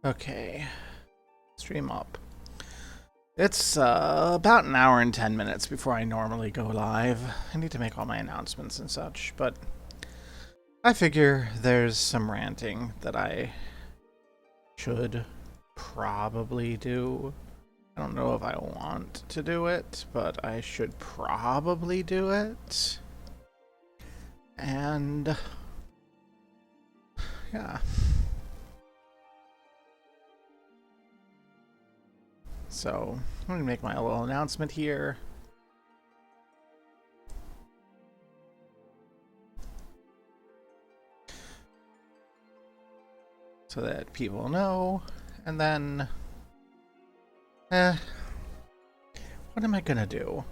Okay, stream up. It's about an hour and 10 minutes before I normally go live. I need to make all my announcements and such, but I figure there's some ranting that I should probably do. I don't know if I want to do it, but I should probably do it. And yeah. So, I'm going to make my little announcement here. So that people know. And then, what am I going to do?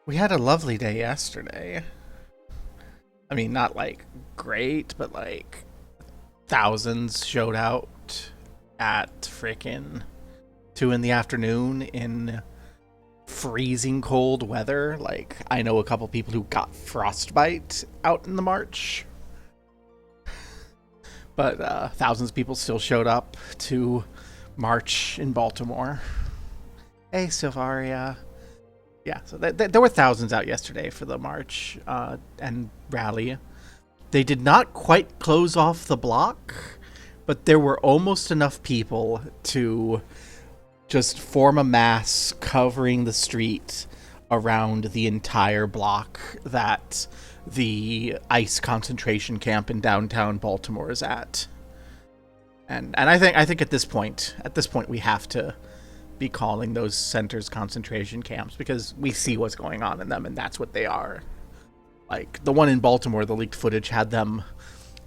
We had a lovely day yesterday. I mean, not like great, but like thousands showed out at frickin' 2 in the afternoon in freezing cold weather. Like, I know a couple people who got frostbite out in the march. But thousands of people still showed up to march in Baltimore. Hey, Silvaria. Yeah, so there were thousands out yesterday for the march and rally. They did not quite close off the block, but there were almost enough people to just form a mass covering the street around the entire block that the ICE concentration camp in downtown Baltimore is at. And I think at this point we have to be calling those centers concentration camps because we see what's going on in them, and that's what they are. Like, the one in Baltimore, the leaked footage had them,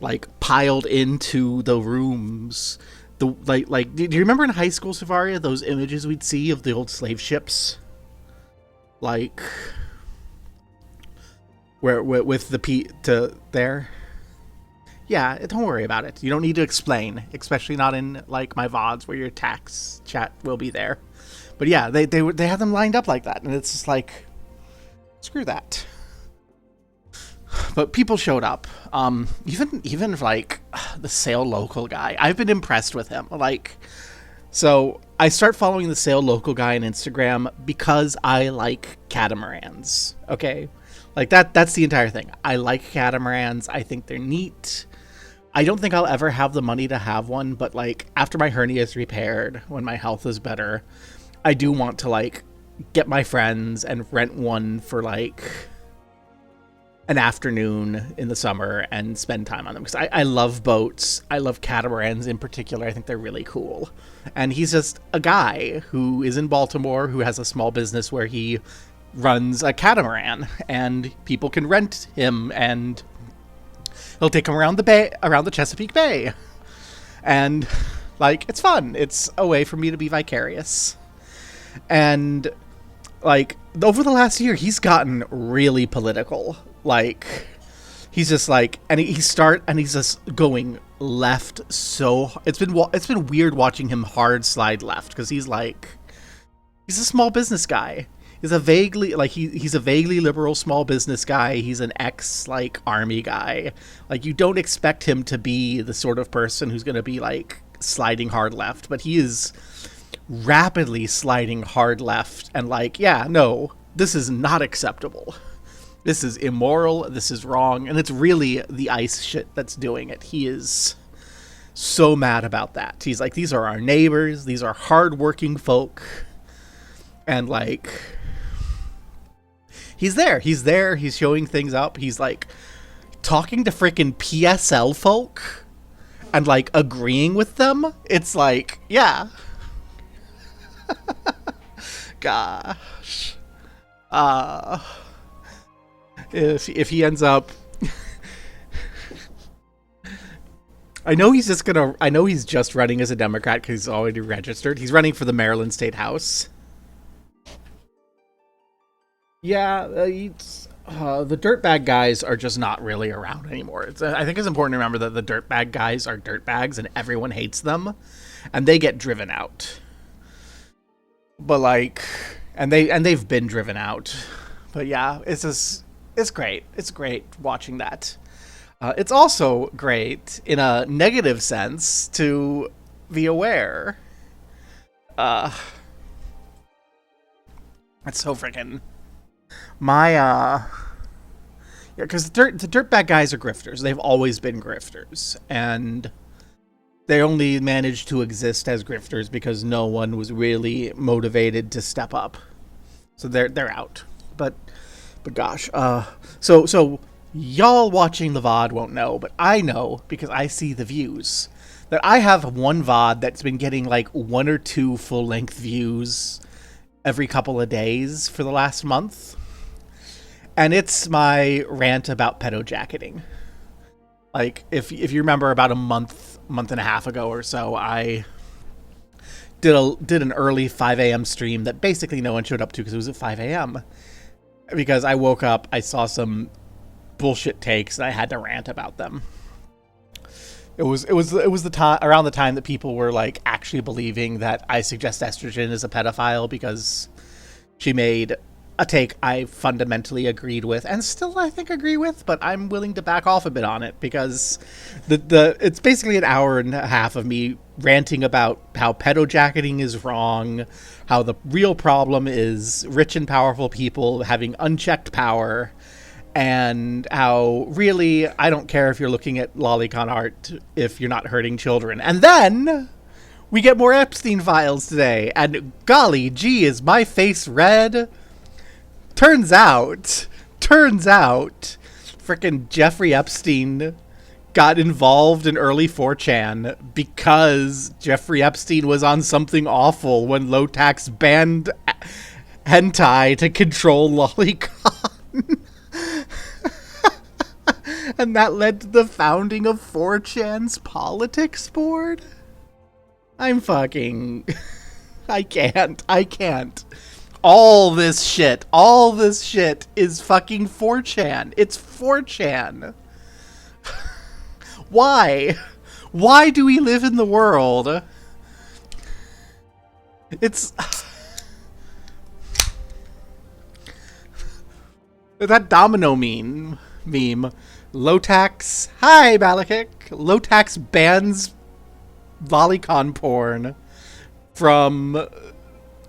like, piled into the rooms. Like, do you remember in high school, Savaria, those images we'd see of the old slave ships? Like, where with the to there? Yeah, don't worry about it. You don't need to explain, especially not in, like, my VODs where your tax chat will be there. But yeah, they had them lined up like that, and it's just like, screw that. But people showed up. Even like the Sail Local guy. I've been impressed with him. Like, so I start following the Sail Local guy on Instagram because I like catamarans. Okay, like that's the entire thing. I like catamarans. I think they're neat. I don't think I'll ever have the money to have one, but like after my hernia is repaired, when my health is better, I do want to like get my friends and rent one for like an afternoon in the summer and spend time on them, because I love boats. I love catamarans in particular. I think they're really cool. And he's just a guy who is in Baltimore who has a small business where he runs a catamaran, and people can rent him, and he'll take them around the bay, around the Chesapeake Bay. And like, it's fun. It's a way for me to be vicarious. And like, over the last year, he's gotten really political. Like, he's just like, and he's just going left. So it's been weird watching him hard slide left, because he's a small business guy. He's a vaguely he's a vaguely liberal small business guy. He's an ex like army guy. Like, you don't expect him to be the sort of person who's going to be like sliding hard left, but he is rapidly sliding hard left, and like, yeah, no, this is not acceptable. This is immoral. This is wrong. And it's really the ICE shit that's doing it. He is so mad about that. He's like, these are our neighbors. These are hardworking folk. And like, he's there. He's showing things up. He's like talking to freaking PSL folk and like agreeing with them. It's like, yeah. Gosh. If he ends up, I know he's just running as a Democrat because he's already registered. He's running for the Maryland State House. Yeah, the dirtbag guys are just not really around anymore. I think it's important to remember that the dirtbag guys are dirtbags and everyone hates them, and they get driven out. But like, and they've been driven out. But yeah, it's great. It's great watching that. It's also great in a negative sense to be aware. Uh, it's so freaking my yeah, because the dirtbag guys are grifters. They've always been grifters, and they only managed to exist as grifters because no one was really motivated to step up. So they're out. But gosh, so y'all watching the VOD won't know, but I know because I see the views that I have one VOD that's been getting like 1 or 2 full-length views every couple of days for the last month. And it's my rant about pedo jacketing. Like, if you remember, about a month and a half ago or so, I did an early 5 a.m. stream that basically no one showed up to because it was at 5 a.m. Because I woke up, I saw some bullshit takes, and I had to rant about them. It was the time around the time that people were like actually believing that I suggest estrogen is a pedophile because she made a take I fundamentally agreed with, and still I think agree with, but I'm willing to back off a bit on it because it's basically an hour and a half of me ranting about how pedojacketing is wrong, how the real problem is rich and powerful people having unchecked power, and how really I don't care if you're looking at lolicon art if you're not hurting children. And then we get more Epstein files today, and golly gee, is my face red. Turns out, frickin' Jeffrey Epstein got involved in early 4chan because Jeffrey Epstein was on something awful when Lotax banned hentai to control lolicon. And that led to the founding of 4chan's politics board? I'm fucking... I can't. All this shit is fucking 4chan. It's 4chan. Why? Why do we live in the world? It's... that domino meme. Lotax... Hi, Malekith! Lotax bans lolicon porn from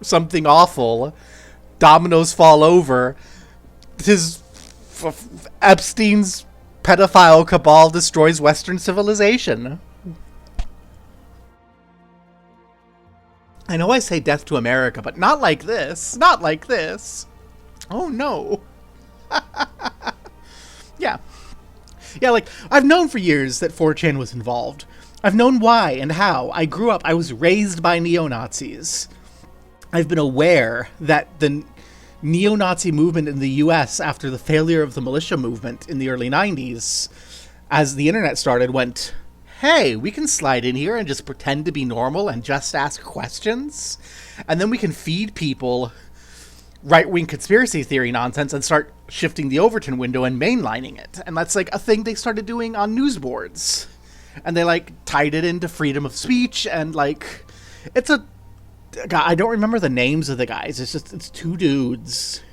something awful. Dominoes fall over. Epstein's pedophile cabal destroys Western civilization. I know I say death to America, but not like this. Not like this. Oh no. Yeah. Yeah, like, I've known for years that 4chan was involved. I've known why and how. I grew up, I was raised by neo-Nazis. I've been aware that the neo-Nazi movement in the US after the failure of the militia movement in the early 90s, as the internet started, went, hey, we can slide in here and just pretend to be normal and just ask questions. And then we can feed people right-wing conspiracy theory nonsense and start shifting the Overton window and mainlining it. And that's like a thing they started doing on news boards. And they like tied it into freedom of speech, and like it's a... God, I don't remember the names of the guys. It's 2 dudes.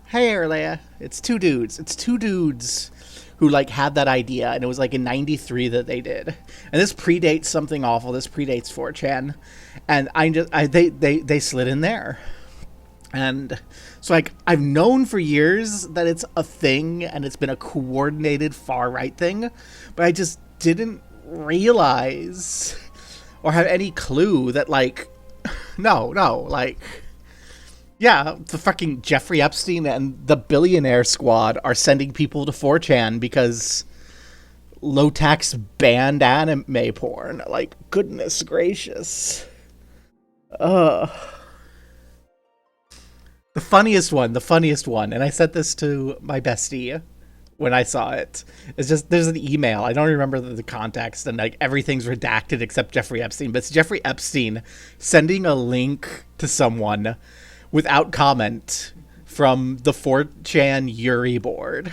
Hey, Erlea. It's 2 dudes. It's 2 dudes who like had that idea, and it was like in '93 that they did. And this predates something awful. This predates 4chan, and they slid in there. And so like I've known for years that it's a thing, and it's been a coordinated far right thing, but I just didn't realize or have any clue that like no, like, yeah, the fucking Jeffrey Epstein and the billionaire squad are sending people to 4chan because Lotax banned anime porn. Like, goodness gracious. The funniest one, and I said this to my bestie when I saw it, is just, there's an email. I don't remember the context, and like everything's redacted except Jeffrey Epstein, but it's Jeffrey Epstein sending a link to someone without comment from the 4chan Yuri board.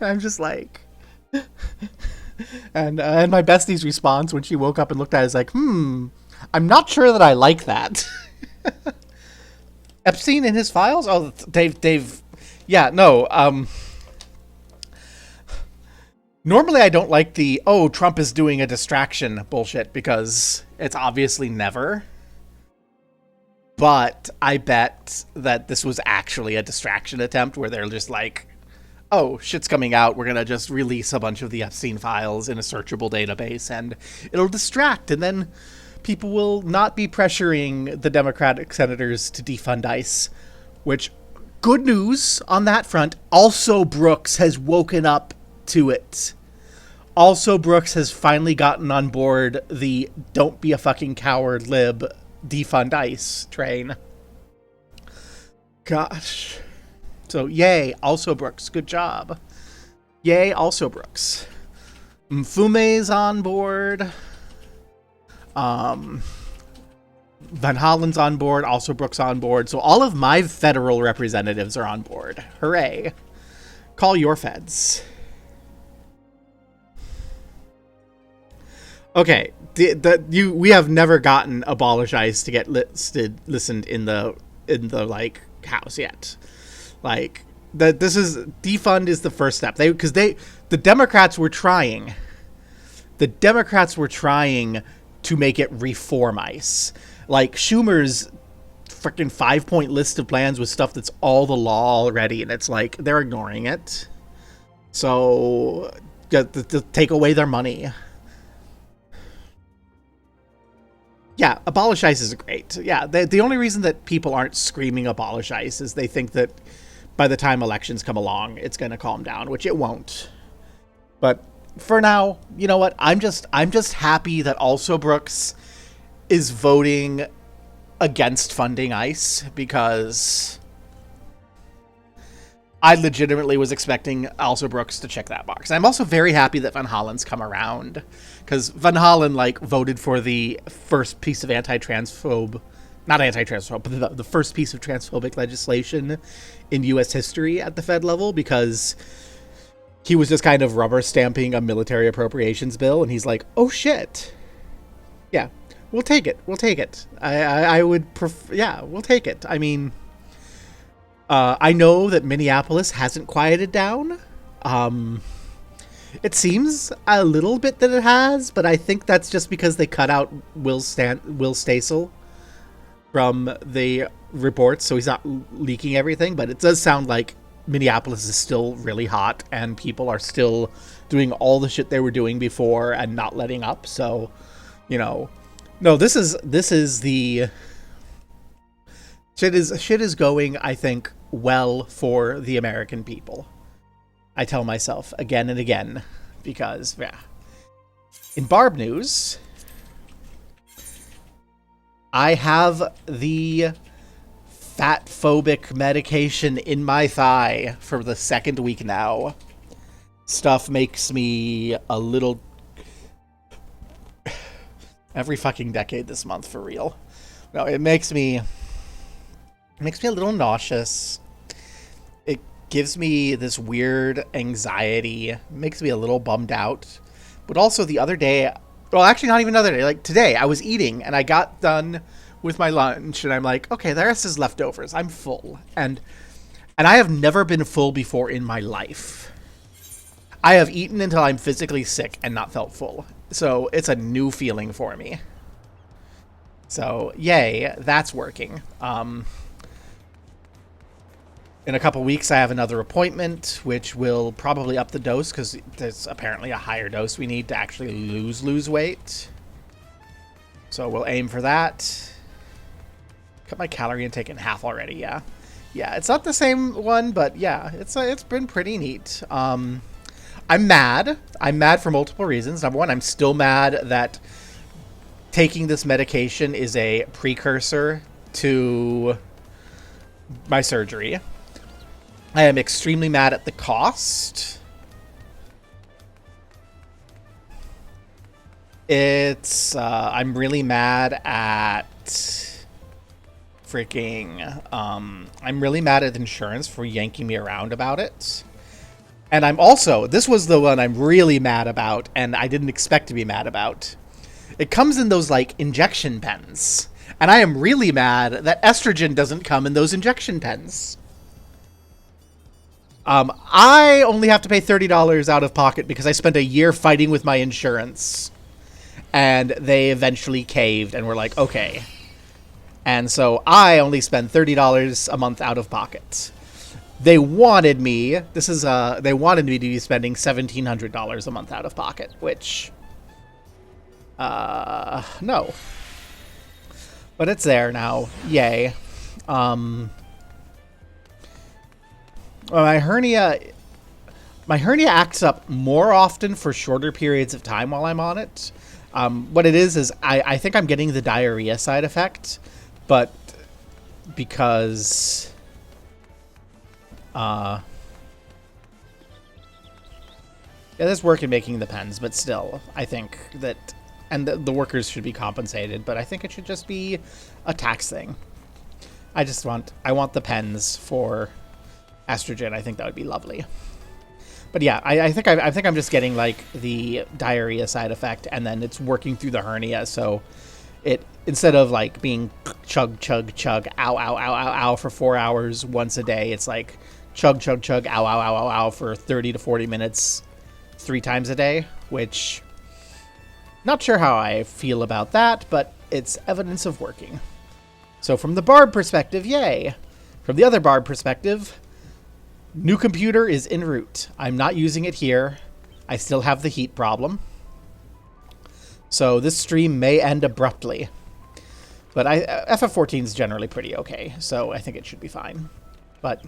I'm just like... and my bestie's response when she woke up and looked at it is like, I'm not sure that I like that. Epstein in his files? Oh, they've yeah, no, Normally, I don't like the, oh, Trump is doing a distraction bullshit, because it's obviously never. But I bet that this was actually a distraction attempt where they're just like, oh, shit's coming out. We're going to just release a bunch of the Epstein files in a searchable database, and it'll distract. And then people will not be pressuring the Democratic senators to defund ICE, which, good news on that front. Also, Brooks has woken up to it. Also, Brooks has finally gotten on board the don't be a fucking coward lib defund ICE train. Gosh. So, yay, also Brooks. Good job. Yay, also Brooks. Mfume's on board. Van Hollen's on board. Also Brooks on board. So all of my federal representatives are on board. Hooray. Call your feds. Okay, we have never gotten abolish ICE to get listened in the like house yet. Like this is defund is the first step. The Democrats were trying. The Democrats were trying to make it reform ICE. Like Schumer's freaking 5-point list of plans with stuff that's all the law already, and it's like they're ignoring it. So to take away their money. Yeah, abolish ICE is great. Yeah, the only reason that people aren't screaming abolish ICE is they think that by the time elections come along, it's going to calm down, which it won't. But for now, you know what? I'm just happy that also Brooks is voting against funding ICE, because I legitimately was expecting also Brooks to check that box. I'm also very happy that Van Hollen's come around, because Van Hollen voted for the first piece of not anti-transphobe, but the first piece of transphobic legislation in U.S. history at the Fed level, because he was just kind of rubber stamping a military appropriations bill, and he's like, oh shit, yeah, we'll take it. I would prefer, yeah, we'll take it. I mean, I know that Minneapolis hasn't quieted down. It seems a little bit that it has, but I think that's just because they cut out Will Stasel from the reports, so he's not leaking everything. But it does sound like Minneapolis is still really hot, and people are still doing all the shit they were doing before and not letting up. So, no, this is the shit is going, I think, well for the American people. I tell myself again and again, because, yeah. In Barb news, I have the fat-phobic medication in my thigh for the second week now. Stuff makes me a little... Every fucking decade this month, for real. No, it makes me a little nauseous. It gives me this weird anxiety. It makes me a little bummed out. But also the other day, well, actually not even the other day, like today, I was eating and I got done with my lunch and I'm like, okay, the rest is leftovers. I'm full. And I have never been full before in my life. I have eaten until I'm physically sick and not felt full. So it's a new feeling for me. So yay, that's working. In a couple weeks, I have another appointment, which will probably up the dose, because there's apparently a higher dose we need to actually lose weight. So we'll aim for that. Cut my calorie intake in half already, yeah. Yeah, it's not the same one, but yeah, it's been pretty neat. I'm mad. I'm mad for multiple reasons. Number one, I'm still mad that taking this medication is a precursor to my surgery. I am extremely mad at the cost. I'm really mad at I'm really mad at insurance for yanking me around about it. And this was the one I'm really mad about, and I didn't expect to be mad about. It comes in those, injection pens. And I am really mad that estrogen doesn't come in those injection pens. I only have to pay $30 out of pocket because I spent a year fighting with my insurance. And they eventually caved and were like, okay. And so I only spend $30 a month out of pocket. They wanted me, they wanted me to be spending $1,700 a month out of pocket, which, no. But it's there now. Yay. Well, my hernia acts up more often for shorter periods of time while I'm on it. What it is I think I'm getting the diarrhea side effect, but because yeah, there's work in making the pens, but still, I think that, and the workers should be compensated, but I think it should just be a tax thing. I want the pens for estrogen. I think that would be lovely. But yeah, I think I'm just getting like the diarrhea side effect, and then it's working through the hernia. So it, instead of like being chug chug chug ow ow ow ow ow for 4 hours once a day, it's like chug chug chug ow ow ow ow ow for 30 to 40 minutes 3 times a day. Which, not sure how I feel about that, but it's evidence of working. So from the Barb perspective, yay. From the other Barb perspective, new computer is en route. I'm not using it here. I still have the heat problem. So this stream may end abruptly. But FF14 is generally pretty okay, so I think it should be fine. But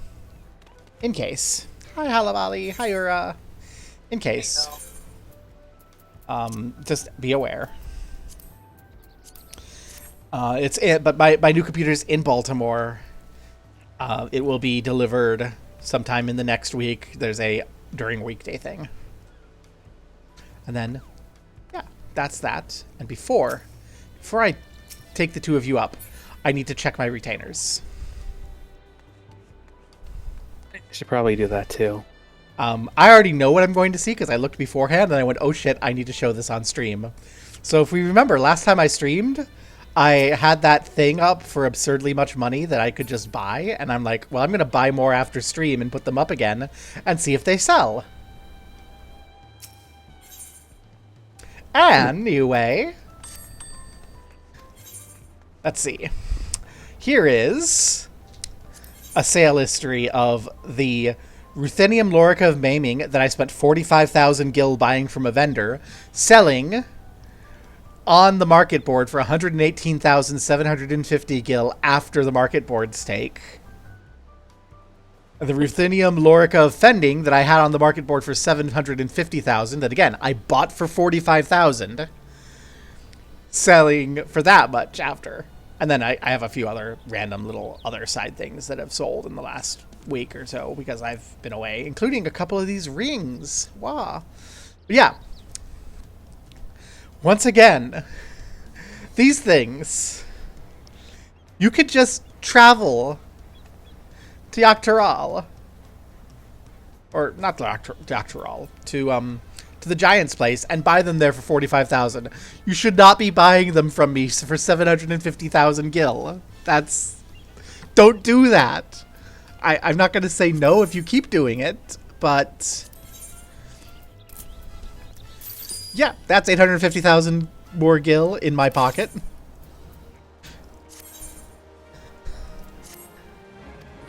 in case. Hi, Halabali. Hi, Ura. In case. Just be aware. But my new computer's in Baltimore. It will be delivered sometime in the next week. There's a during weekday thing. And then, yeah, that's that. And before I take the two of you up, I need to check my retainers. I should probably do that too. I already know what I'm going to see because I looked beforehand and I went, oh shit, I need to show this on stream. So if we remember, last time I streamed, I had that thing up for absurdly much money that I could just buy, and I'm like, well, I'm going to buy more after stream and put them up again and see if they sell. Anyway, let's see. Here is a sale history of the Ruthenium Lorica of Maiming that I spent 45,000 gil buying from a vendor, selling on the market board for 118,750 gil after the market board stake. The Ruthenium Lorica of Fending that I had on the market board for 750,000, that again, I bought for 45,000, selling for that much after. And then I have a few other random little other side things that have sold in the last week or so because I've been away, including a couple of these rings. Wow. But yeah. Once again, these things, you could just travel to Yaktaral, or not to Yaktaral, to the Giant's place and buy them there for 45,000. You should not be buying them from me for 750,000 gil. Don't do that. I'm not going to say no if you keep doing it, but yeah, that's 850,000 more gil in my pocket.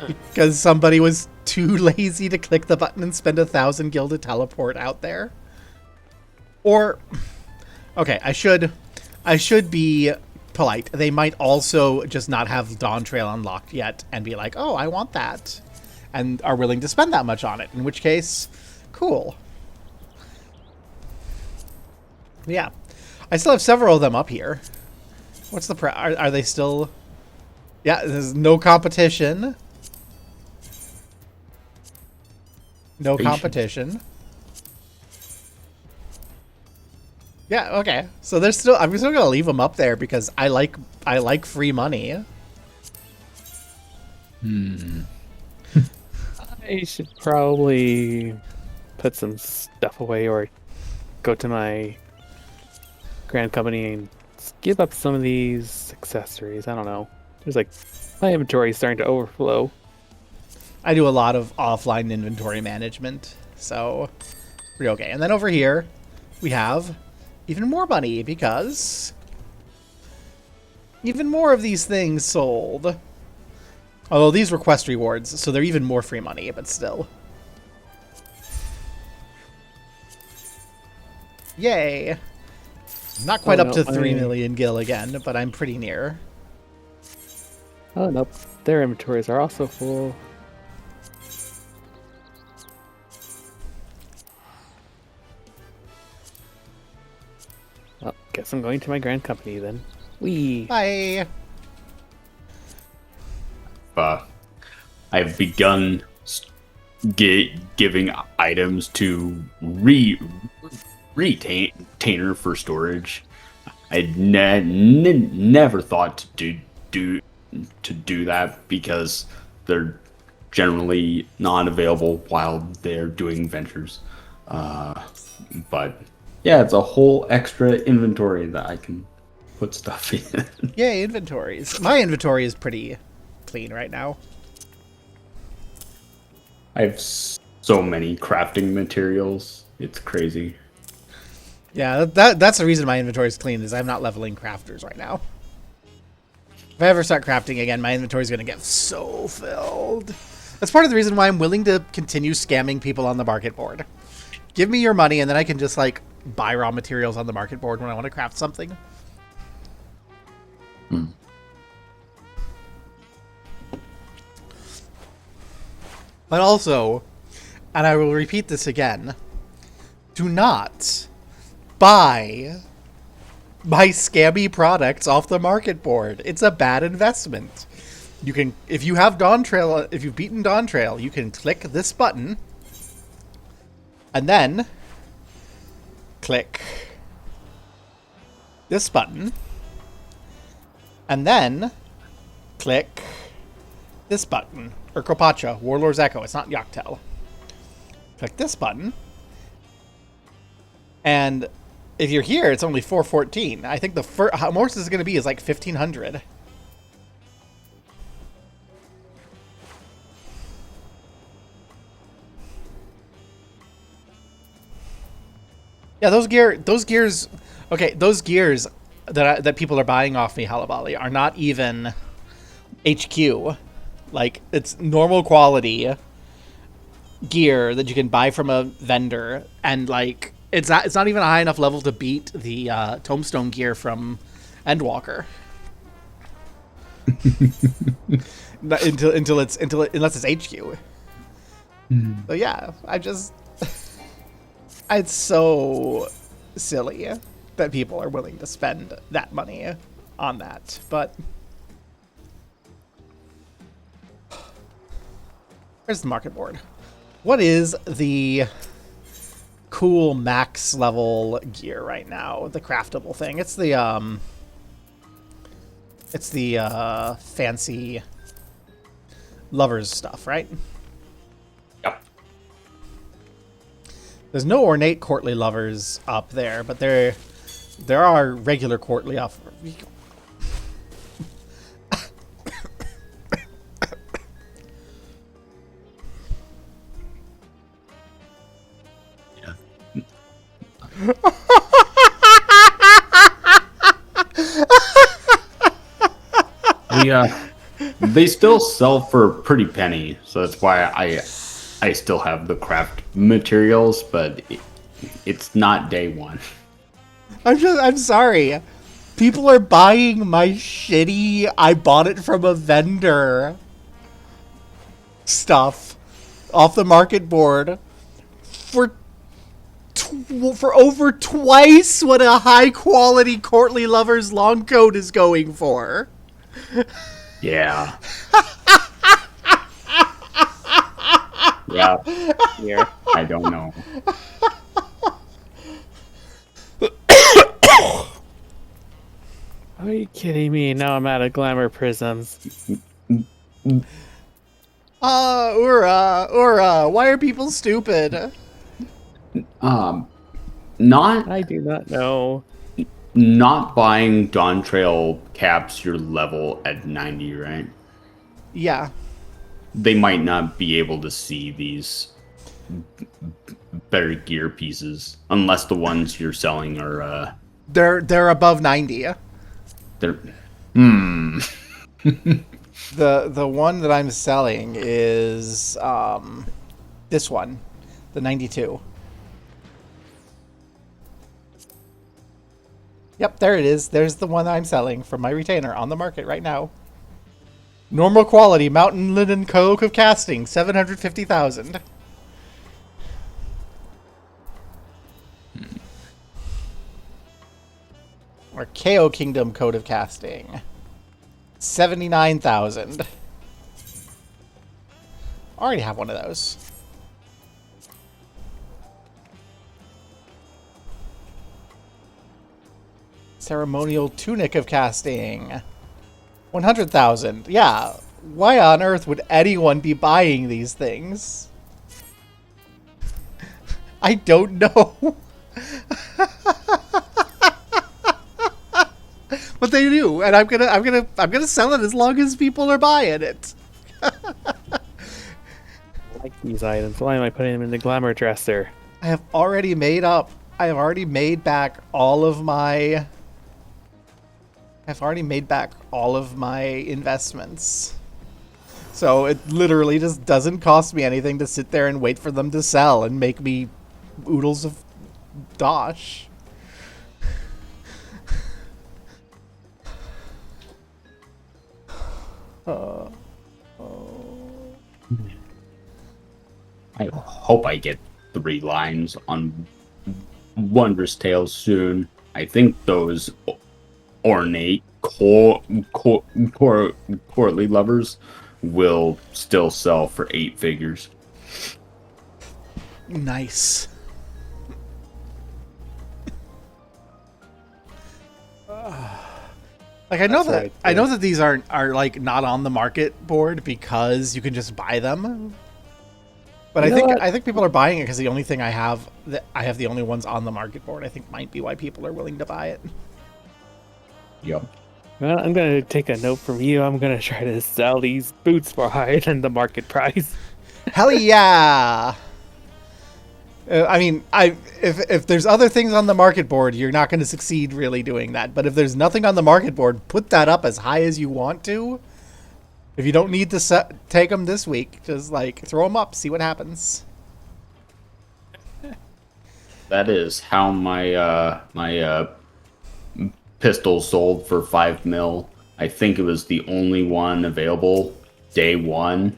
Because somebody was too lazy to click the button and spend 1,000 gil to teleport out there. Or, okay, I should be polite. They might also just not have Dawntrail unlocked yet and be like, oh, I want that, and are willing to spend that much on it, in which case, cool. Yeah. I still have several of them up here. What's the are they still... Yeah, there's no competition. No competition. Yeah, okay. So there's still... I'm still gonna leave them up there because I like free money. I should probably put some stuff away or go to my grand company and give up some of these accessories. I don't know. There's like... My inventory is starting to overflow. I do a lot of offline inventory management, so we're okay. And then over here, we have even more money because even more of these things sold. Although these were quest rewards, so they're even more free money, but still. Yay! Not quite up to 3 million gil again, but I'm pretty near. Oh, nope. Their inventories are also full. Well, guess I'm going to my grand company then. Whee! Bye! I've begun giving items to retainer for storage. I never thought to do that because they're generally not available while they're doing ventures. But yeah, it's a whole extra inventory that I can put stuff in. Yay, inventories. My inventory is pretty clean right now. I have so many crafting materials. It's crazy. Yeah, that's the reason my inventory is clean, is I'm not leveling crafters right now. If I ever start crafting again, my inventory is going to get so filled. That's part of the reason why I'm willing to continue scamming people on the market board. Give me your money, and then I can just, like, buy raw materials on the market board when I want to craft something. But also, and I will repeat this again, do not buy my scammy products off the market board. It's a bad investment. You can, if you have Dawntrail, if you've beaten Dawntrail, you can click this button and then click this button and then click this button. Or Kopacha, Warlord's Echo. It's not Yaktel. Click this button. And if you're here, it's only 414. I think the how most this is going to be is like 1500. Yeah, those gears. Okay, those gears that people are buying off me, Halabali, are not even HQ. Like, it's normal quality gear that you can buy from a vendor, and like it's not even a high enough level to beat the Tombstone gear from Endwalker. unless it's HQ. So yeah, it's so silly that people are willing to spend that money on that, but. Where's the market board? What is the cool max level gear right now? The craftable thing. It's the fancy lovers stuff, right? Yep. There's no ornate courtly lovers up there, but there are regular courtly up. They still sell for a pretty penny, so that's why I still have the craft materials, but it's not day one. I'm sorry. People are buying my shitty I bought it from a vendor stuff off the market board for over twice what a high quality courtly lovers long coat is going for. Yeah. Yeah. I don't know. Are you kidding me? Now I'm out of glamour prisms. Ura, why are people stupid? Not I do not know. not buying Dawntrail caps your level at 90, right? Yeah. they might not be able to see these better gear pieces unless the ones you're selling are They're above 90. they're The one that I'm selling is this one, the 92. Yep, there it is. There's the one I'm selling from my retainer on the market right now. Normal quality mountain linen cloak of casting, 750,000. Or KO Kingdom Code of Casting, 79,000. Already have one of those. Ceremonial Tunic of Casting, 100,000. Yeah, why on earth would anyone be buying these things? I don't know. But they do, and I'm gonna sell it as long as people are buying it. I like these items. Why am I putting them in the glamour dresser? I have already made back all of my. I've already made back all of my investments. So it literally just doesn't cost me anything to sit there and wait for them to sell and make me oodles of dosh. I hope I get 3 lines on Wondrous Tales soon. I think those ornate courtly lovers will still sell for 8 figures. Nice. Like I know that these are like not on the market board because you can just buy them. But I think people are buying it because the only thing I have the only ones on the market board. I think might be why people are willing to buy it. Yep. Well, I'm gonna take a note from you. I'm gonna try to sell these boots for higher than the market price. Hell yeah! I mean, if there's other things on the market board, you're not going to succeed really doing that. But if there's nothing on the market board, put that up as high as you want to. If you don't need to take them this week, just like throw them up, see what happens. That is how my pistol sold for 5 mil. I think it was the only one available day one.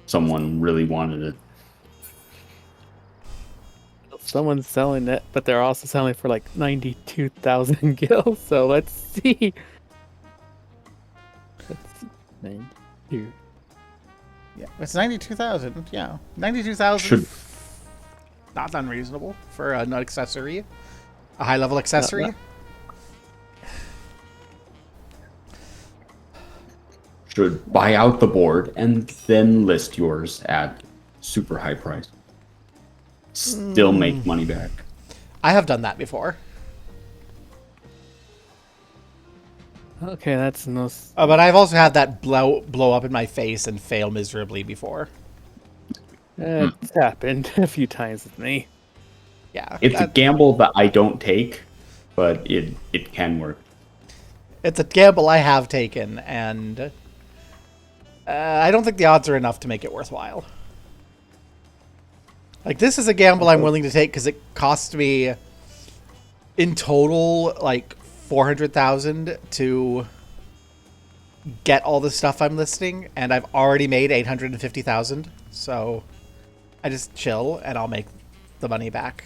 Someone really wanted it. Someone's selling it, but they're also selling for like 92,000 gills. So let's see. That's 92. Yeah, it's 92,000. Yeah, 92,000. Not unreasonable for an accessory, a high-level accessory. Should buy out the board and then list yours at super high price. Still make money back. I have done that before. Okay, that's no. But I've also had that blow up in my face and fail miserably before. It's happened a few times with me. Yeah, it's a gamble that I don't take, but it can work. It's a gamble I have taken, and I don't think the odds are enough to make it worthwhile. Like, this is a gamble I'm willing to take because it cost me, in total, like 400,000 to get all the stuff I'm listing, and I've already made 850,000. So I just chill, and I'll make the money back.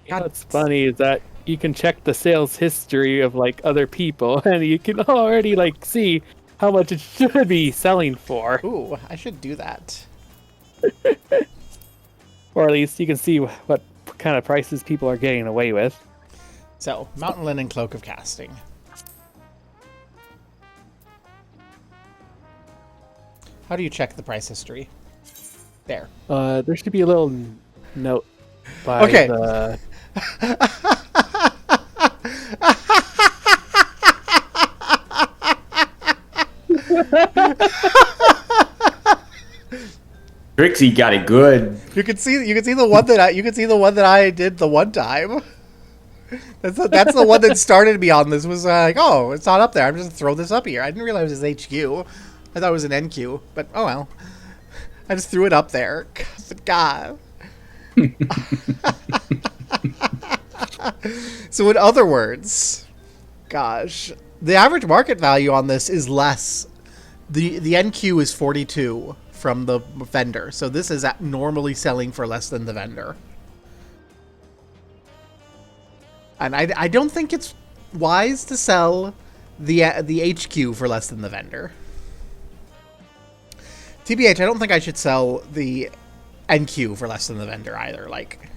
What's funny is that you can check the sales history of like other people, and you can already like see how much it should be selling for. Ooh, I should do that. Or at least you can see what kind of prices people are getting away with. So, Mountain Linen Cloak of Casting. How do you check the price history? There. There should be a little note by okay. the... Trixie got it good. You can see the one that I did the one time. That's the one that started me on this. Was like, oh, it's not up there. I'm just gonna throw this up here. I didn't realize it was HQ. I thought it was an NQ, but oh well. I just threw it up there. God. So in other words, gosh, the average market value on this is less. The NQ is 42 from the vendor, so this is normally selling for less than the vendor. And I don't think it's wise to sell the HQ for less than the vendor. TBH, I don't think I should sell the NQ for less than the vendor either. Like,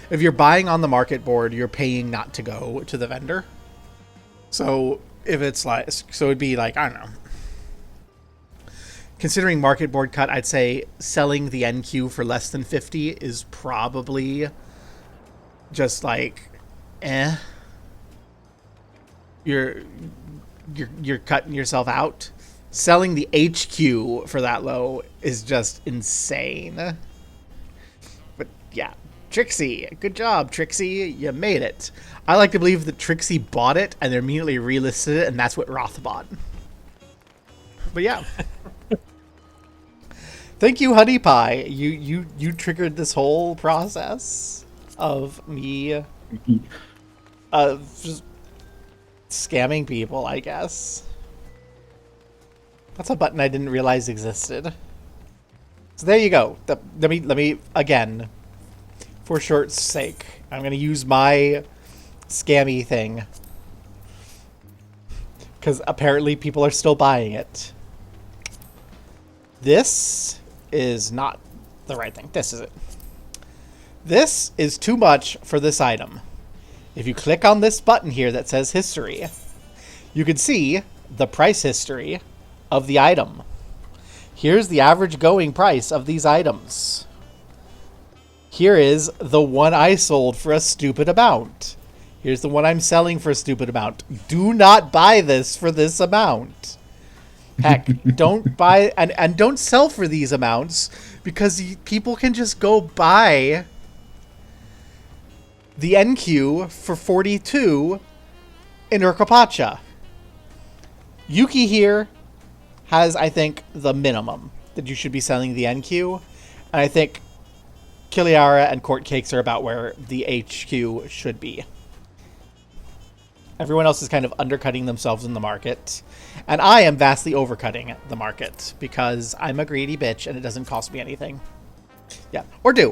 if you're buying on the market board, you're paying not to go to the vendor. So if it's like, so it'd be like, I don't know. Considering market board cut, I'd say selling the NQ for less than 50 is probably just like, You're cutting yourself out. Selling the HQ for that low is just insane. But yeah, Trixie, good job, Trixie. You made it. I like to believe that Trixie bought it and then immediately relisted it, and that's what Roth bought. But yeah. Thank you, Honey Pie. You triggered this whole process of me just scamming people, I guess. That's a button I didn't realize existed. So there you go. Let me again, for short's sake, I'm gonna use my scammy thing because apparently people are still buying it. This is not the right thing. This is it. This is too much for this item. If you click on this button here that says history, you can see the price history of the item. Here's the average going price of these items. Here is the one I sold for a stupid amount. Here's the one I'm selling for a stupid amount. Do not buy this for this amount. Heck, don't buy and don't sell for these amounts because people can just go buy the NQ for 42 in Urkapacha. Yuki here has, I think, the minimum that you should be selling the NQ. And I think Kiliara and Court Cakes are about where the HQ should be. Everyone else is kind of undercutting themselves in the market. And I am vastly overcutting the market because I'm a greedy bitch and it doesn't cost me anything. Yeah. Or do.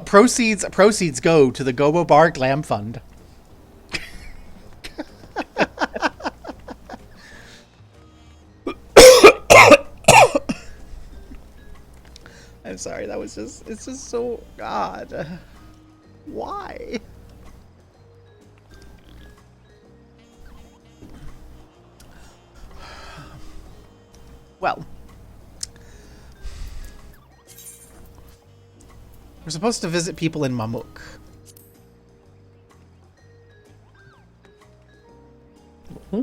Proceeds go to the Gobo Bar Glam Fund. I'm sorry, it's just so, God. Why? Well. We're supposed to visit people in Mamuk. Mm-hmm.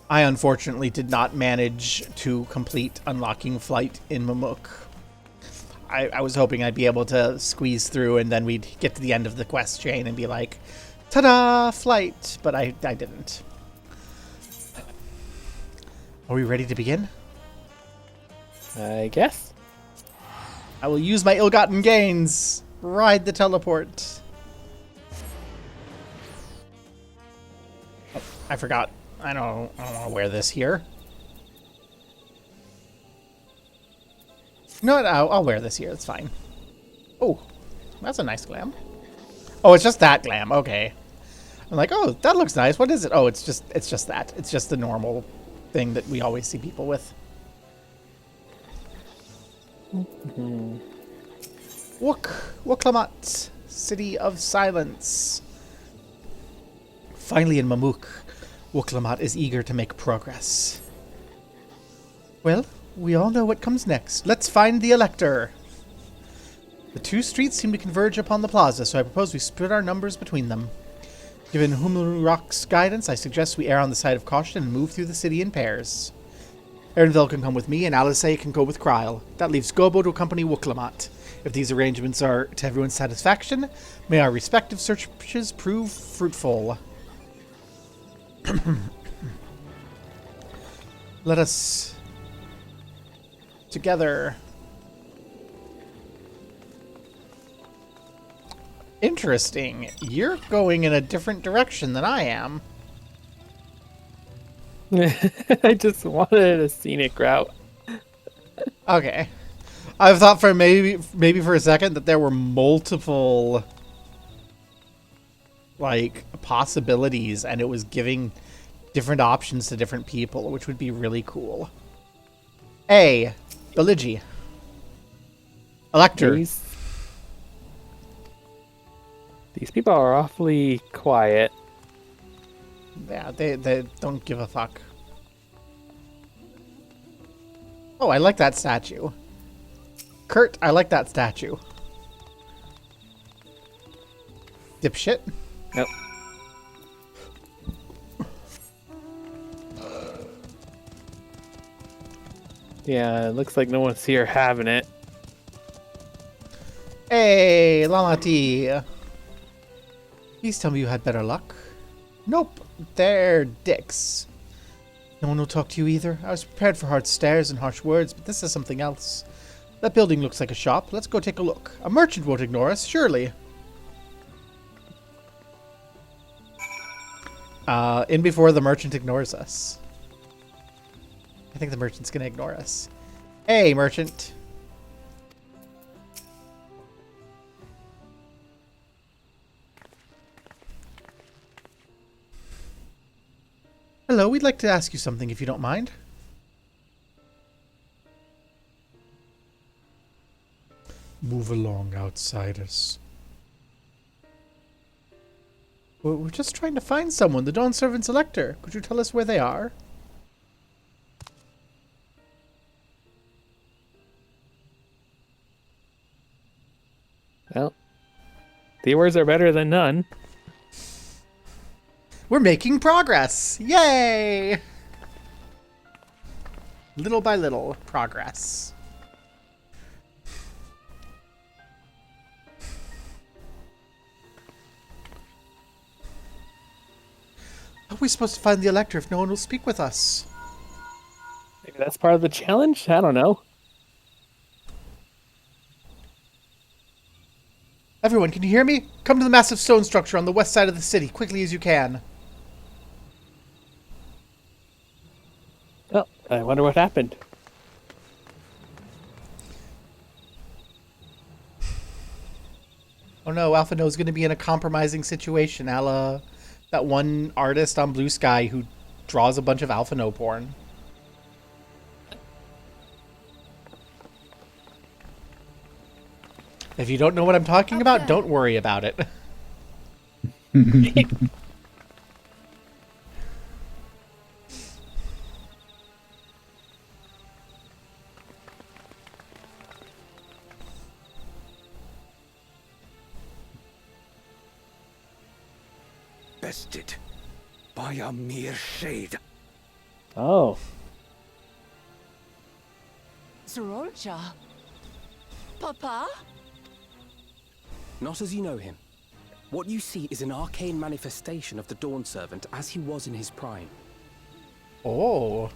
I unfortunately did not manage to complete unlocking flight in Mamuk. I was hoping I'd be able to squeeze through and then we'd get to the end of the quest chain and be like, ta-da, flight! But I didn't. Are we ready to begin? I guess. I will use my ill-gotten gains. Ride the teleport. Oh, I forgot. I don't want to wear this here. No, I'll wear this here. It's fine. Oh, that's a nice glam. Oh, it's just that glam. Okay. I'm like, oh, that looks nice. What is it? Oh, it's just that. It's just the normal thing that we always see people with. Mm-hmm. Woklamat, City of Silence. Finally in Mamuk, Woklamat is eager to make progress. Well, we all know what comes next. Let's find the Elector. The two streets seem to converge upon the plaza, so I propose we split our numbers between them. Given Humulrock's guidance, I suggest we err on the side of caution and move through the city in pairs. Erinville can come with me, and Alice can go with Kryle. That leaves Gobo to accompany Wooklamat. If these arrangements are to everyone's satisfaction, may our respective searches prove fruitful. Let us together. Interesting. You're going in a different direction than I am. I just wanted a scenic route. Okay. I thought for maybe for a second that there were multiple like possibilities and it was giving different options to different people, which would be really cool. A. Beligi. Elector. These people are awfully quiet. Yeah, they don't give a fuck. Oh, I like that statue. Kurt, I like that statue. Dipshit. Yep. Yeah, it looks like no one's here having it. Hey, Lalati. Please tell me you had better luck. Nope, they're dicks. No one will talk to you either. I was prepared for hard stares and harsh words, but this is something else. That building looks like a shop. Let's go take a look. A merchant won't ignore us, surely. In before the merchant ignores us. I think the merchant's gonna ignore us. Hey, merchant. Hello, we'd like to ask you something if you don't mind. Move along, outsiders. We're just trying to find someone, the Dawn Servant's Elector. Could you tell us where they are? Well, the words are better than none. We're making progress! Yay! Little by little, progress. How are we supposed to find the Elector if no one will speak with us? Maybe that's part of the challenge? I don't know. Everyone, can you hear me? Come to the massive stone structure on the west side of the city, quickly as you can. Well, I wonder what happened. Oh no, Alpha No's going to be in a compromising situation, a la that one artist on Blue Sky who draws a bunch of Alpha No porn. If you don't know what I'm talking about, don't worry about it. Bested by a mere shade. Oh. Sorolja? Papa? Not as you know him. What you see is an arcane manifestation of the Dawn Servant as he was in his prime. Oh.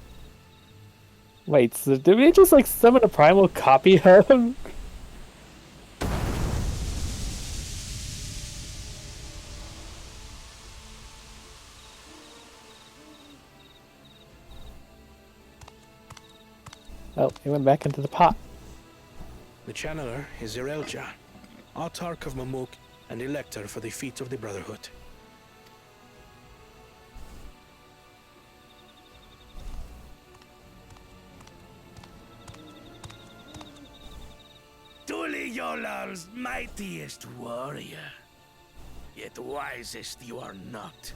Wait, so did we just like summon a primal copy of him? Oh, he went back into the pot. The channeler is Irelja, Autarch of Mamuk and Elector for the feet of the Brotherhood. Yolal's mightiest warrior, yet wisest you are not.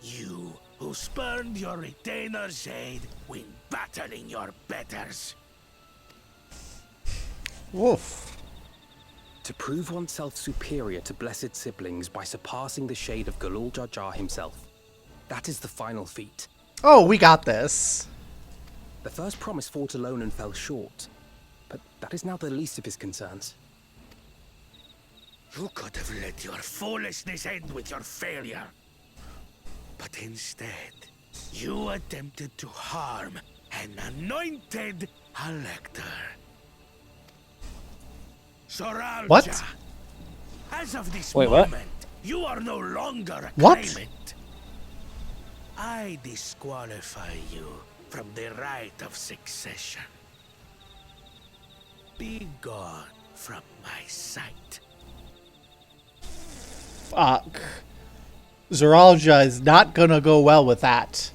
You who spurned your retainer's aid when battling your betters. Woof. To prove oneself superior to blessed siblings by surpassing the shade of Galul Jar Jar himself. That is the final feat. Oh, we got this. The first promise fought alone and fell short, but that is now the least of his concerns. You could have let your foolishness end with your failure. But instead, you attempted to harm an anointed elector. Soralja. What? As of this Wait, what? moment, you are no longer a What? claimant. I disqualify you from the right of succession. Be gone from my sight. Fuck. Zoralja is not gonna go well with that.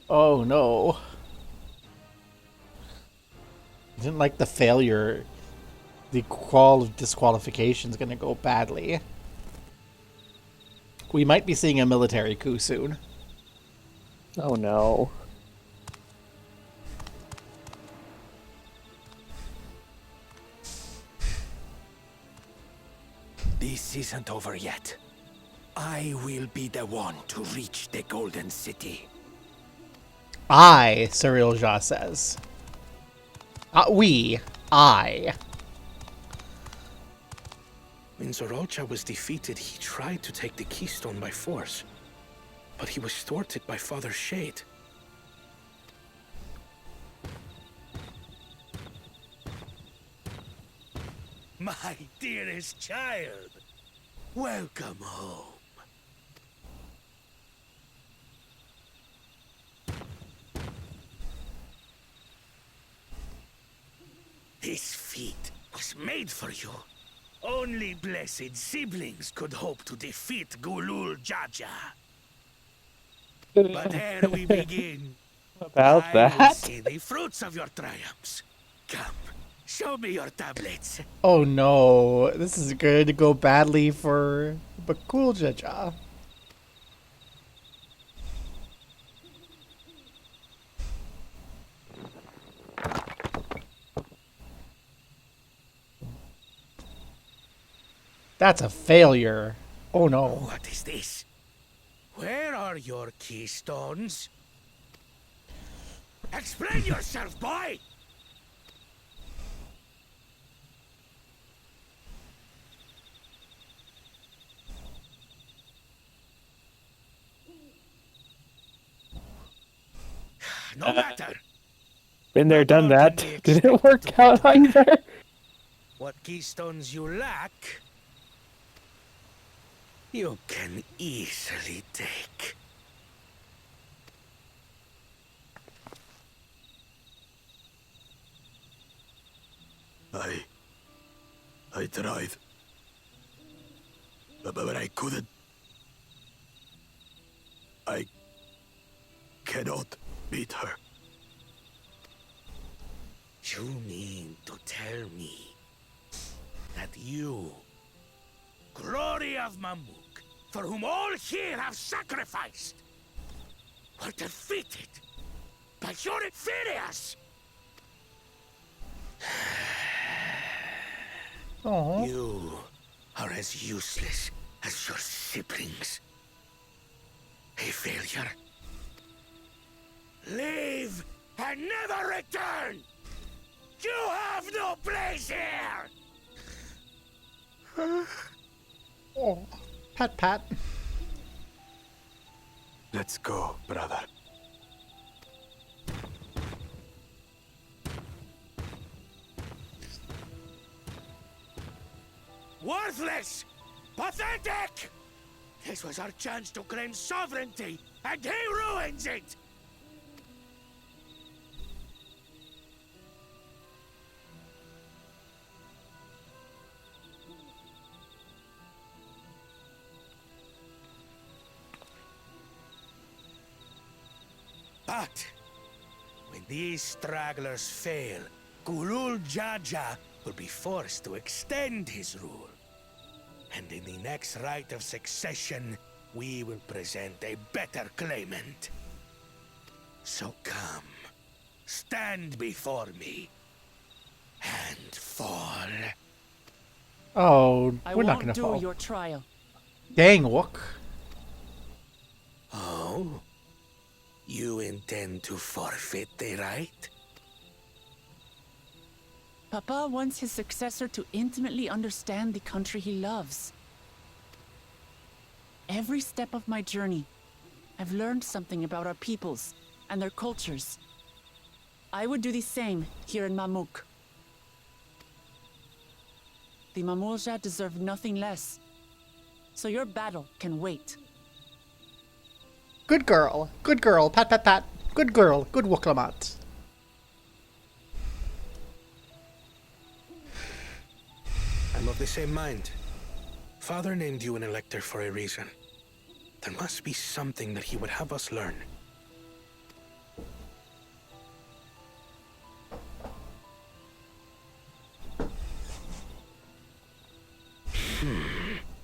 Oh no. Didn't like the failure. The call of disqualification is gonna go badly. We might be seeing a military coup soon. Oh no. This isn't over yet. I will be the one to reach the Golden City. Cyril Jah says. I. When Zoralcha was defeated, he tried to take the keystone by force. But he was thwarted by Father Shade. My dearest child, welcome home. This feat was made for you. Only blessed siblings could hope to defeat Gulul Jaja. But ere we begin, About I will that? see the fruits of your triumphs. Come, show me your tablets. Oh no, this is going to go badly for Bakul Jaja. That's a failure. Oh no. What is this? Where are your keystones? Explain yourself, boy! No matter. Been there, done What that. can we Didn't expect work to out happen? either. What keystones you lack, you can easily take. I tried. But I couldn't. I cannot beat her. You mean to tell me that you, glory of Mamuk, for whom all here have sacrificed, were defeated by your inferiors? Oh. You are as useless as your siblings. A failure. Leave and never return! You have no place here! Oh. Pat pat. Let's go, brother. Worthless! Pathetic! This was our chance to claim sovereignty, and he ruins it! But when these stragglers fail, Gulul Jaja will be forced to extend his rule. And in the next rite of succession, we will present a better claimant. So come, stand before me, and fall. Oh, I we're not won't gonna do fall. your trial. Dang, Wook. Oh? You intend to forfeit the right? Papa wants his successor to intimately understand the country he loves. Every step of my journey, I've learned something about our peoples and their cultures. I would do the same here in Mamuk. The Mamulja deserve nothing less, so your battle can wait. Good girl. Good girl. Pat, pat, pat. Good girl. Good Wooklamat. I'm of the same mind. Father named you an elector for a reason. There must be something that he would have us learn.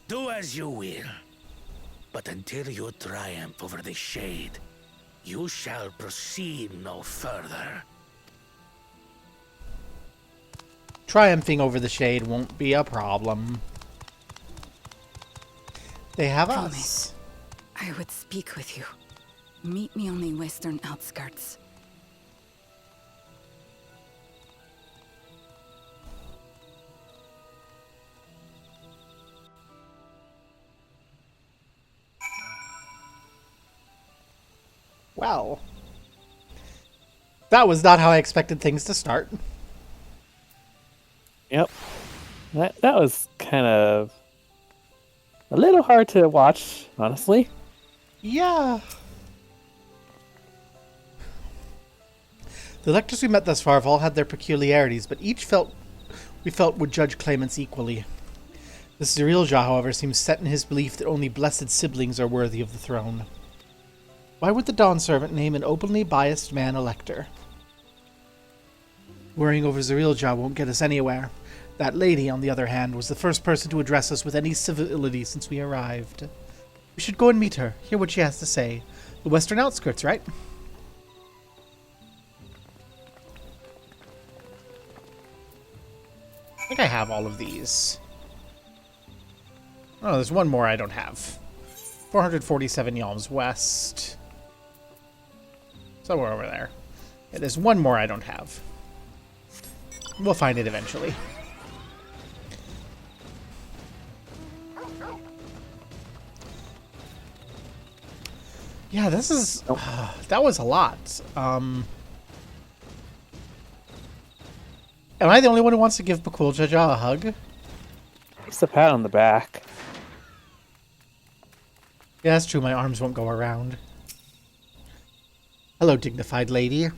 Do as you will. But until you triumph over the Shade, you shall proceed no further. Triumphing over the Shade won't be a problem. They have us. Promise. I would speak with you. Meet me on the western outskirts. Well, that was not how I expected things to start. Yep. That was kind of a little hard to watch, honestly. Yeah. The electors we met thus far have all had their peculiarities, but each we felt would judge claimants equally. The Zerilja, however, seems set in his belief that only blessed siblings are worthy of the throne. Why would the Dawn Servant name an openly biased man elector? Worrying over Zerilja won't get us anywhere. That lady, on the other hand, was the first person to address us with any civility since we arrived. We should go and meet her, hear what she has to say. The western outskirts, right? I think I have all of these. Oh, there's one more I don't have. 447 yalms west. Somewhere over there. Yeah, there's one more I don't have. We'll find it eventually. Yeah, this is... that was a lot. Am I the only one who wants to give Bakul Jaja a hug? Just a pat on the back. Yeah, that's true. My arms won't go around. Hello, dignified lady.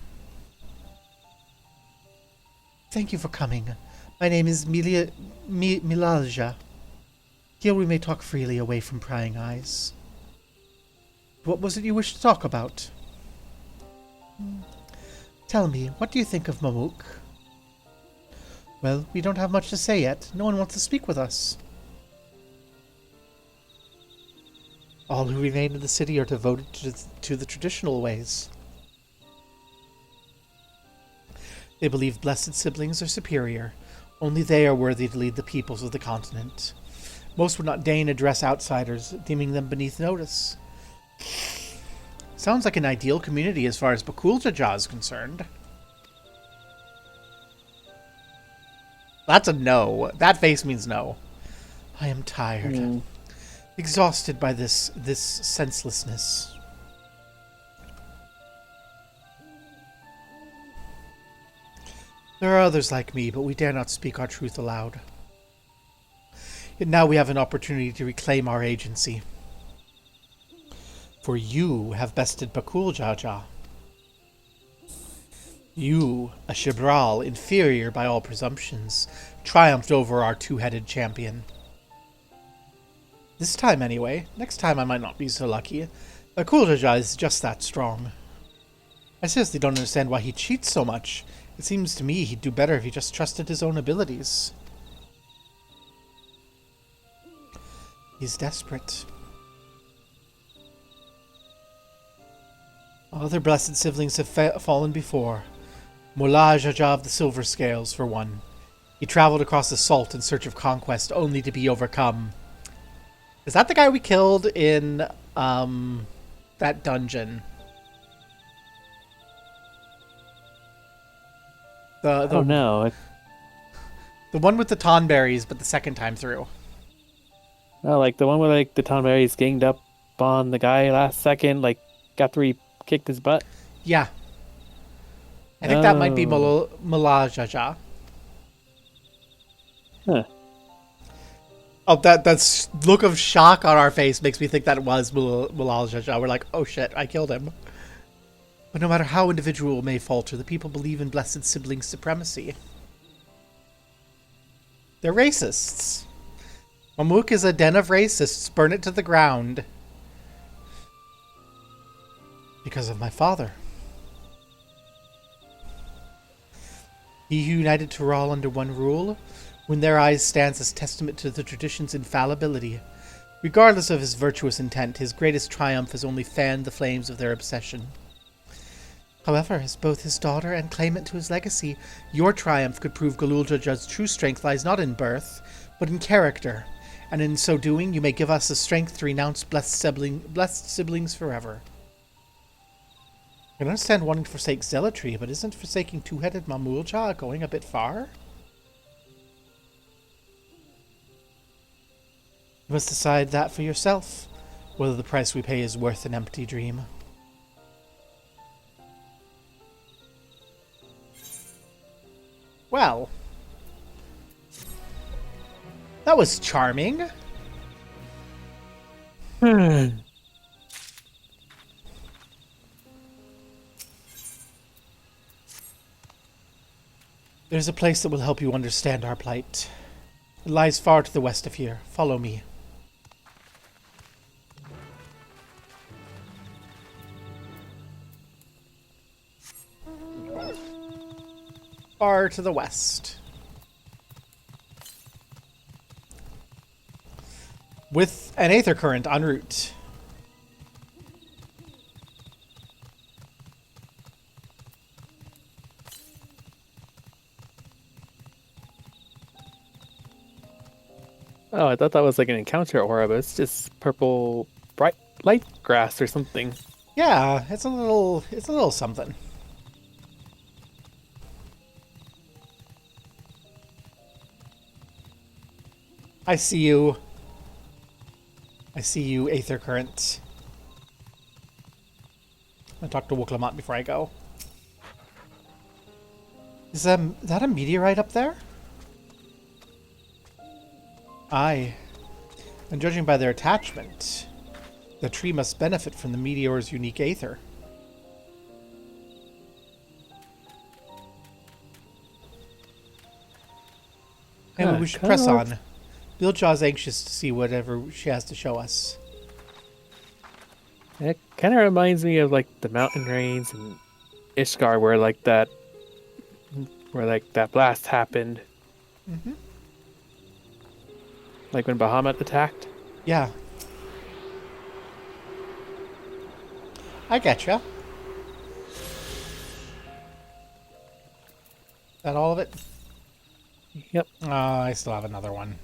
Thank you for coming. My name is Milalja. Here we may talk freely away from prying eyes. What was it you wished to talk about? Tell me, what do you think of Mamuk? Well, we don't have much to say yet. No one wants to speak with us. All who remain in the city are devoted to the traditional ways. They believe blessed siblings are superior. Only they are worthy to lead the peoples of the continent. Most would not deign address outsiders, deeming them beneath notice. Sounds like an ideal community as far as Bakul Jaja is concerned. That's a no. That face means no. I am tired. Exhausted by this senselessness. There are others like me, but we dare not speak our truth aloud. Yet now we have an opportunity to reclaim our agency. For you have bested Bakul Jaja. You, a Shibral, inferior by all presumptions, triumphed over our two-headed champion. This time, anyway. Next time I might not be so lucky. Bakul Jaja is just that strong. I seriously don't understand why he cheats so much. It seems to me he'd do better if he just trusted his own abilities. He's desperate. Other blessed siblings have fallen before. Mullah Jaja of the Silver Scales, for one. He traveled across the salt in search of conquest, only to be overcome. Is that the guy we killed in that dungeon? I don't know. The one with the tonberries, but the second time through. Oh, like the one where like the Tonberries ganged up on the guy last second, like after he kicked his butt. Yeah. I think that might be Oh. Mullah Jaja. Huh. Oh, that's look of shock on our face makes me think that it was Mullah Jaja. We're like, oh shit, I killed him. But no matter how individual may falter, the people believe in blessed sibling supremacy. They're racists. Mamuk is a den of racists. Burn it to the ground. Because of my father. He who united Tural under one rule, when their eyes stands as testament to the tradition's infallibility. Regardless of his virtuous intent, his greatest triumph has only fanned the flames of their obsession. However, as both his daughter and claimant to his legacy, your triumph could prove Galul Jaja's true strength lies not in birth, but in character, and in so doing you may give us the strength to renounce blessed siblings forever. I can understand wanting to forsake zealotry, but isn't forsaking two-headed Mamulja going a bit far? You must decide that for yourself, whether the price we pay is worth an empty dream. Well, that was charming. There's a place that will help you understand our plight. It lies far to the west of here. Follow me. Far to the west. With an aether current en route. Oh, I thought that was like an encounter aura, but it's just purple bright light grass or something. Yeah, it's a little something. I see you. I see you, Aether Current. I'm gonna talk to Wuklamot before I go. Is that a meteorite up there? Aye. And judging by their attachment, the tree must benefit from the meteor's unique aether. Anyway, we should press on. Biljaw's anxious to see whatever she has to show us. It kind of reminds me of like the mountain rains and Ishgar, where that blast happened. Mm-hmm. Like when Bahamut attacked. Yeah. I getcha. That all of it? Yep. I still have another one.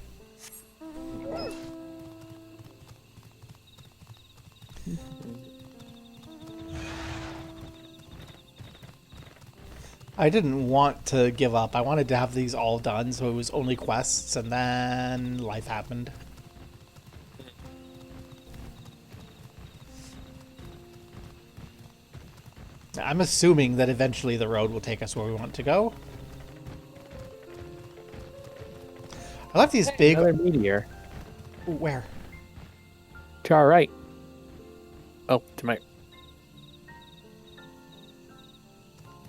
I didn't want to give up. I wanted to have these all done, so it was only quests, and then life happened. I'm assuming that eventually the road will take us where we want to go. I like these big... Another meteor. Where? To our right. Oh, to my...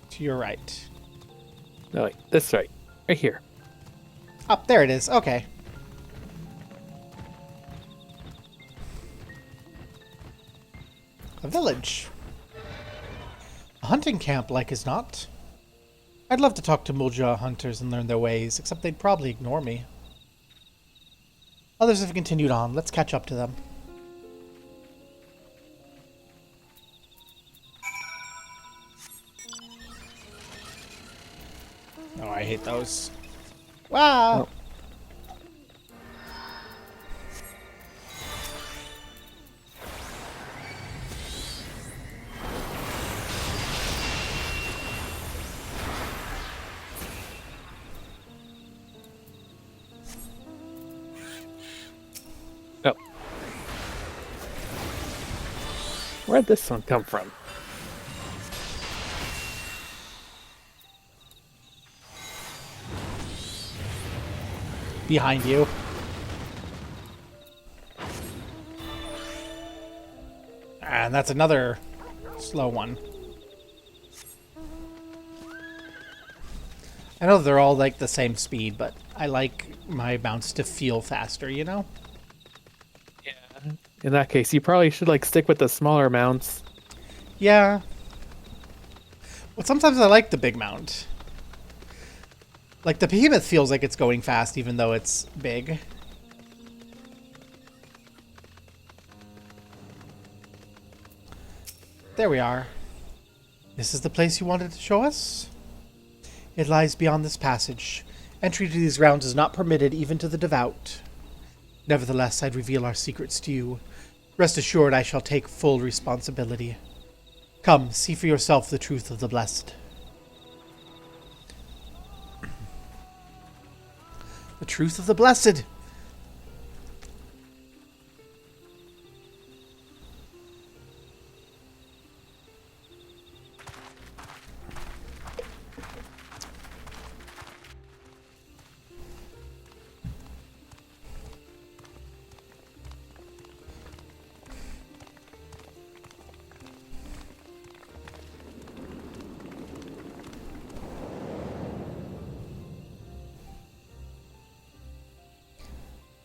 To your right. No, wait. This right. Right here. Up there it is. Okay. A village. A hunting camp, like as not. I'd love to talk to Mulja hunters and learn their ways, except they'd probably ignore me. Others have continued on. Let's catch up to them. hate those. Wow. Oh. Oh. Where'd this one come from? Behind you. And that's another slow one. I know they're all like the same speed, but I like my mounts to feel faster, you know? Yeah. In that case, you probably should like stick with the smaller mounts. Yeah. But sometimes I like the big mount. Like the behemoth feels like it's going fast even though it's big. There we are. This is the place you wanted to show us? It lies beyond this passage. Entry to these grounds is not permitted even to the devout. Nevertheless, I'd reveal our secrets to you. Rest assured I shall take full responsibility. Come, see for yourself the truth of the blessed. The truth of the blessed!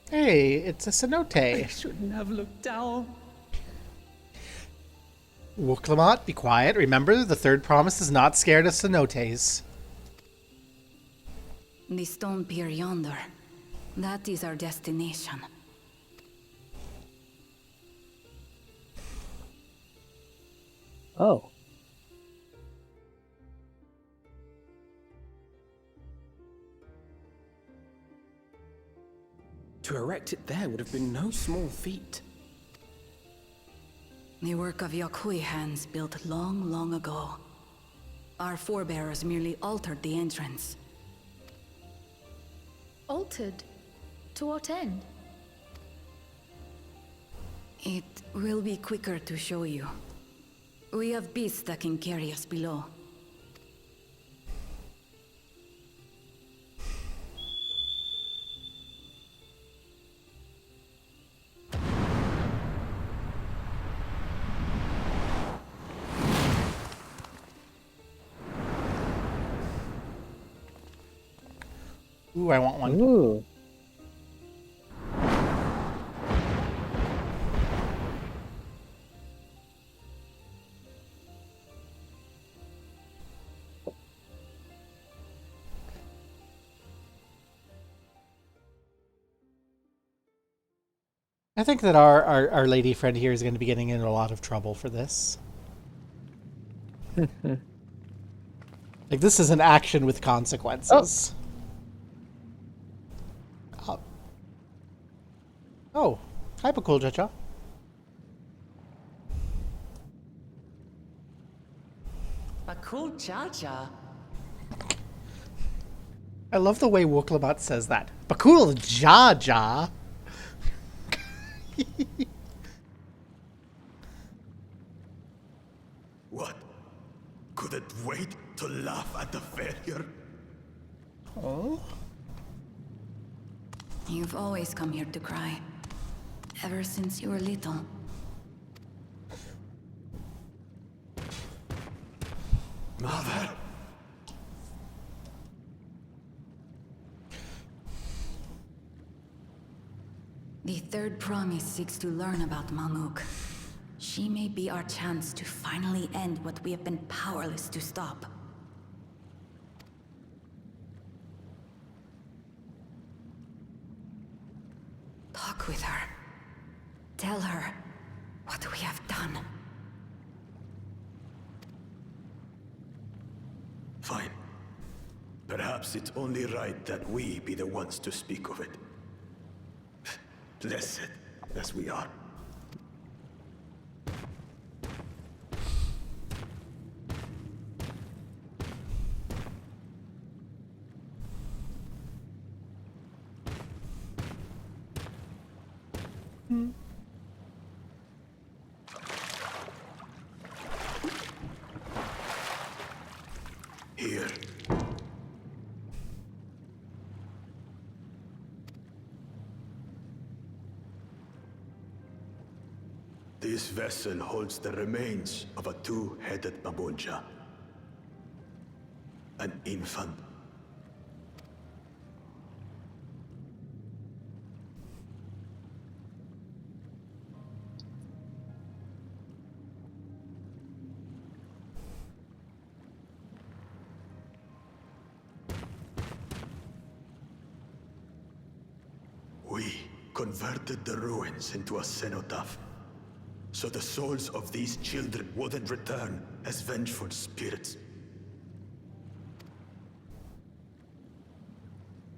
Hey, it's a cenote. Shouldn't have looked down. Wooklamot, be quiet. Remember, the third promise is not scared of cenotes. The stone pier yonder. That is our destination. Oh. To erect it there would have been no small feat. The work of Yakui hands built long, long ago. Our forebears merely altered the entrance. Altered? To what end? It will be quicker to show you. We have beasts that can carry us below. Ooh, I want one. Ooh. I think that our lady friend here is going to be getting into a lot of trouble for this. Like, this is an action with consequences. Oh, hi, Bakul Jaja. Bakul Jaja. I love the way Wooklamot says that. Bakul Jaja. What? Couldn't wait to laugh at the failure? Oh. You've always come here to cry. Ever since you were little. Mother! The third promise seeks to learn about Malmuk. She may be our chance to finally end what we have been powerless to stop. Talk with her. Tell her what we have done. Fine. Perhaps it's only right that we be the ones to speak of it. Blessed as we are. Here. This vessel holds the remains of a two-headed Mabulja. An infant. We converted the ruins into a cenotaph, so the souls of these children wouldn't return as vengeful spirits.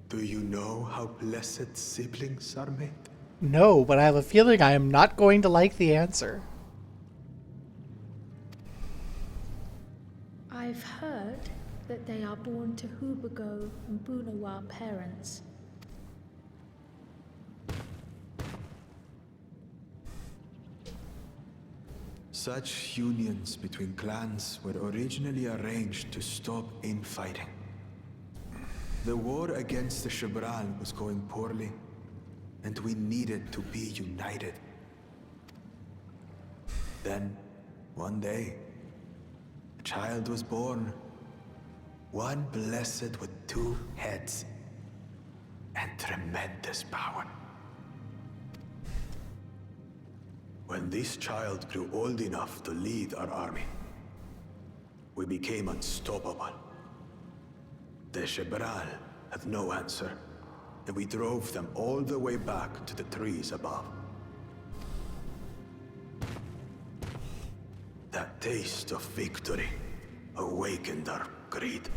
Do you know how blessed siblings are made? No, but I have a feeling I am not going to like the answer. I've heard that they are born to Hubago and Bunawa parents. Such unions between clans were originally arranged to stop infighting. The war against the Shibran was going poorly, and we needed to be united. Then, one day, a child was born. One blessed with two heads and tremendous power. When this child grew old enough to lead our army, we became unstoppable. The Shibral had no answer, and we drove them all the way back to the trees above. That taste of victory awakened our greed.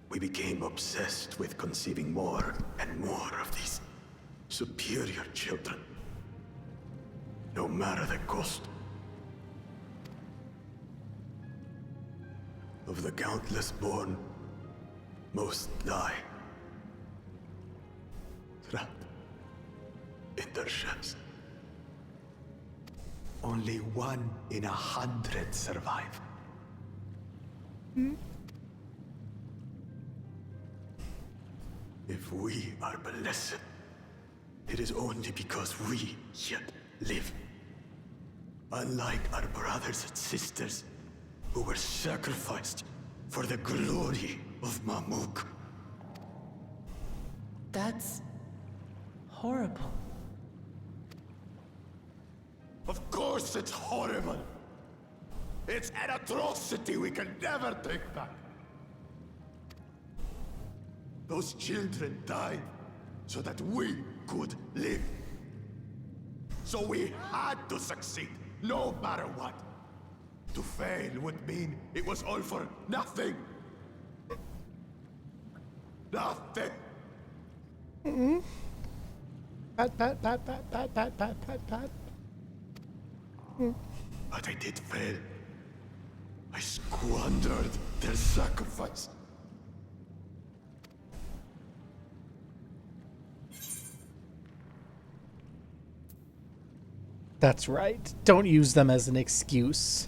We became obsessed with conceiving more and more of these superior children, no matter the cost. Of the countless born, most die, trapped in their shells. Only 1 in 100 survive. If we are blessed, it is only because we yet live. Unlike our brothers and sisters who were sacrificed for the glory of Mamuk. That's horrible. Of course it's horrible. It's an atrocity we can never take back. Those children died so that we could live. So we had to succeed, no matter what. To fail would mean it was all for nothing. Nothing. Pat, pat, pat, pat, pat, pat, pat, pat, pat. But I did fail. I squandered their sacrifice. That's right. Don't use them as an excuse.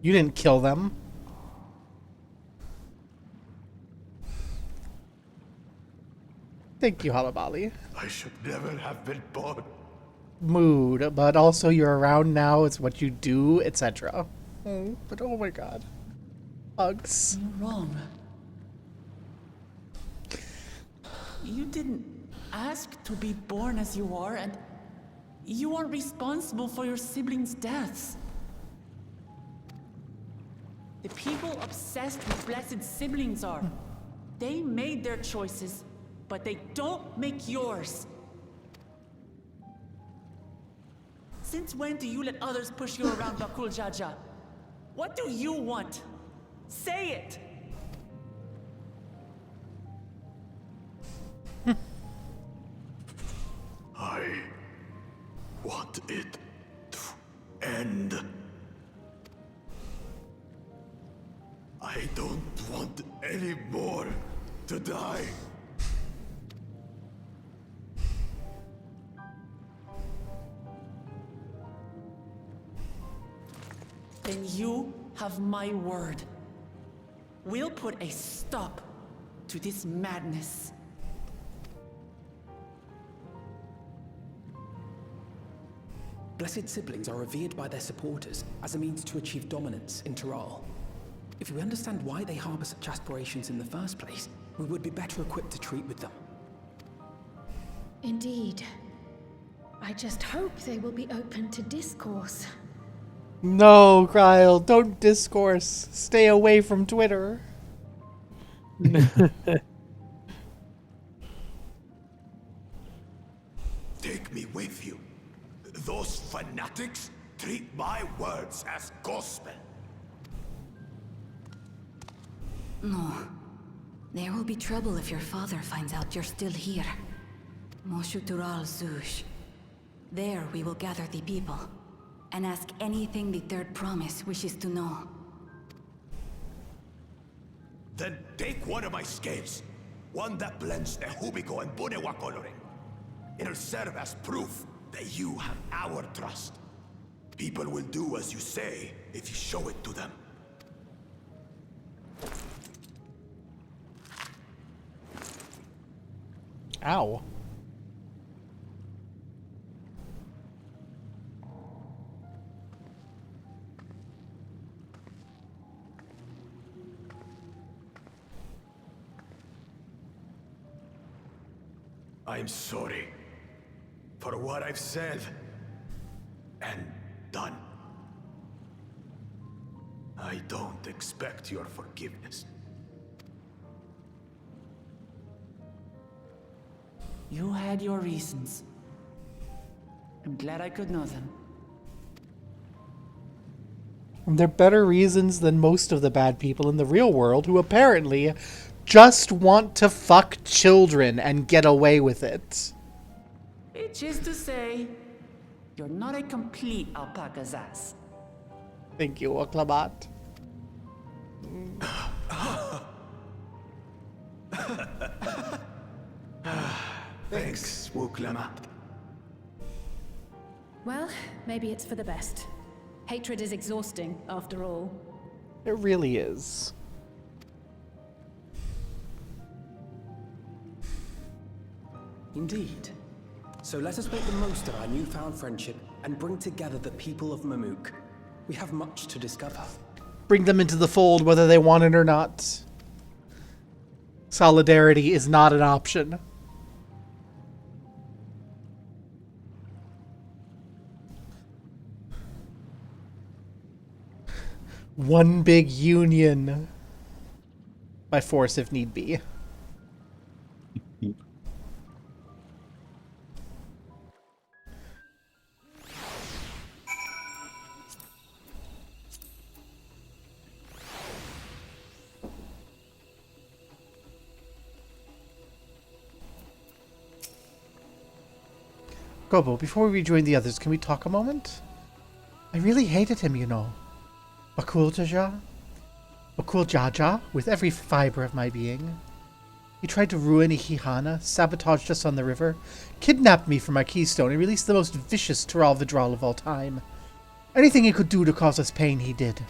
You didn't kill them. Thank you, Halabali. I should never have been born. Mood, but also you're around now, it's what you do, etc. But oh my god. Hugs. You're wrong. You didn't ask to be born as you are, and you aren't responsible for your siblings' deaths. The people obsessed with blessed siblings are. They made their choices, but they don't make yours. Since when do you let others push you around Bakul Jaja? What do you want? Say it! I want it to end. I don't want any more to die. Then you have my word. We'll put a stop to this madness. Blessed siblings are revered by their supporters as a means to achieve dominance in Tyral. If we understand why they harbor such aspirations in the first place, we would be better equipped to treat with them. Indeed. I just hope they will be open to discourse. No, Gryle, don't discourse. Stay away from Twitter. Take me with you. Those fanatics treat my words as gospel. No. There will be trouble if your father finds out you're still here. Moshutural Zush. There we will gather the people, and ask anything the Third Promise wishes to know. Then take one of my scales. One that blends the Hubico and Bunewa coloring. It'll serve as proof that you have our trust. People will do as you say if you show it to them. Ow. I'm sorry for what I've said and done. I don't expect your forgiveness. You had your reasons. I'm glad I could know them. And they're better reasons than most of the bad people in the real world who apparently just want to fuck children and get away with it. Which is to say, you're not a complete alpaca's ass. Thank you, Oklabat. Thanks, Wuklama. Well, maybe it's for the best. Hatred is exhausting, after all. It really is. Indeed. So let us make the most of our newfound friendship and bring together the people of Mamook. We have much to discover. Bring them into the fold whether they want it or not. Solidarity is not an option. One big union. By force if need be. Gobo, before we rejoin the others, can we talk a moment? I really hated him, you know. Bakul Jaja, with every fiber of my being. He tried to ruin Ihihana, sabotaged us on the river, kidnapped me from my keystone, and released the most vicious Tyral Vidral of all time. Anything he could do to cause us pain, he did.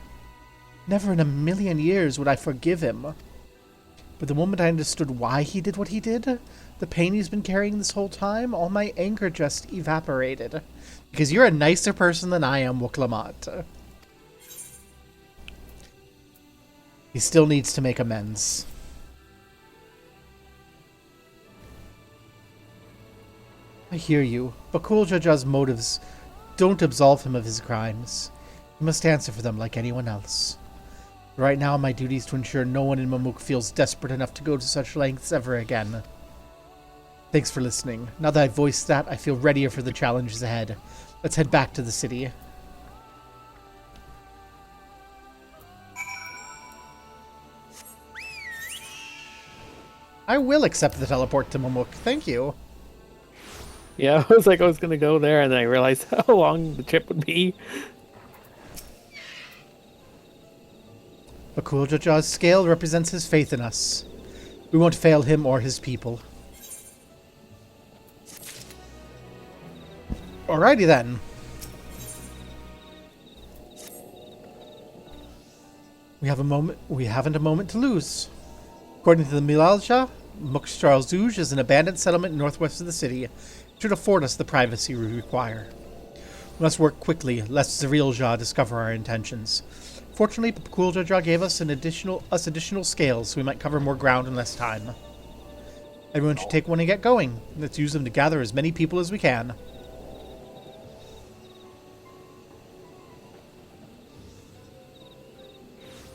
Never in a million years would I forgive him. But the moment I understood why he did what he did, the pain he's been carrying this whole time, all my anger just evaporated. Because you're a nicer person than I am, Wuklamat. He still needs to make amends. I hear you. Bakul Jaja's motives don't absolve him of his crimes. He must answer for them like anyone else. Right now, my duty is to ensure no one in Mamook feels desperate enough to go to such lengths ever again. Thanks for listening. Now that I've voiced that, I feel readier for the challenges ahead. Let's head back to the city. I will accept the teleport to Momok. Thank you. Yeah, I was like, I was gonna go there, and then I realized how long the trip would be. Bakuljaja's scale represents his faith in us. We won't fail him or his people. Alrighty then. We haven't a moment to lose. According to the Milalja, Mukstralzuj is an abandoned settlement northwest of the city. It should afford us the privacy we require. We must work quickly, lest Zarielja discover our intentions. Fortunately, Bakuljaja gave us additional scales, so we might cover more ground in less time. Everyone should take one and get going. Let's use them to gather as many people as we can.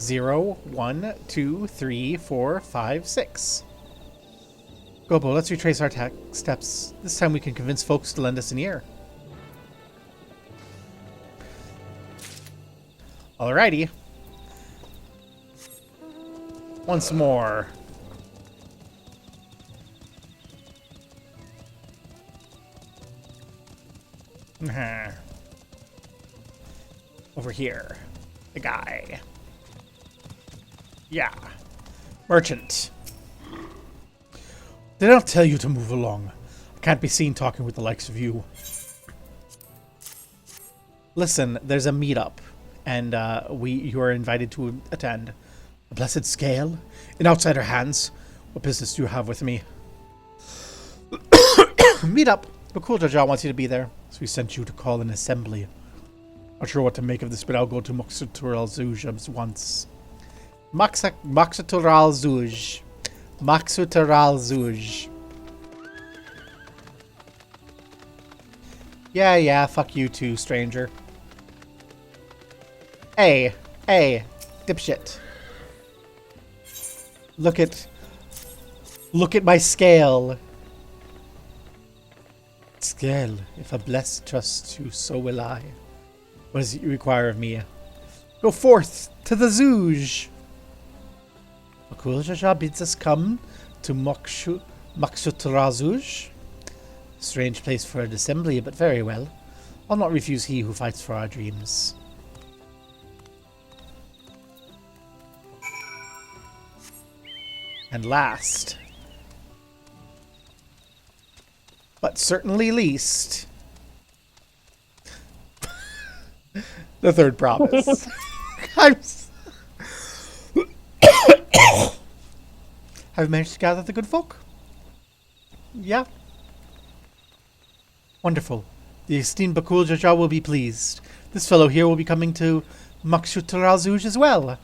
0, 1, 2, 3, 4, 5, 6. Gobo, let's retrace our steps. This time we can convince folks to lend us an ear. Alrighty. Once more. Over here. The guy. Yeah. Merchant. They don't tell you to move along. I can't be seen talking with the likes of you. Listen, there's a meetup, and you are invited to attend. A blessed scale? In outsider hands? What business do you have with me? Meetup! Bakuljaja wants you to be there, so we sent you to call an assembly. Not sure what to make of this, but I'll go to Moxatural Zuj once. Moxatural Zuj. Moxatural Zuj. Yeah, fuck you too, stranger. Hey, dipshit. Look at my scale. Scale, if a blessed trusts you, so will I. What does it require of me? Go forth to the Zuj. Bakuljaja bids us come to Moxutarazuj. Strange place for an assembly, but very well. I'll not refuse he who fights for our dreams. And last, but certainly least, the third promise. Have managed to gather the good folk? Yeah. Wonderful. The esteemed Bakuljaja will be pleased. This fellow here will be coming to Moxutarazuj as well.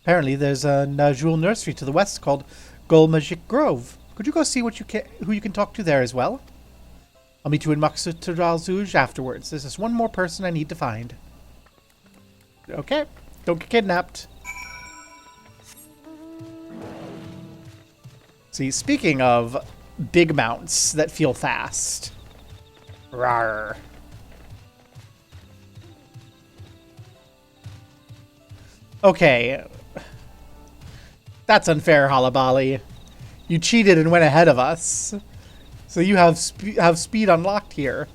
Apparently, there's a Najul nursery to the west called Golmajik Grove. Could you go see who you can talk to there as well? I'll meet you in Moxutarazuj afterwards. There's just one more person I need to find. Okay, don't get kidnapped. See, speaking of big mounts that feel fast. Rawr. Okay. That's unfair, Halabali. You cheated and went ahead of us. So you have speed unlocked here.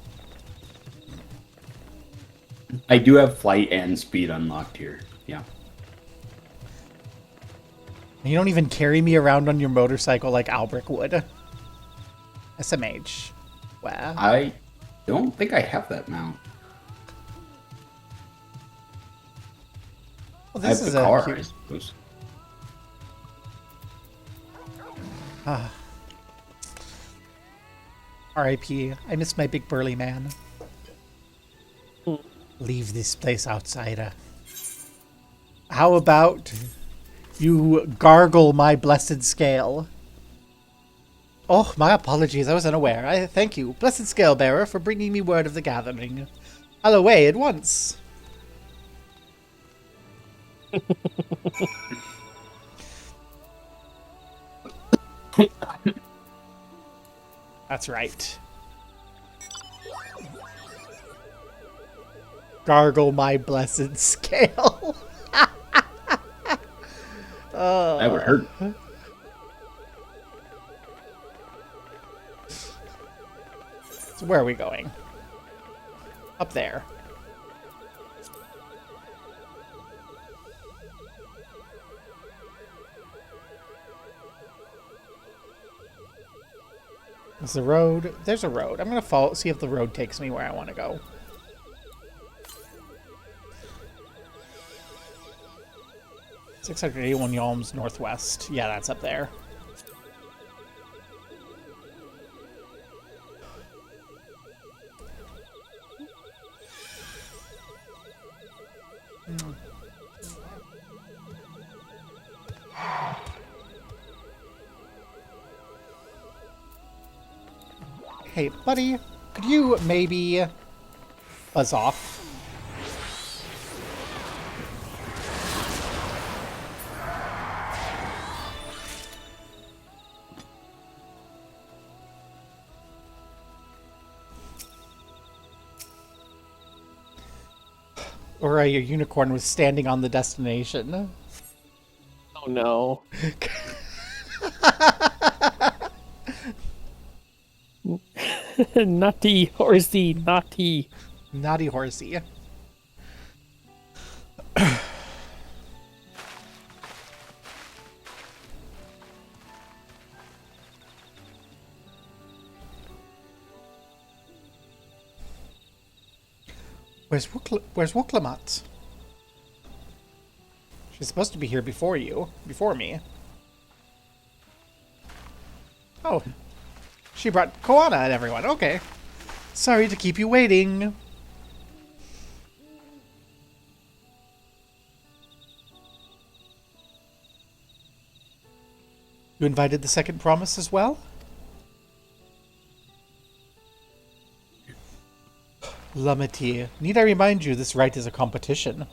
I do have flight and speed unlocked here. Yeah. You don't even carry me around on your motorcycle like Albrecht would. SMH. Wow. I don't think I have that mount. Well, this I have is the car, cute... I suppose. R.I.P. I miss my big burly man. Leave this place, outsider. How about you gargle my blessed scale? Oh, my apologies. I was unaware. I thank you, blessed scale bearer, for bringing me word of the gathering. I'll away at once. That's right. Gargle my blessed scale. That would hurt. So where are we going? Up there. Is the road? There's a road. I'm gonna follow. See if the road takes me where I want to go. 681 yalms northwest. Yeah, that's up there. Hey, buddy, could you maybe buzz off? Or your unicorn was standing on the destination. Oh no. Naughty horsey, naughty. Naughty horsey. Where's Wooklamat? She's supposed to be here before me. Oh. She brought Koana and everyone. Okay. Sorry to keep you waiting. You invited the second promise as well? Lametier, need I remind you this rite is a competition?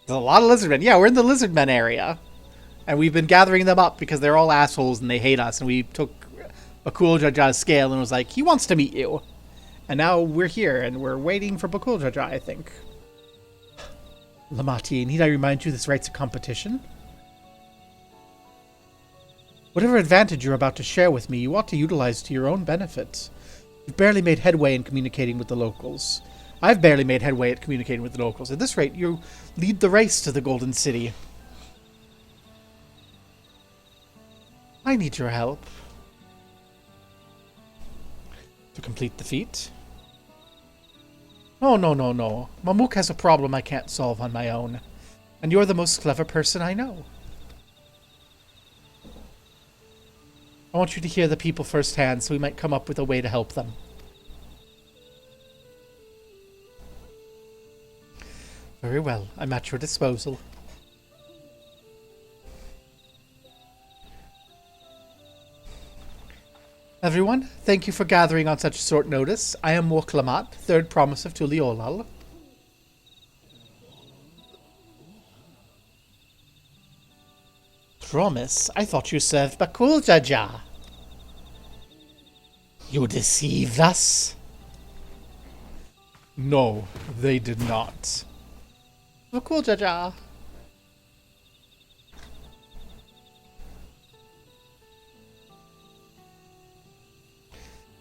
There's a lot of lizardmen. Yeah, we're in the lizardmen area. And we've been gathering them up because they're all assholes and they hate us. And we took Bakul Jaja's scale and was like, he wants to meet you. And now we're here and we're waiting for Bakul Jaja, I think. Lamatier, need I remind you this rite's a competition? Whatever advantage you're about to share with me, you ought to utilize to your own benefit. You've barely made headway in communicating with the locals. I've barely made headway at communicating with the locals. At this rate, you lead the race to the Golden City. I need your help. To complete the feat? No. Mamuk has a problem I can't solve on my own. And you're the most clever person I know. I want you to hear the people firsthand so we might come up with a way to help them. Very well. I'm at your disposal. Everyone, thank you for gathering on such short notice. I am Woklamat, third promise of Tuliolal. Promise? I thought you served Bakul Jaja. You deceived us? No, they did not. Bakul Jaja.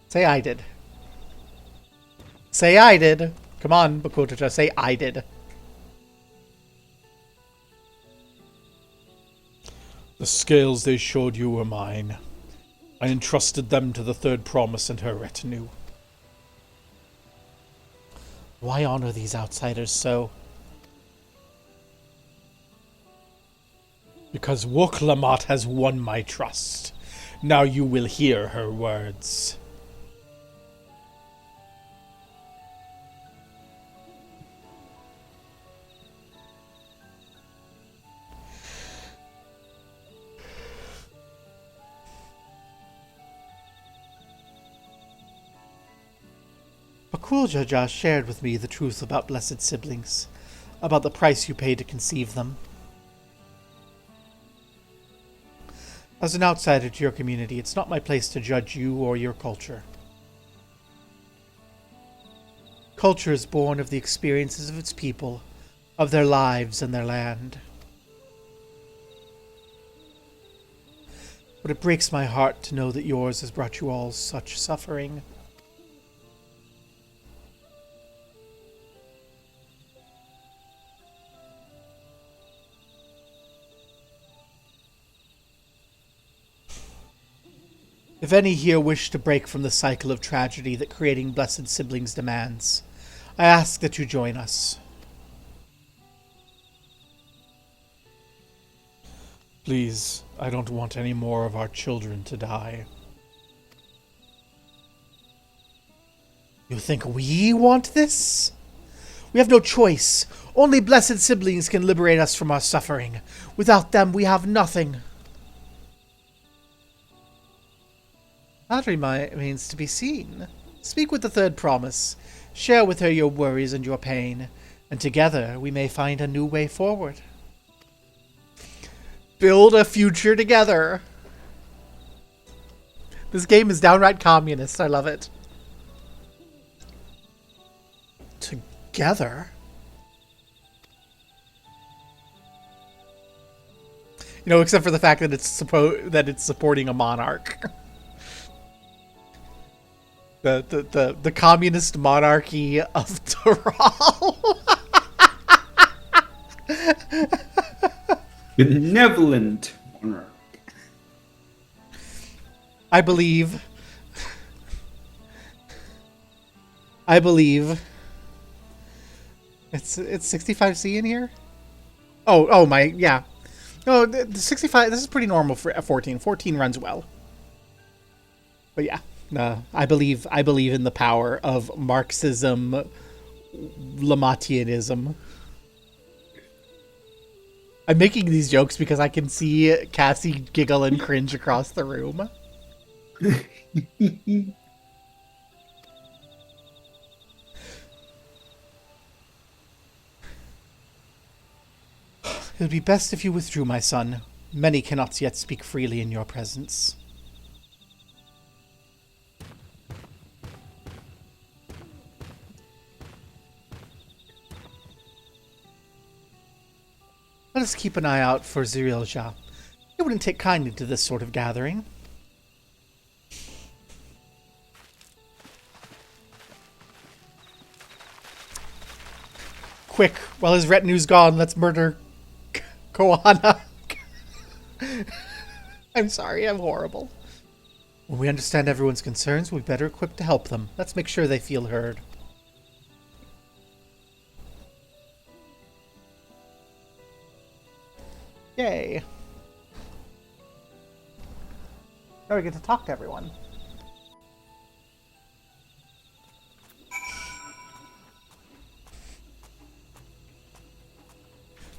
Say I did. Say I did. Come on, Bakul Jaja, say I did. The scales they showed you were mine. I entrusted them to the third promise and her retinue. Why honor these outsiders so? Because Woklamat has won my trust. Now you will hear her words. Bakul Jaja shared with me the truth about blessed siblings, about the price you paid to conceive them. As an outsider to your community, it's not my place to judge you or your culture. Culture is born of the experiences of its people, of their lives and their land. But it breaks my heart to know that yours has brought you all such suffering. If any here wish to break from the cycle of tragedy that creating blessed siblings demands, I ask that you join us. Please, I don't want any more of our children to die. You think we want this? We have no choice. Only blessed siblings can liberate us from our suffering. Without them, we have nothing. That remains to be seen. Speak with the third promise. Share with her your worries and your pain, and together we may find a new way forward. Build a future together. This game is downright communist. I love it. Together? You know, except for the fact that it's supporting a monarch. The communist monarchy of Tyrol. Benevolent monarch. I believe it's 65C in here. Oh my, yeah. No, the 65. This is pretty normal for 14. 14 runs well. But yeah. I believe in the power of Marxism, Lamarckianism. I'm making these jokes because I can see Cassie giggle and cringe across the room. It would be best if you withdrew, my son. Many cannot yet speak freely in your presence. Let us keep an eye out for Zirilja. He wouldn't take kindly to this sort of gathering. Quick, while his retinue's gone, let's murder Koana. I'm sorry, I'm horrible. When we understand everyone's concerns, we're better equipped to help them. Let's make sure they feel heard. Yay. Now we get to talk to everyone.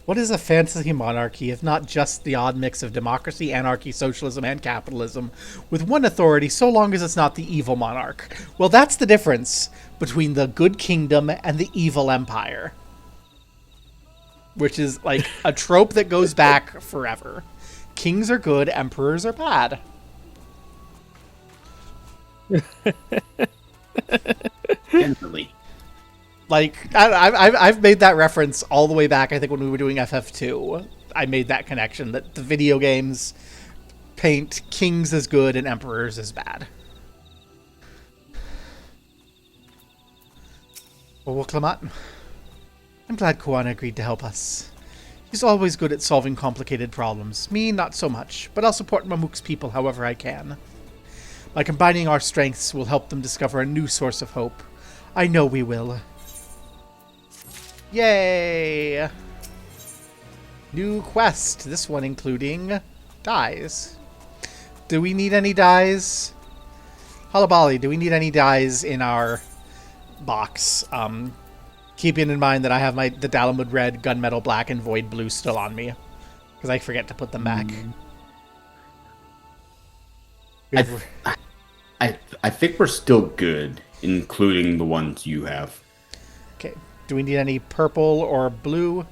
What is a fantasy monarchy if not just the odd mix of democracy, anarchy, socialism, and capitalism, with one authority so long as it's not the evil monarch? Well, that's the difference between the good kingdom and the evil empire. Which is like a trope that goes back forever. Kings are good, emperors are bad. Generally. Like, I've made that reference all the way back, I think, when we were doing FF2. I made that connection that the video games paint kings as good and emperors as bad. Well, Clamat, I'm glad Koana agreed to help us. He's always good at solving complicated problems. Me, not so much, but I'll support Mamuk's people however I can. By combining our strengths, we'll help them discover a new source of hope. I know we will. Yay! New quest. This one including dyes. Do we need any dyes? Halabali, do we need any dyes in our box? Keeping in mind that I have the Dalamud Red, Gunmetal Black, and Void Blue still on me. Because I forget to put them back. I think we're still good, including the ones you have. Okay. Do we need any purple or blue?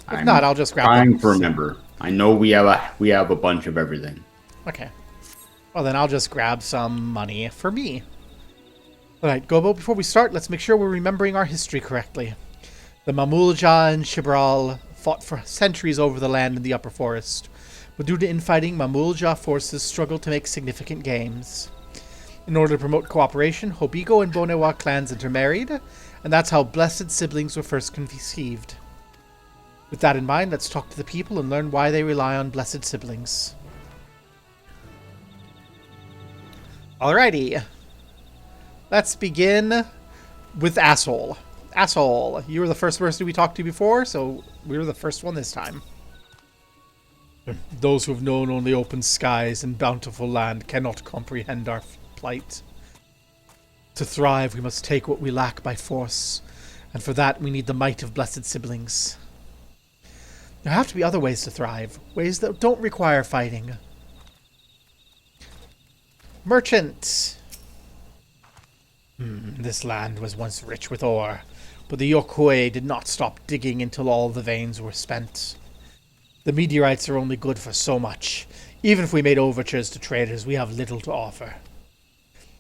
If not, I'll just grab them. Trying to remember. I know we have a bunch of everything. Okay. Well, then I'll just grab some money for me. Alright, Gobo, before we start, let's make sure we're remembering our history correctly. The Mamulja and Shibral fought for centuries over the land in the upper forest, but due to infighting, Mamulja forces struggled to make significant gains. In order to promote cooperation, Hobigo and Bonewa clans intermarried, and that's how blessed siblings were first conceived. With that in mind, let's talk to the people and learn why they rely on blessed siblings. Alrighty. Let's begin with Asshole. Asshole, you were the first person we talked to before, so we were the first one this time. Those who have known only open skies and bountiful land cannot comprehend our plight. To thrive, we must take what we lack by force, and for that we need the might of blessed siblings. There have to be other ways to thrive, ways that don't require fighting. Merchant! This land was once rich with ore, but the Yokoi did not stop digging until all the veins were spent. The meteorites are only good for so much. Even if we made overtures to traders, we have little to offer.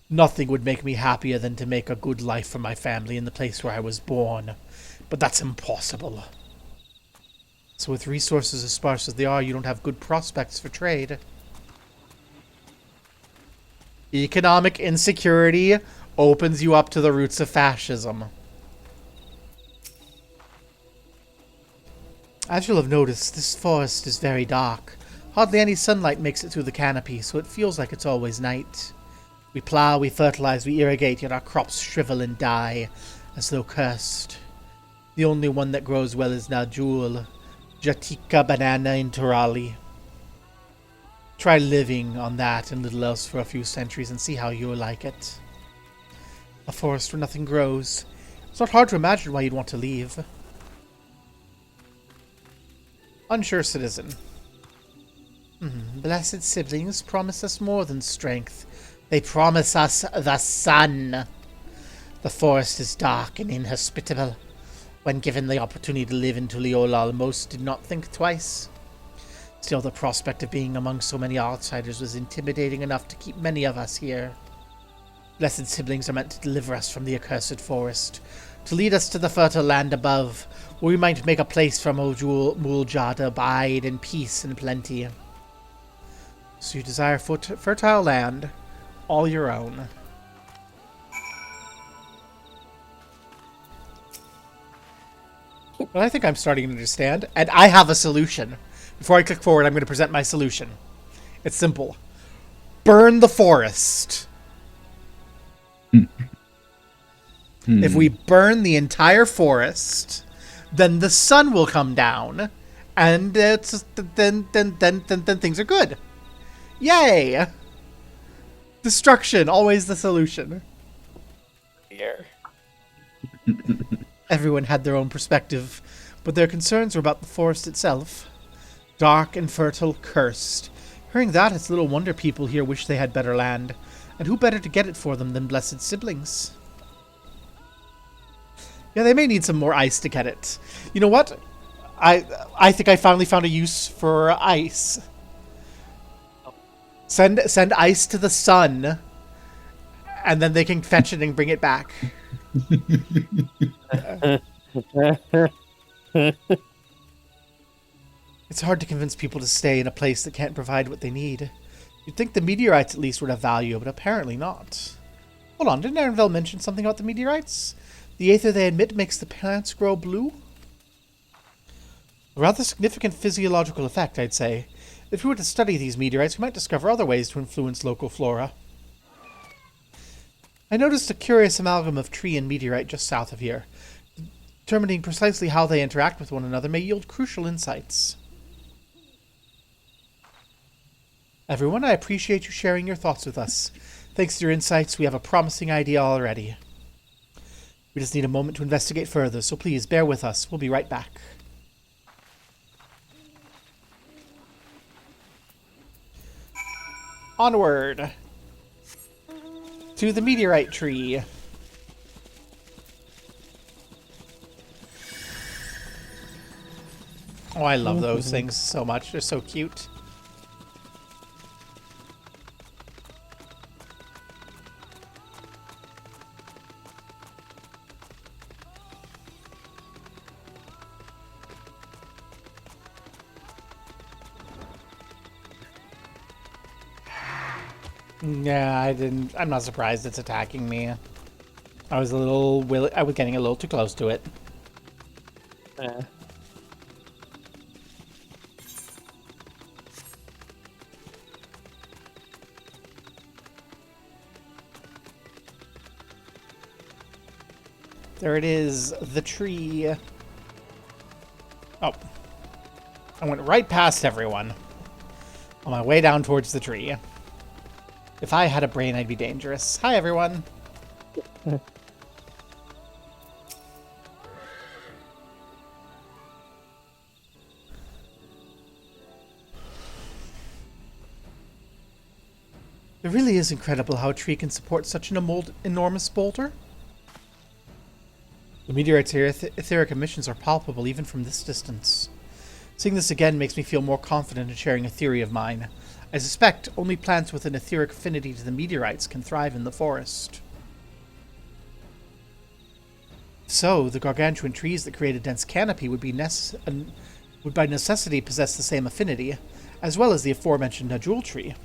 Nothing would make me happier than to make a good life for my family in the place where I was born, but that's impossible. So with resources as sparse as they are, you don't have good prospects for trade. Economic insecurity opens you up to the roots of fascism. As you'll have noticed, this forest is very dark. Hardly any sunlight makes it through the canopy, so it feels like it's always night. We plow, we fertilize, we irrigate, yet our crops shrivel and die, as though cursed. The only one that grows well is Najul, Jatika banana in Turali. Try living on that and little else for a few centuries and see how you'll like it. A forest where nothing grows. It's not hard to imagine why you'd want to leave. Unsure citizen. Blessed siblings promise us more than strength. They promise us the sun. The forest is dark and inhospitable. When given the opportunity to live in Tuliolal, most did not think twice. Still, the prospect of being among so many outsiders was intimidating enough to keep many of us here. Blessed siblings are meant to deliver us from the accursed forest, to lead us to the fertile land above, where we might make a place for Mulja to abide in peace and plenty. So you desire fertile land, all your own. Well, I think I'm starting to understand, and I have a solution. Before I click forward, I'm going to present my solution. It's simple. Burn the forest. If we burn the entire forest, then the sun will come down, and then things are good. Yay! Destruction, always the solution. Here. Everyone had their own perspective, but their concerns were about the forest itself. Dark and fertile, cursed. Hearing that, it's little wonder people here wish they had better land. And who better to get it for them than blessed siblings? Yeah, they may need some more ice to get it. You know what? I think I finally found a use for ice. Send ice to the sun, and then they can fetch it and bring it back. It's hard to convince people to stay in a place that can't provide what they need. You'd think the meteorites at least would have value, but apparently not. Hold on, didn't Arenville mention something about the meteorites? The aether they emit makes the plants grow blue? A rather significant physiological effect, I'd say. If we were to study these meteorites, we might discover other ways to influence local flora. I noticed a curious amalgam of tree and meteorite just south of here. Determining precisely how they interact with one another may yield crucial insights. Everyone, I appreciate you sharing your thoughts with us. Thanks to your insights, we have a promising idea already. We just need a moment to investigate further, so please bear with us. We'll be right back. Onward to the meteorite tree. Oh, I love those things so much. They're so cute. Yeah, I'm not surprised it's attacking me. I was getting a little too close to it. Yeah. There it is, the tree. Oh. I went right past everyone on my way down towards the tree. If I had a brain, I'd be dangerous. Hi, everyone. It really is incredible how a tree can support such an enormous boulder. The meteorite's etheric emissions are palpable even from this distance. Seeing this again makes me feel more confident in sharing a theory of mine. I suspect only plants with an etheric affinity to the meteorites can thrive in the forest. So, the gargantuan trees that create a dense canopy would by necessity possess the same affinity, as well as the aforementioned Najul tree.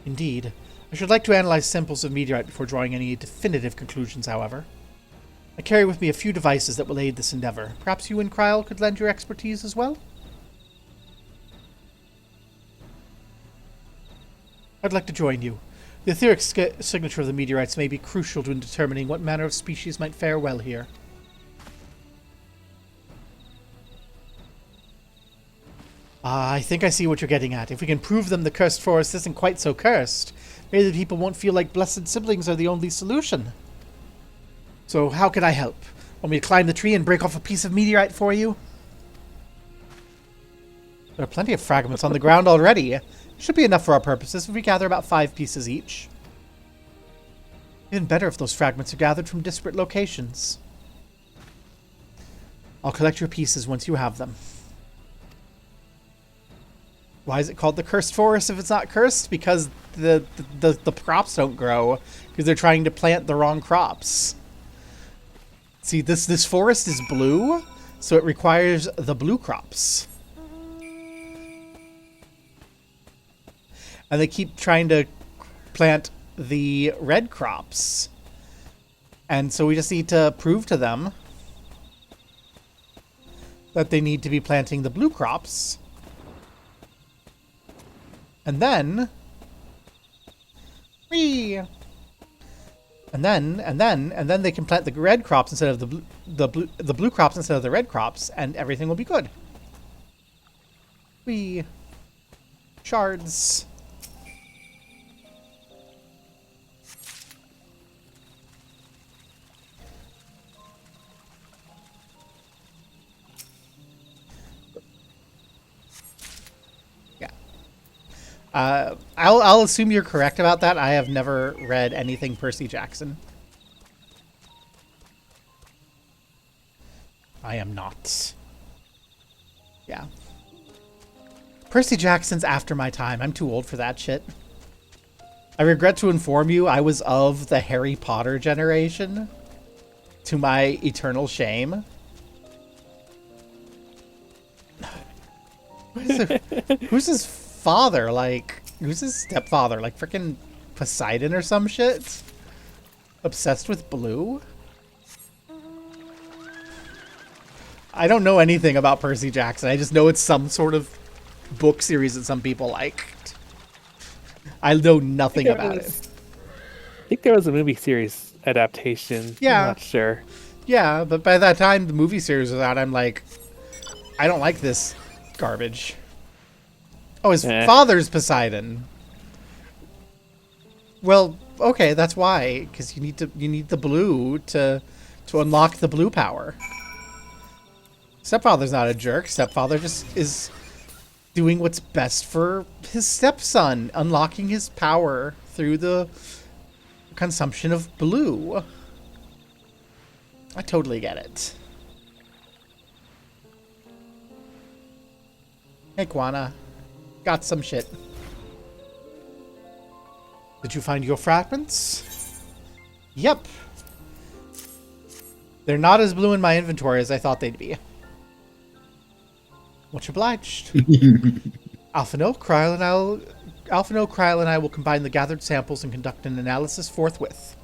Indeed. I should like to analyze samples of meteorite before drawing any definitive conclusions, however. I carry with me a few devices that will aid this endeavor. Perhaps you and Kryl could lend your expertise as well? I'd like to join you. The etheric signature of the meteorites may be crucial to determining what manner of species might fare well here. I think I see what you're getting at. If we can prove them the cursed forest isn't quite so cursed, maybe the people won't feel like blessed siblings are the only solution. So how can I help? Want me to climb the tree and break off a piece of meteorite for you? There are plenty of fragments on the ground already. It should be enough for our purposes if we gather about 5 pieces each. Even better if those fragments are gathered from disparate locations. I'll collect your pieces once you have them. Why is it called the cursed forest if it's not cursed? Because the crops don't grow. Because they're trying to plant the wrong crops. See, this forest is blue, so it requires the blue crops. And they keep trying to plant the red crops. And so we just need to prove to them that they need to be planting the blue crops. And then... Whee! And then they can plant the red crops instead of the blue crops instead of the red crops, and everything will be good. Whee! Shards. I'll assume you're correct about that. I have never read anything Percy Jackson. I am not. Yeah. Percy Jackson's after my time. I'm too old for that shit. I regret to inform you, I was of the Harry Potter generation. To my eternal shame. Who's his father? Like, who's his stepfather? Like freaking Poseidon or some shit? Obsessed with blue? I don't know anything about Percy Jackson. I just know it's some sort of book series that some people liked. I know nothing about it. I think there was a movie series adaptation. Yeah. I'm not sure. Yeah, but by that time the movie series was out, I'm like, I don't like this garbage. Oh, his father's Poseidon. Well, okay, that's why, because you need the blue to unlock the blue power. Stepfather's not a jerk. Stepfather just is doing what's best for his stepson, unlocking his power through the consumption of blue. I totally get it. Hey, Guana. Got some shit. Did you find your fragments? Yep. They're not as blue in my inventory as I thought they'd be. Much obliged. Alphino, Kryl, and I'll Alphino, Kryl, and I will combine the gathered samples and conduct an analysis forthwith.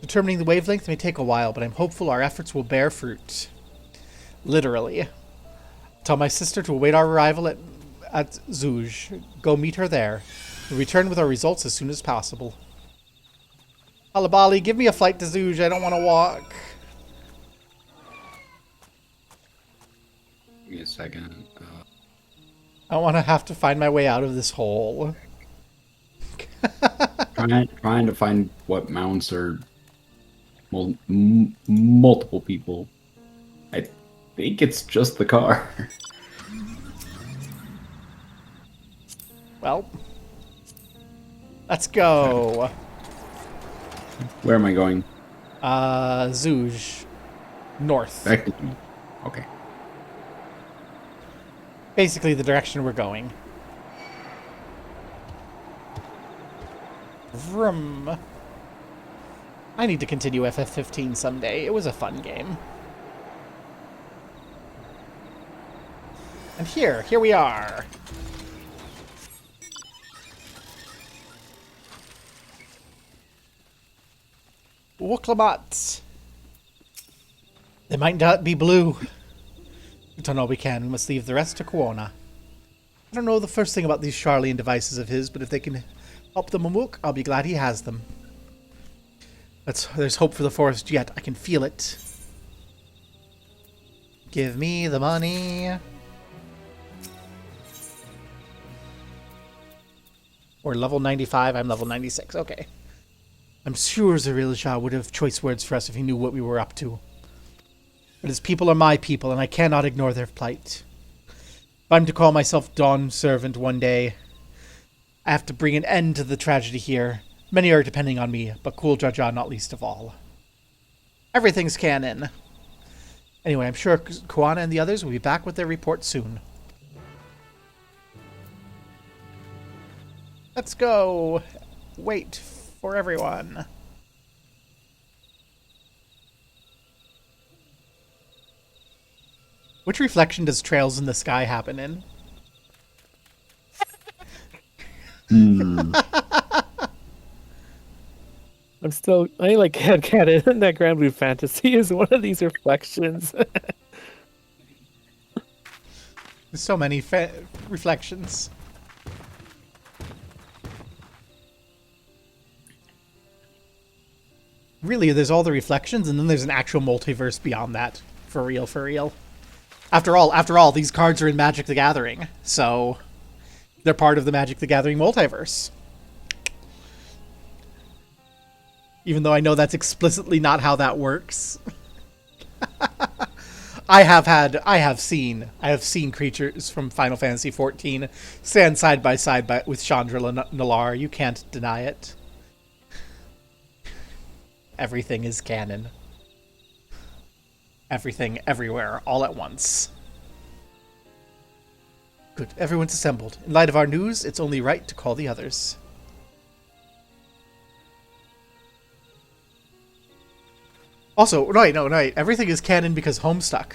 Determining the wavelength may take a while, but I'm hopeful our efforts will bear fruit. Literally. Tell my sister to await our arrival at Zouj. Go meet her there. We'll return with our results as soon as possible. Alabali, give me a flight to Zouj. I don't want to walk. Give me a second. I want to have to find my way out of this hole. Trying to find what mounts are multiple people. I think it's just the car. Well, let's go. Where am I going? Zouj. North. Back to me. Okay. Basically the direction we're going. Vroom. I need to continue FF15 someday. It was a fun game. And here we are. Woklamat. They might not be blue. We've done all we can. We must leave the rest to Kuona. I don't know the first thing about these Charlian devices of his, but if they can help the Mamook, I'll be glad he has them. There's hope for the forest yet. I can feel it. Give me the money. We're level 95. I'm level 96. Okay. I'm sure Zarilja would have choice words for us if he knew what we were up to. But his people are my people, and I cannot ignore their plight. If I'm to call myself Dawn Servant one day, I have to bring an end to the tragedy here. Many are depending on me, but Kul Jaja not least of all. Everything's canon. Anyway, I'm sure Kuana and the others will be back with their report soon. Let's go. Wait for everyone. Which reflection does Trails in the Sky happen in? I like headcanon. That Grand Blue Fantasy is one of these reflections. There's so many reflections. Really, there's all the reflections, and then there's an actual multiverse beyond that. For real, for real. After all, these cards are in Magic the Gathering, so they're part of the Magic the Gathering multiverse. Even though I know that's explicitly not how that works. I have seen creatures from Final Fantasy XIV stand side by side with Chandra Nalar. You can't deny it. Everything is canon. Everything, everywhere, all at once. Good, everyone's assembled. In light of our news, it's only right to call the others. Also, no, everything is canon because Homestuck.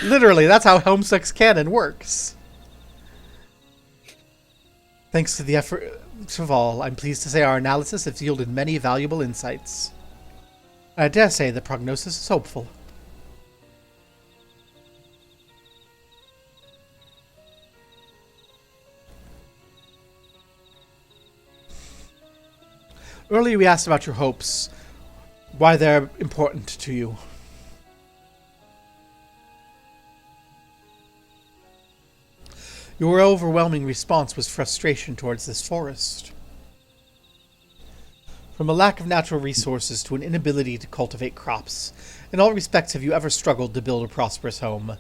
Literally, that's how Homestuck's canon works. Thanks to the efforts of all, I'm pleased to say our analysis has yielded many valuable insights. I dare say the prognosis is hopeful. Earlier we asked about your hopes, why they're important to you. Your overwhelming response was frustration towards this forest. From a lack of natural resources to an inability to cultivate crops, in all respects have you ever struggled to build a prosperous home,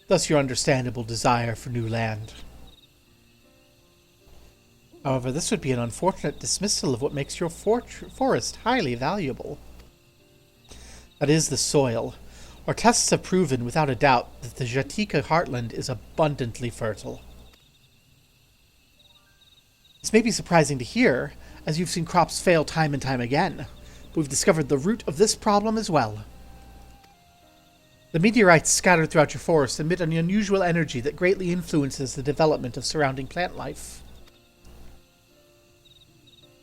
thus your understandable desire for new land. However, this would be an unfortunate dismissal of what makes your forest highly valuable. That is the soil. Our tests have proven without a doubt that the Jatika heartland is abundantly fertile. This may be surprising to hear, as you've seen crops fail time and time again, but we've discovered the root of this problem as well. The meteorites scattered throughout your forest emit an unusual energy that greatly influences the development of surrounding plant life.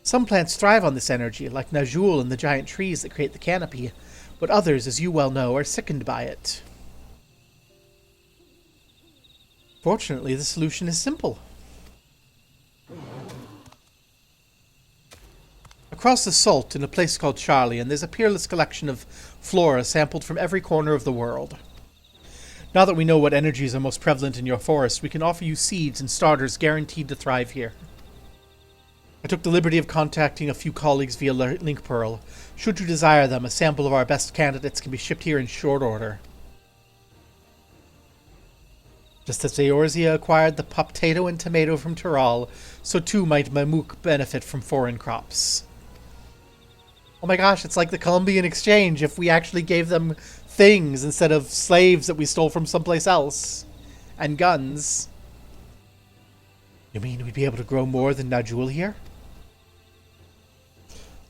Some plants thrive on this energy, like Najul and the giant trees that create the canopy, but others, as you well know, are sickened by it. Fortunately, the solution is simple. Across the salt, in a place called Charlian, there's a peerless collection of flora sampled from every corner of the world. Now that we know what energies are most prevalent in your forest, we can offer you seeds and starters guaranteed to thrive here. I took the liberty of contacting a few colleagues via Link Pearl. Should you desire them, a sample of our best candidates can be shipped here in short order. Just as Eorzea acquired the potato and tomato from Tyrol, so too might Mamuk benefit from foreign crops. Oh my gosh, it's like the Columbian Exchange if we actually gave them things instead of slaves that we stole from someplace else. And guns. You mean we'd be able to grow more than Najul here?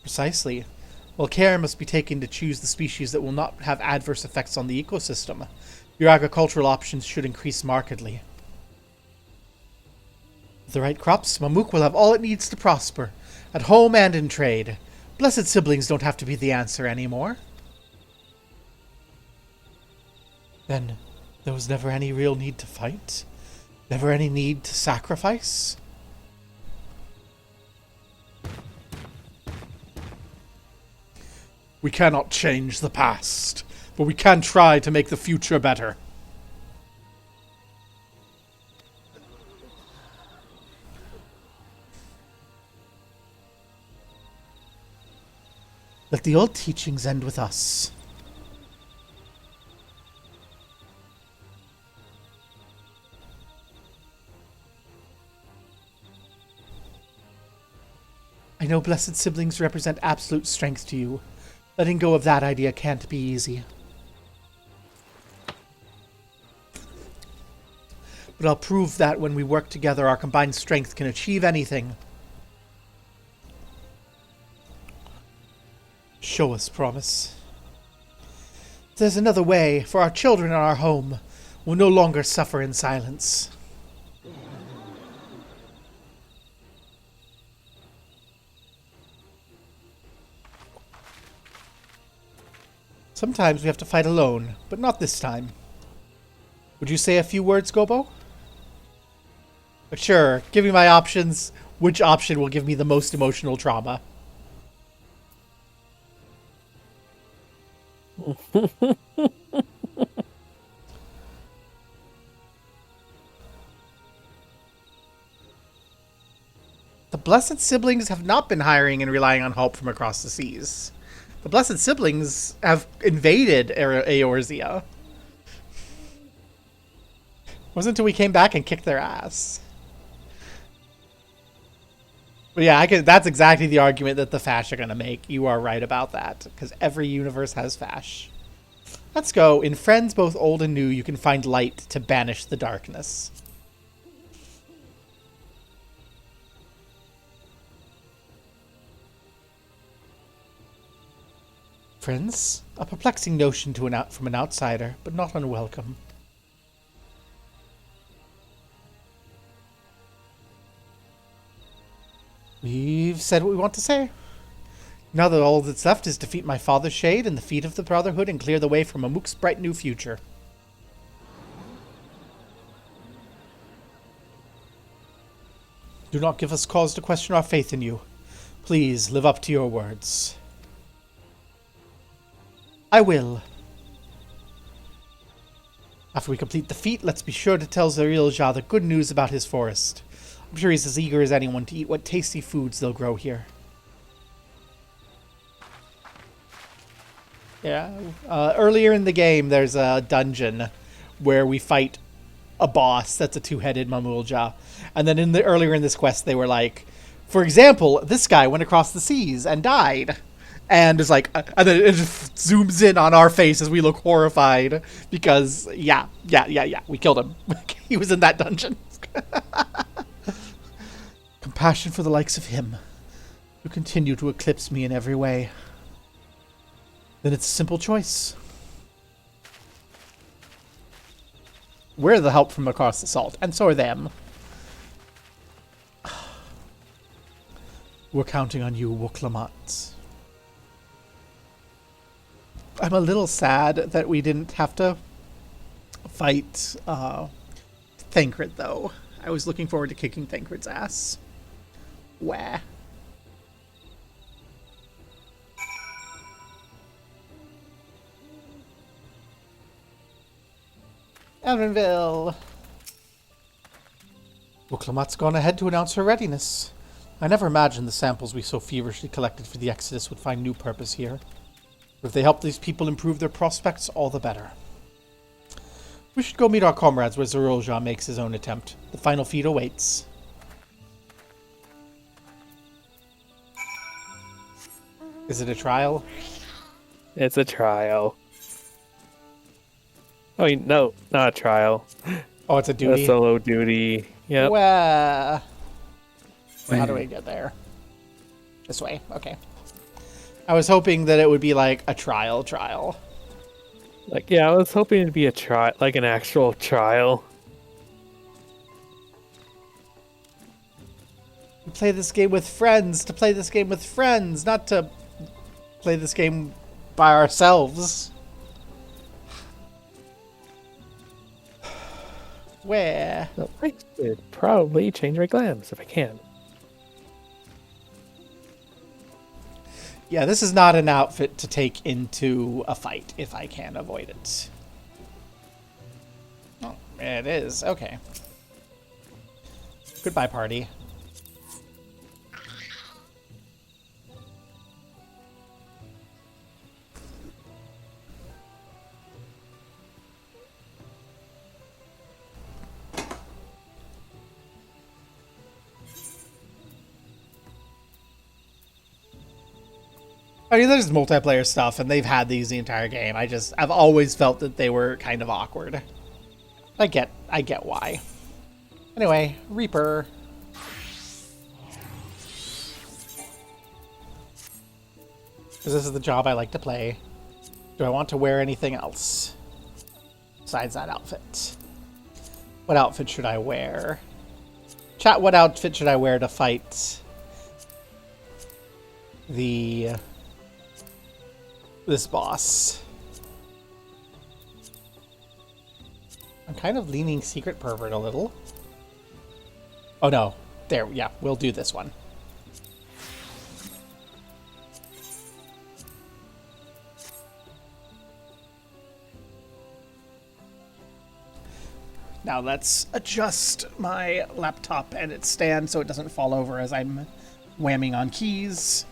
Precisely. Well, care must be taken to choose the species that will not have adverse effects on the ecosystem. Your agricultural options should increase markedly. With the right crops, Mamuk will have all it needs to prosper, at home and in trade. Blessed siblings don't have to be the answer anymore. Then, there was never any real need to fight? Never any need to sacrifice? We cannot change the past, but we can try to make the future better. Let the old teachings end with us. I know blessed siblings represent absolute strength to you. Letting go of that idea can't be easy. But I'll prove that when we work together, our combined strength can achieve anything. Show us, promise. If there's another way, for our children and our home will no longer suffer in silence. Sometimes we have to fight alone, but not this time. Would you say a few words, Gobo? Sure, give me my options. Which option will give me the most emotional trauma? The Blessed Siblings have not been hiring and relying on help from across the seas. The Blessed Siblings have invaded Eorzea. It wasn't until we came back and kicked their ass. But yeah, that's exactly the argument that the Fash are going to make. You are right about that, because every universe has Fash. Let's go. In friends both old and new, you can find light to banish the darkness. Friends, a perplexing notion from an outsider, but not unwelcome. We've said what we want to say. Now that all that's left is defeat my father's shade and the feet of the Brotherhood and clear the way for Mamuk's bright new future. Do not give us cause to question our faith in you. Please live up to your words. I will. After we complete the feat, let's be sure to tell Zarilja the good news about his forest. I'm sure he's as eager as anyone to eat what tasty foods they'll grow here. Yeah. Earlier in the game, there's a dungeon where we fight a boss that's a two-headed Mamulja. And then earlier in this quest, they were like, for example, this guy went across the seas and died. And it's like, and then it just zooms in on our face as we look horrified because, yeah, we killed him. He was in that dungeon. Compassion for the likes of him, who continue to eclipse me in every way. Then it's a simple choice. We're the help from across the salt, and so are them. We're counting on you, Woklamat. I'm a little sad that we didn't have to fight Thancred, though. I was looking forward to kicking Thancred's ass. Wah. Elrenville. Woklamat's gone ahead to announce her readiness. I never imagined the samples we so feverishly collected for the Exodus would find new purpose here. But if they help these people improve their prospects, all the better. We should go meet our comrades where Zorolja makes his own attempt. The final feat awaits. Is it a trial? It's a trial. Oh, no, not a trial. Oh, it's a duty? A solo duty. Yep. Well, how do we get there? This way. Okay. I was hoping that it would be like a trial. Like, yeah, I was hoping it'd be a trial, like an actual trial. We play this game with friends, to play this game with friends, not to play this game by ourselves. Where? So I should probably change my glands if I can. Yeah, this is not an outfit to take into a fight if I can avoid it. Oh, it is. Okay. Goodbye, party. I mean, there's multiplayer stuff, and they've had these the entire game. I've always felt that they were kind of awkward. I get why. Anyway, Reaper. Because this is the job I like to play. Do I want to wear anything else besides that outfit? What outfit should I wear? Chat, what outfit should I wear to fight this boss? I'm kind of leaning Secret Pervert a little. Oh no. There, yeah, we'll do this one. Now let's adjust my laptop and its stand so it doesn't fall over as I'm whamming on keys.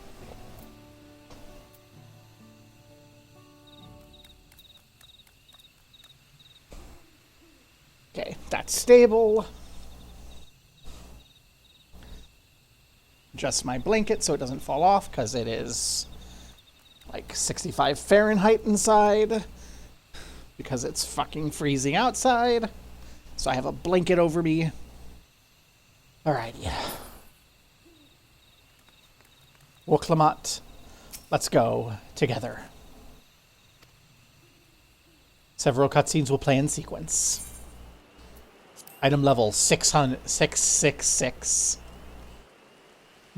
Okay, that's stable. Adjust my blanket so it doesn't fall off because it is like 65 Fahrenheit inside because it's fucking freezing outside. So I have a blanket over me. Alrighty. Woklamat, let's go together. Several cutscenes will play in sequence. Item level 666.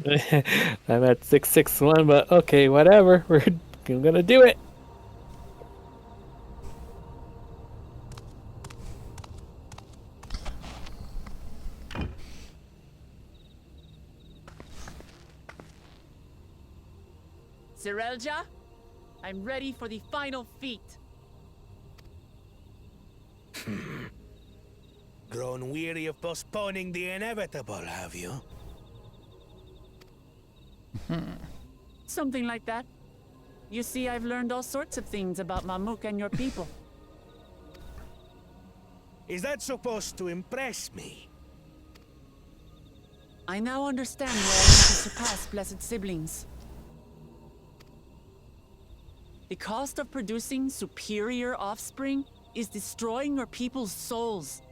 I'm at 661, but okay, whatever. I'm gonna do it. Zerelja, I'm ready for the final feat. Grown weary of postponing the inevitable, have you? Something like that. You see, I've learned all sorts of things about Mamuk and your people. Is that supposed to impress me? I now understand why I need to surpass blessed siblings. The cost of producing superior offspring is destroying your people's souls.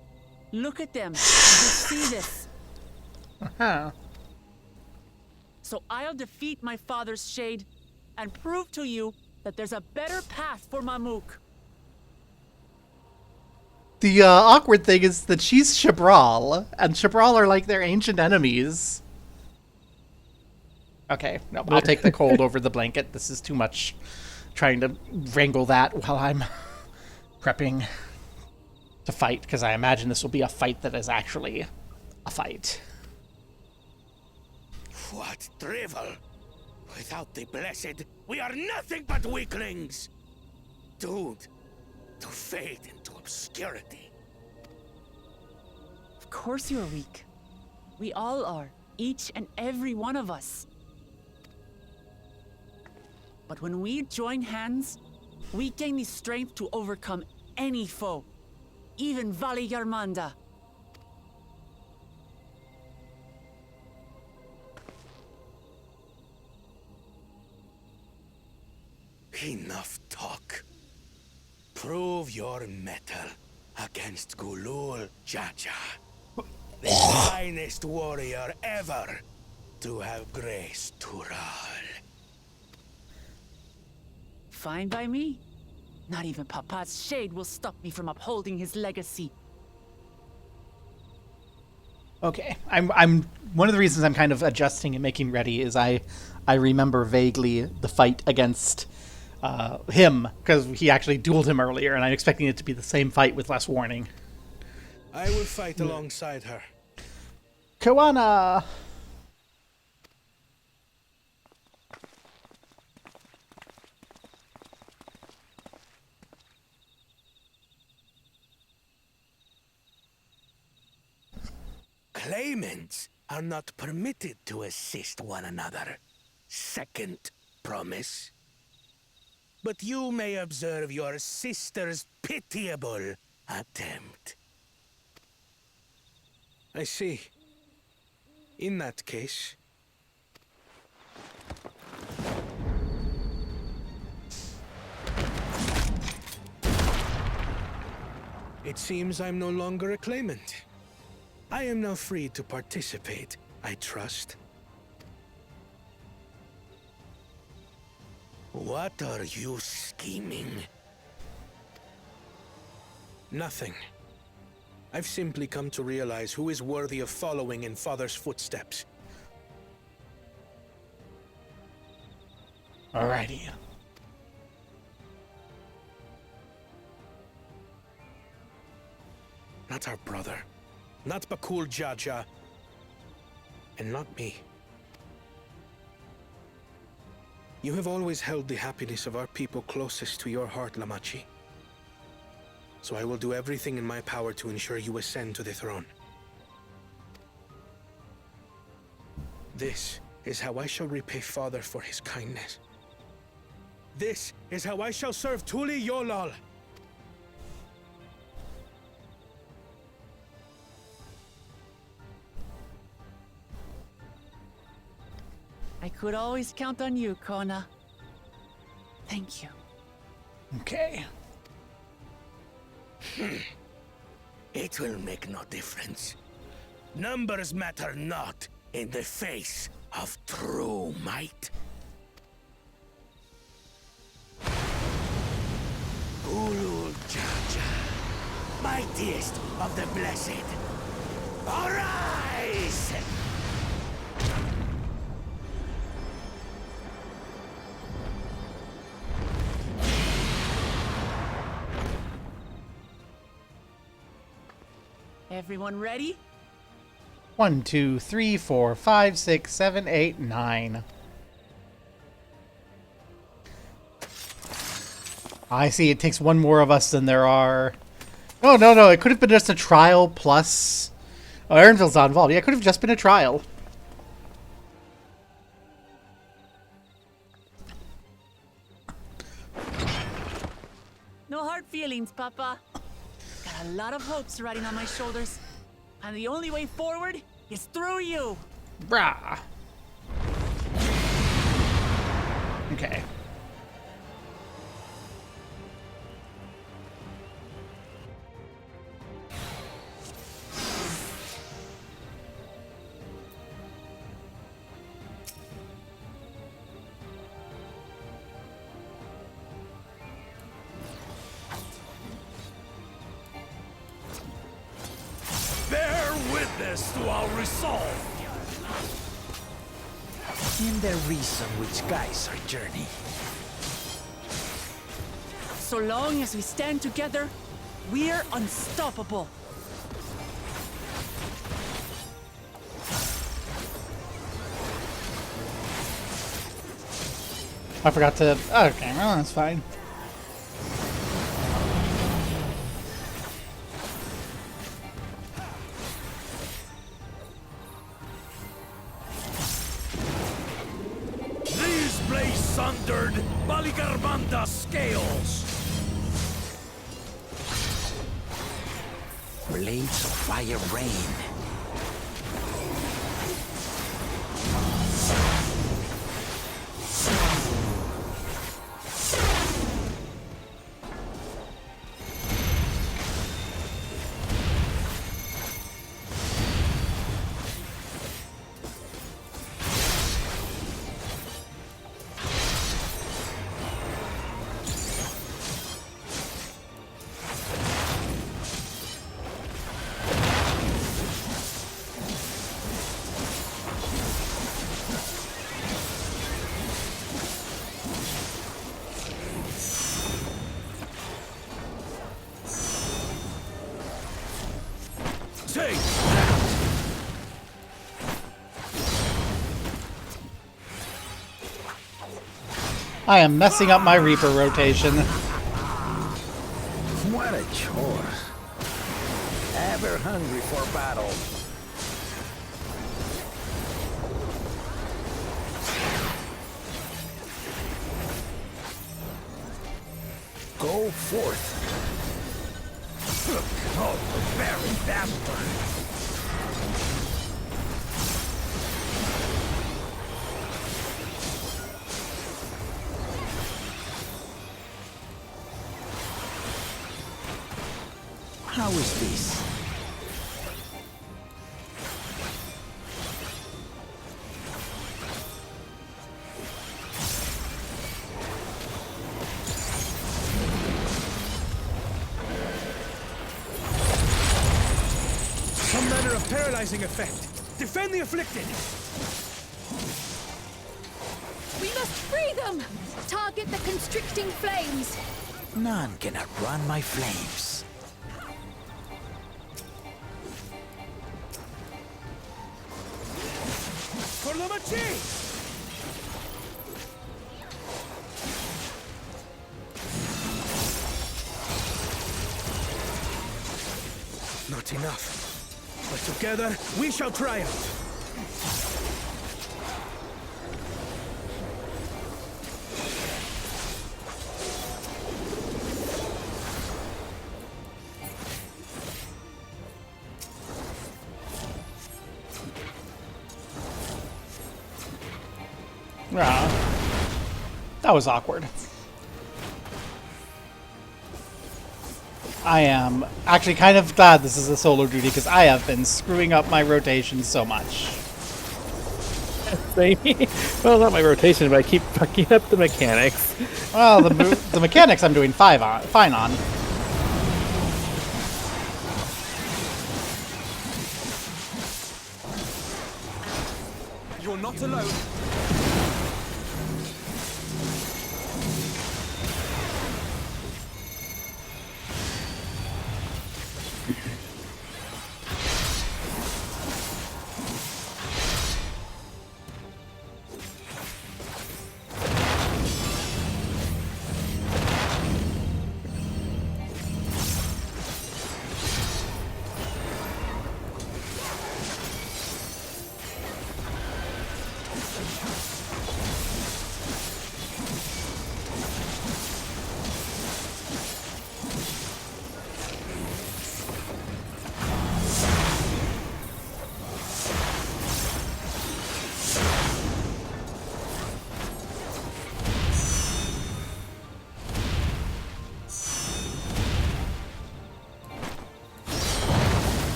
Look at them. You see this. So I'll defeat my father's shade and prove to you that there's a better path for Mamuk. The awkward thing is that she's Shabral, and Shabral are like their ancient enemies. Okay, no, I'll take the cold over the blanket. This is too much trying to wrangle that while I'm prepping to fight, because I imagine this will be a fight that is actually a fight. What drivel! Without the blessed, we are nothing but weaklings! Doomed to fade into obscurity. Of course you're weak. We all are. Each and every one of us. But when we join hands, we gain the strength to overcome any foe. Even Vali Yarmanda. Enough talk. Prove your mettle against Gulul Jaja, the finest warrior ever to have graced Tural. Fine by me. Not even Papa's shade will stop me from upholding his legacy. Okay, I'm one of the reasons I'm kind of adjusting and making ready is I remember vaguely the fight against him, because he actually dueled him earlier, and I'm expecting it to be the same fight with less warning. I will fight alongside her. Koana! Claimants are not permitted to assist one another. Second promise. But you may observe your sister's pitiable attempt. I see. In that case... It seems I'm no longer a claimant. I am now free to participate, I trust. What are you scheming? Nothing. I've simply come to realize who is worthy of following in Father's footsteps. Alrighty. Not our brother. Not Bakul Jaja. And not me. You have always held the happiness of our people closest to your heart, Lamachi. So I will do everything in my power to ensure you ascend to the throne. This is how I shall repay Father for his kindness. This is how I shall serve Tuli Yolal. I could always count on you, Kona. Thank you. Okay. It will make no difference. Numbers matter not in the face of true might. Ulul Jaja, mightiest of the blessed, arise! Everyone ready? 1, 2, 3, 4, 5, 6, 7, 8, 9. I see. It takes one more of us than there are. Oh, no. It could have been just a trial plus... Oh, Aaronville's not involved. Yeah, it could have just been a trial. No hard feelings, Papa. Got a lot of hopes riding on my shoulders. And the only way forward is through you. Brah. Okay. witness to our resolve. In the reason which guides our journey. So long as we stand together, we're unstoppable. I forgot to... Okay, well, that's fine. These blades sundered Baligarbanda's scales. Blades of fire rain. Take that! I am messing up my Reaper rotation. What a chore. Ever hungry for battle. Go forth. Oh, the very bastard. How is this? Some manner of paralyzing effect. Defend the afflicted! We must free them! Target the constricting flames! None can outrun my flames. For Lamachi! Not enough. But together, we shall triumph. That was awkward. I am actually kind of glad this is a solo duty because I have been screwing up my rotation so much. Well, not my rotation, but I keep fucking up the mechanics. Well, the mechanics I'm doing fine on. You're not alone.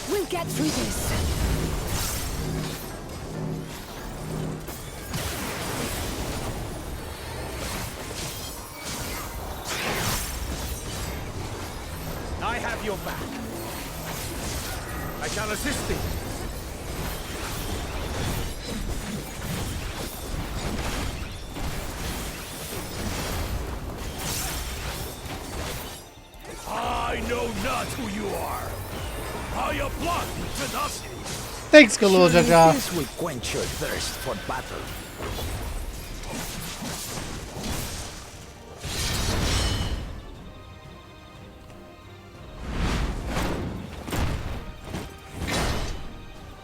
We'll get through this. your back. I shall assist thee. I know not who you are. How you plot tenacity. Thanks, Galul Jaja. This will quench your thirst for battle.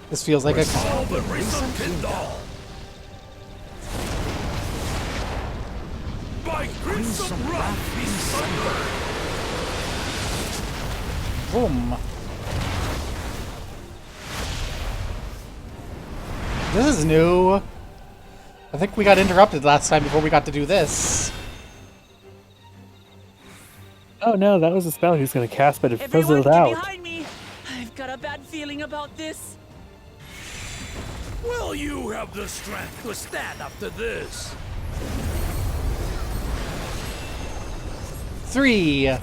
This feels like a All the reason Kindle. By crimson wrath be sundered. boom. This is new. I think we got interrupted last time before we got to do this. Oh no, that was a spell he was going to cast, but it Everyone, fizzled get out. behind me! I've got a bad feeling about this. Will you have the strength to stand up to this? 3,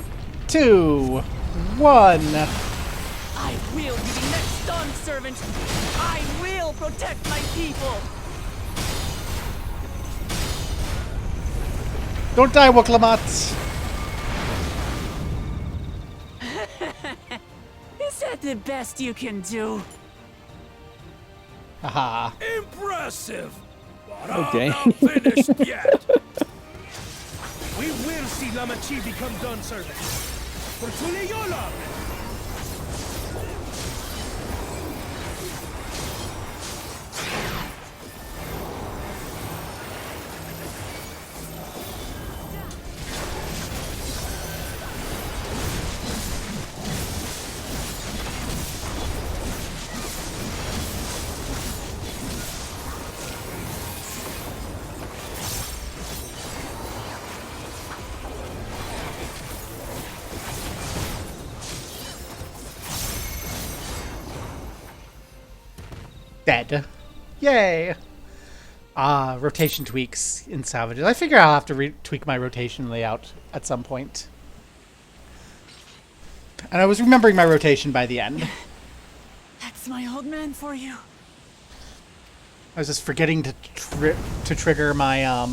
2, 1. I will be the next Dawn servant. I will protect my people. Don't die, Waklamat. Is that the best you can do? Haha. Impressive! But Okay. I'm not finished yet! We will see Lamachi become Dawn servants. For Tuleyola! Dead. Yay! Rotation tweaks in Savages. I figure I'll have to tweak my rotation layout at some point. And I was remembering my rotation by the end. That's my old man for you. I was just forgetting to trigger my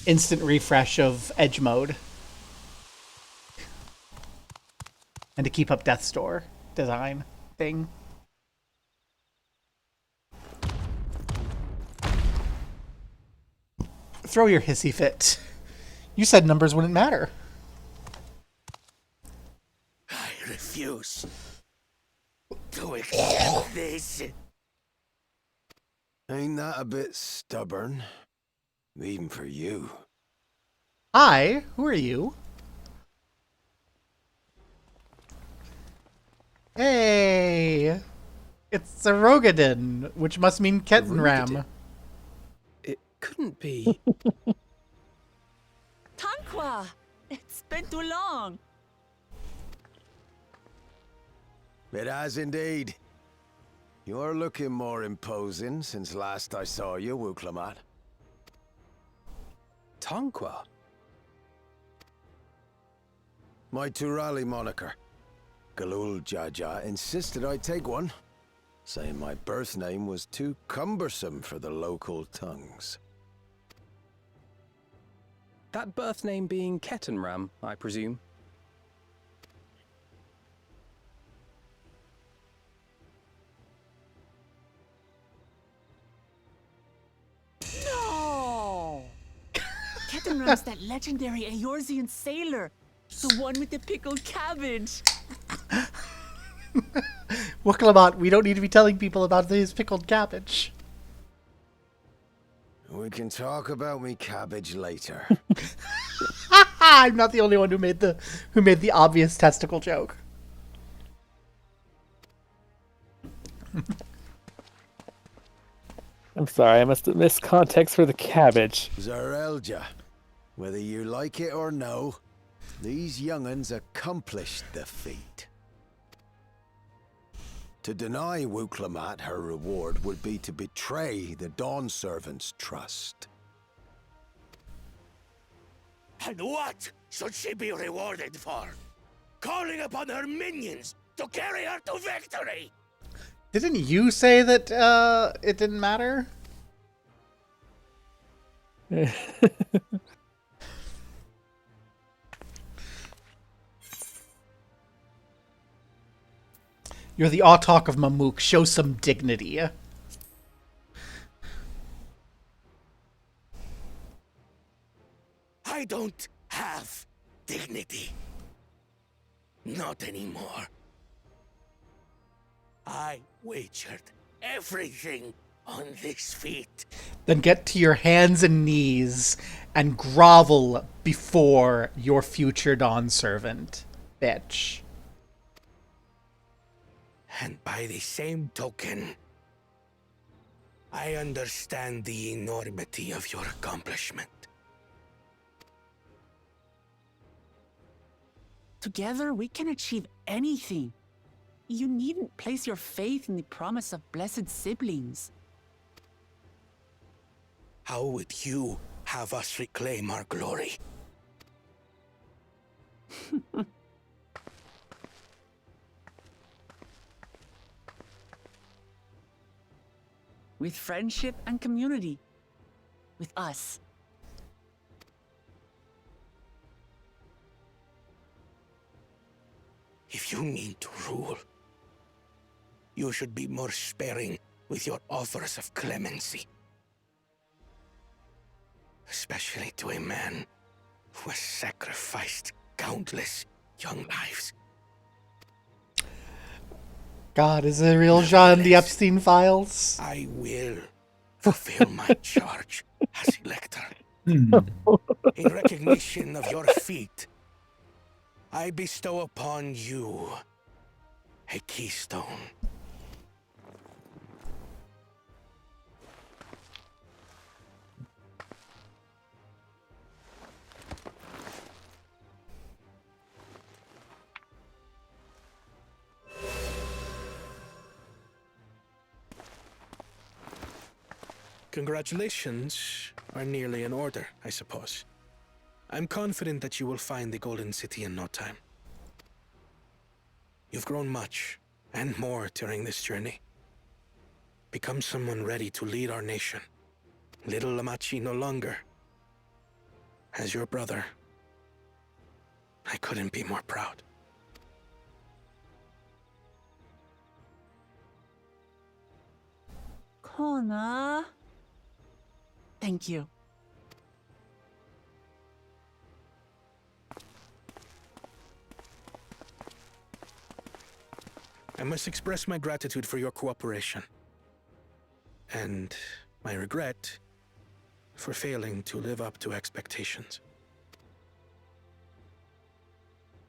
instant refresh of Edge mode. And to keep up Death's Door design thing. Throw your hissy fit. You said numbers wouldn't matter. I refuse to accept this. Ain't that a bit stubborn? Even for you. Hi, who are you? Hey! It's a Rogadin, which must mean Kettenram. It couldn't be. Tanqua! It's been too long. It has indeed. You're looking more imposing since last I saw you, Wuklamat. Tanqua? My Turali moniker. Galul Jaja insisted I take one, saying my birth name was too cumbersome for the local tongues. That birth name being Kettenram, I presume. No! Kettenram's that legendary Eorzean sailor. The one with the pickled cabbage. Wuklamat, we don't need to be telling people about his pickled cabbage. We can talk about me cabbage later. I'm not the only one who made the obvious testicle joke. I'm sorry, I must have missed context for the cabbage. Zarelja, whether you like it or no, these young'uns accomplished the feat. To deny Wuklamat her reward would be to betray the Dawn Servant's trust. And what should she be rewarded for? calling upon her minions to carry her to victory. Didn't you say that it didn't matter? You're the Autarch of Mamook. Show some dignity. I don't have dignity. Not anymore. I wagered everything on this feat. Then get to your hands and knees and grovel before your future Dawn servant, bitch. And by the same token, I understand the enormity of your accomplishment. Together, we can achieve anything. You needn't place your faith in the promise of blessed siblings. How would you have us reclaim our glory? With friendship and community. With us. If you mean to rule, you should be more sparing with your offers of clemency. Especially to a man who has sacrificed countless young lives. God, is it real Jean the Epstein files? I will fulfill my charge as Elector. In recognition of your feat, I bestow upon you a keystone. Congratulations are nearly in order, I suppose. I'm confident that you will find the Golden City in no time. You've grown much, and more during this journey. Become someone ready to lead our nation. Little Lamachi no longer. As your brother, I couldn't be more proud. Kona. Thank you. I must express my gratitude for your cooperation. And my regret for failing to live up to expectations.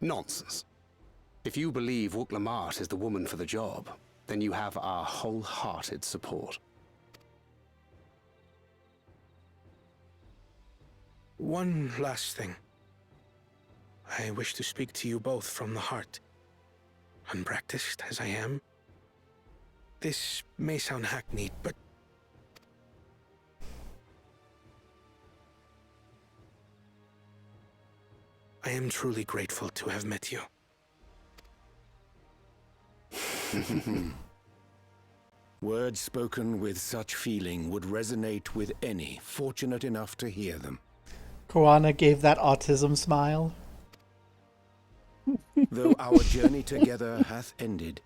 Nonsense. If you believe Wuk-Lamat is the woman for the job, then you have our wholehearted support. One last thing. I wish to speak to you both from the heart. Unpracticed as I am, this may sound hackneyed, but I am truly grateful to have met you. Words spoken with such feeling would resonate with any fortunate enough to hear them. Koana gave that autism smile. Though our journey together hath ended,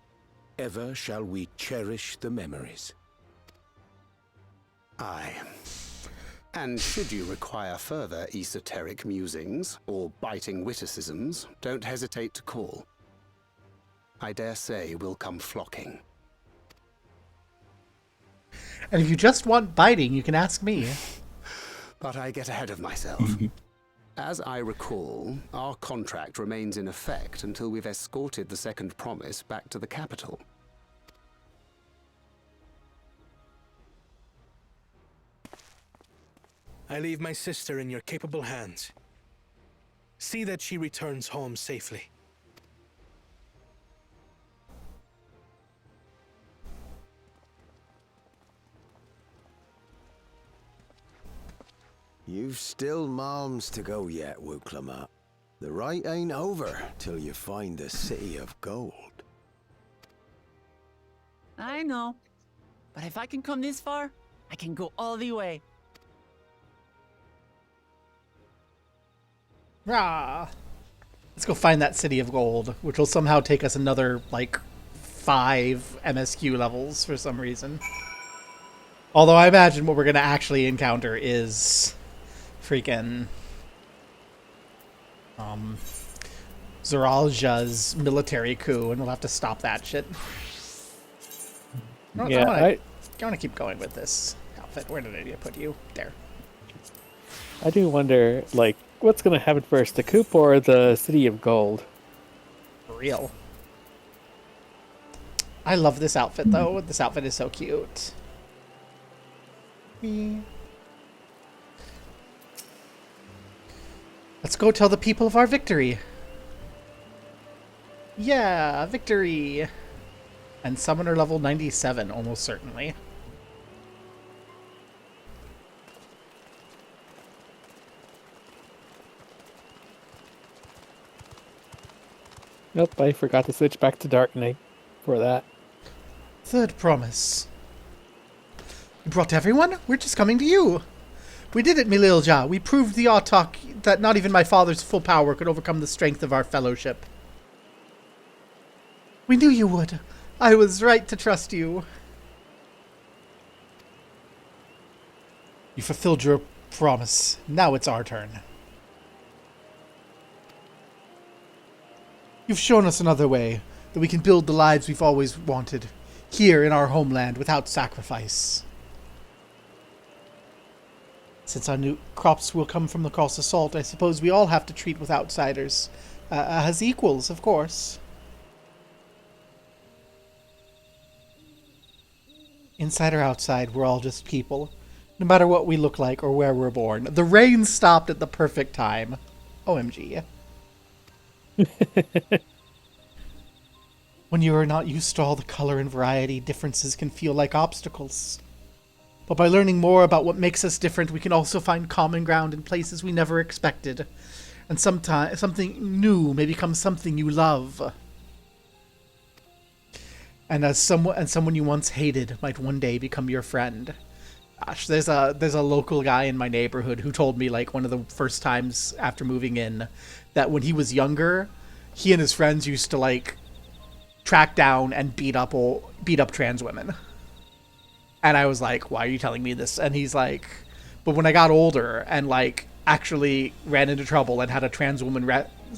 ever shall we cherish the memories. Aye. And should you require further esoteric musings or biting witticisms, don't hesitate to call. I dare say we'll come flocking. And if you just want biting, you can ask me. But I get ahead of myself. As I recall, our contract remains in effect until we've escorted the second promise back to the capital. I leave my sister in your capable hands. See that she returns home safely. You've still malms to go yet, Wuk-Lamat. The ride ain't over till you find the city of gold. I know. But if I can come this far, I can go all the way. Rah! Let's go find that city of gold, which will somehow take us another, like, 5 MSQ levels for some reason. Although I imagine what we're going to actually encounter is freaking Zoralja's military coup, and we'll have to stop that shit. Yeah, I want to keep going with this outfit. Where did I put you? There. I do wonder, like, what's going to happen first, the coup or the City of Gold? For real. I love this outfit, though. This outfit is so cute. Let's go tell the people of our victory. Yeah, victory. And summoner level 97, almost certainly. Nope, I forgot to switch back to Dark Knight for that. Third promise. You brought everyone? We're just coming to you. We did it, Mililja. We proved the Autok that not even my father's full power could overcome the strength of our fellowship. We knew you would. I was right to trust you. You fulfilled your promise. Now it's our turn. You've shown us another way, that we can build the lives we've always wanted, here in our homeland without sacrifice. Since our new crops will come from the Cross Assault, I suppose we all have to treat with outsiders as equals, of course. Inside or outside, we're all just people, no matter what we look like or where we're born. The rain stopped at the perfect time. OMG. When you are not used to all the color and variety, differences can feel like obstacles. But by learning more about what makes us different, we can also find common ground in places we never expected. And sometimes something new may become something you love. And someone you once hated might one day become your friend. Gosh, there's a local guy in my neighborhood who told me, like, one of the first times after moving in, that when he was younger, he and his friends used to, like, track down and beat up trans women. And I was like, why are you telling me this? And he's like, but when I got older and, like, actually ran into trouble and had a trans woman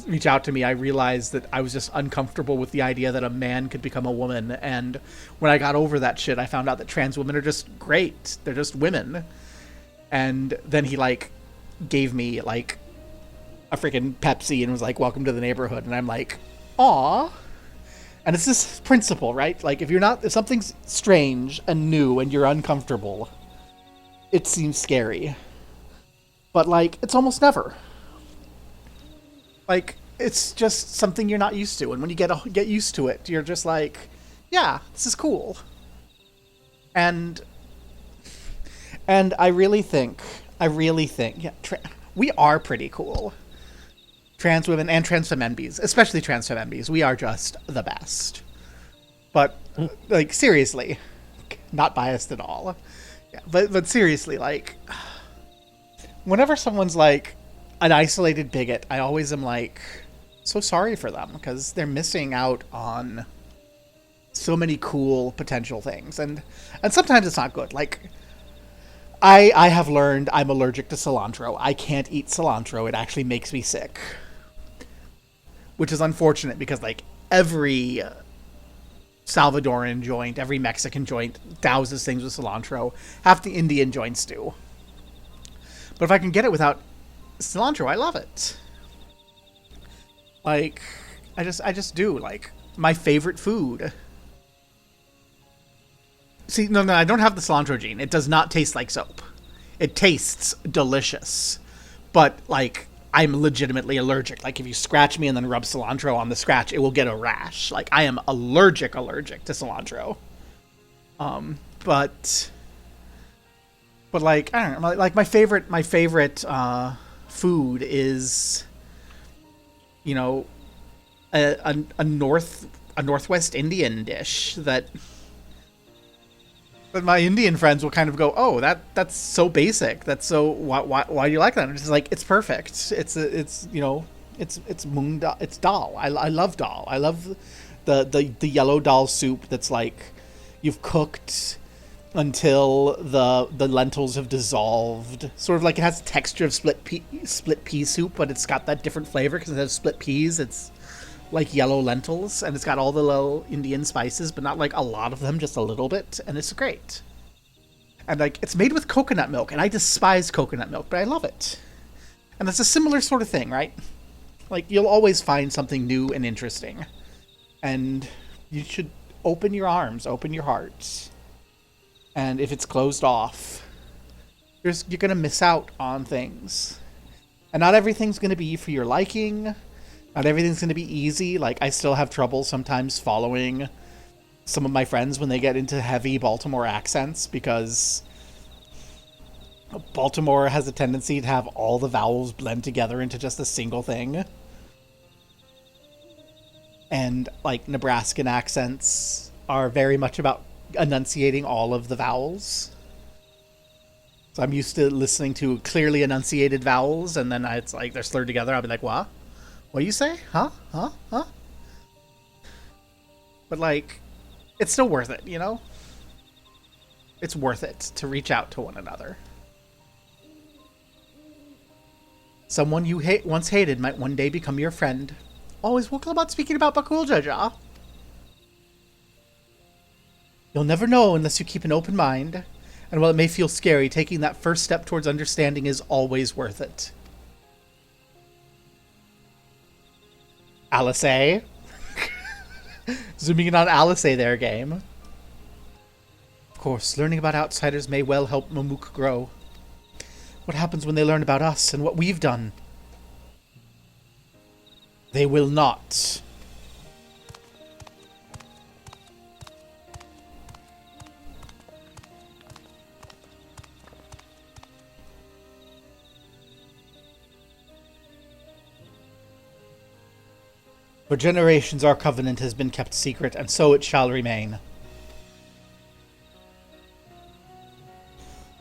reach out to me, I realized that I was just uncomfortable with the idea that a man could become a woman. And when I got over that shit, I found out that trans women are just great. They're just women. And then he, like, gave me, like, a freaking Pepsi and was like, welcome to the neighborhood. And I'm like, aw. And it's this principle, right? Like, if something's strange and new and you're uncomfortable, it seems scary. But, like, it's almost never. Like, it's just something you're not used to. And when you get used to it, you're just like, yeah, this is cool. And I really think, yeah, we are pretty cool. Trans women and trans femembes, especially trans femembes, we are just the best. But, like, seriously, not biased at all. Yeah, but seriously, like, whenever someone's, like, an isolated bigot, I always am, like, so sorry for them, because they're missing out on so many cool potential things. And sometimes it's not good. Like, I have learned I'm allergic to cilantro. I can't eat cilantro. It actually makes me sick. Which is unfortunate because, like, every Salvadoran joint, every Mexican joint douses things with cilantro. Half the Indian joints do. But if I can get it without cilantro, I love it. Like, I just do. Like, my favorite food. See, no, I don't have the cilantro gene. It does not taste like soap. It tastes delicious. But, like, I'm legitimately allergic. Like, if you scratch me and then rub cilantro on the scratch, it will get a rash. Like, I am allergic to cilantro. But like, I don't know, like, my favorite food is you know, a Northwest Indian dish that my Indian friends will kind of go, oh, that's so basic. That's so why do you like that? And it's just like, it's perfect. It's you know, it's mung dal. It's dal. I love dal. I love the yellow dal soup that's like you've cooked until the lentils have dissolved. Sort of like it has the texture of split pea soup, but it's got that different flavor because it has split peas. It's like yellow lentils, and it's got all the little Indian spices, but not like a lot of them, just a little bit, and it's great. And like it's made with coconut milk, and I despise coconut milk, but I love it. And it's a similar sort of thing, right? Like you'll always find something new and interesting, and you should open your arms, open your hearts. And if it's closed off, you're gonna miss out on things, and not everything's gonna be for your liking. Not everything's going to be easy. Like, I still have trouble sometimes following some of my friends when they get into heavy Baltimore accents, because Baltimore has a tendency to have all the vowels blend together into just a single thing. And, like, Nebraskan accents are very much about enunciating all of the vowels. So I'm used to listening to clearly enunciated vowels, and then it's like they're slurred together. I'll be like, what? What do you say? Huh? But, like, it's still worth it, you know? It's worth it to reach out to one another. Someone you once hated might one day become your friend. Always woke about speaking about Bakul Jaja. You'll never know unless you keep an open mind. And while it may feel scary, taking that first step towards understanding is always worth it. Alice. Zooming in on Alice there, game. Of course, learning about outsiders may well help Mamuk grow. What happens when they learn about us and what we've done? They will not. For generations our covenant has been kept secret, and so it shall remain.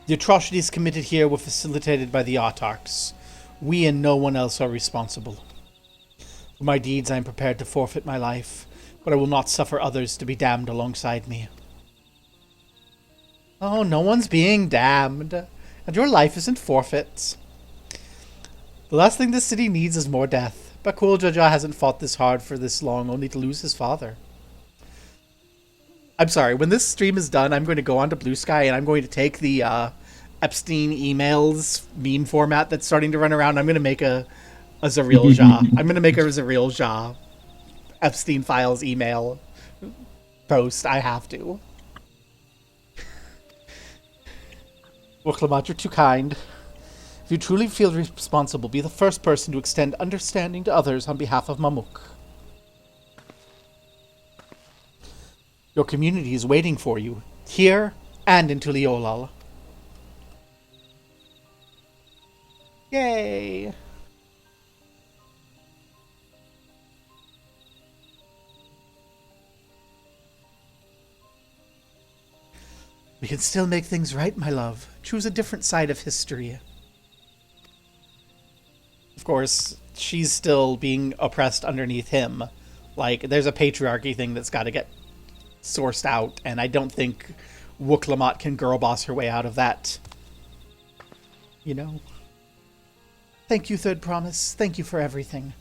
The atrocities committed here were facilitated by the autarchs. We and no one else are responsible. For my deeds I am prepared to forfeit my life, but I will not suffer others to be damned alongside me. Oh, no one's being damned, and your life isn't forfeit. The last thing this city needs is more death. Bakul Jaja hasn't fought this hard for this long, only to lose his father. I'm sorry, when this stream is done, I'm going to go onto Blue Sky and I'm going to take the Epstein emails meme format that's starting to run around. I'm going to make a Zareel Jah. I'm going to make a Zareel Jah Epstein Files email post. I have to. Well, Clement, you're too kind. If you truly feel responsible, be the first person to extend understanding to others on behalf of Mamuk. Your community is waiting for you, here and in Tuliolal. Yay! We can still make things right, my love. Choose a different side of history. Of course, she's still being oppressed underneath him. Like, there's a patriarchy thing that's got to get sourced out, and I don't think Wooklamat can girl boss her way out of that. You know? Thank you, Third Promise. Thank you for everything.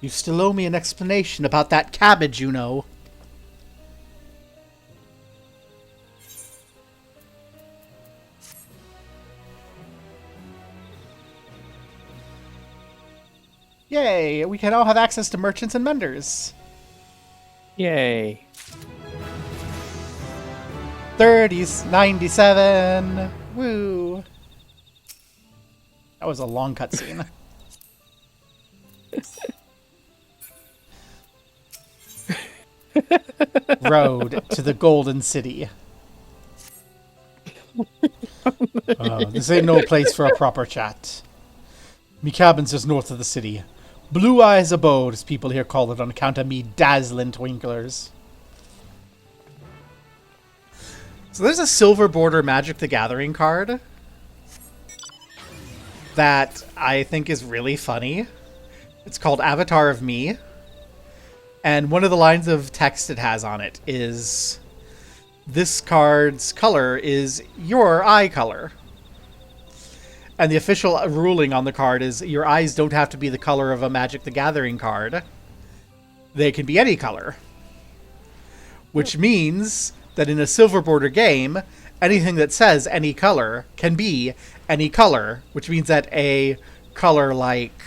You still owe me an explanation about that cabbage, you know. Yay! We can now have access to merchants and vendors. Yay. 30s, 97. Woo. That was a long cutscene. Road to the Golden City. This ain't no place for a proper chat. Me cabin's just north of the city. Blue Eyes Abode, as people here call it on account of me dazzling twinklers. So there's a silver border Magic the Gathering card that I think is really funny. It's called Avatar of Me. And one of the lines of text it has on it is, this card's color is your eye color. And the official ruling on the card is your eyes don't have to be the color of a Magic the Gathering card. They can be any color. Which means that in a silver border game, anything that says any color can be any color, which means that a color like,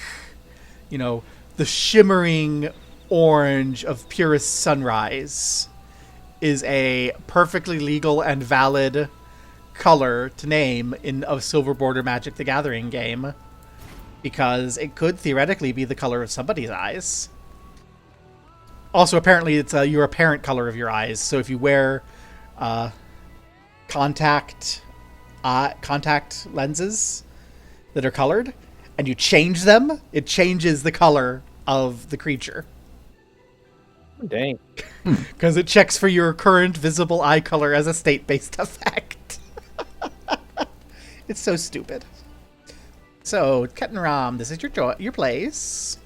you know, the shimmering orange of purest sunrise is a perfectly legal and valid color to name in a silver border Magic the Gathering game, because it could theoretically be the color of somebody's eyes. Also, apparently it's your apparent color of your eyes, so if you wear contact lenses that are colored and you change them, it changes the color of the creature. Dang. Because it checks for your current visible eye color as a state-based effect. It's so stupid. So, Kettenram, this is your place.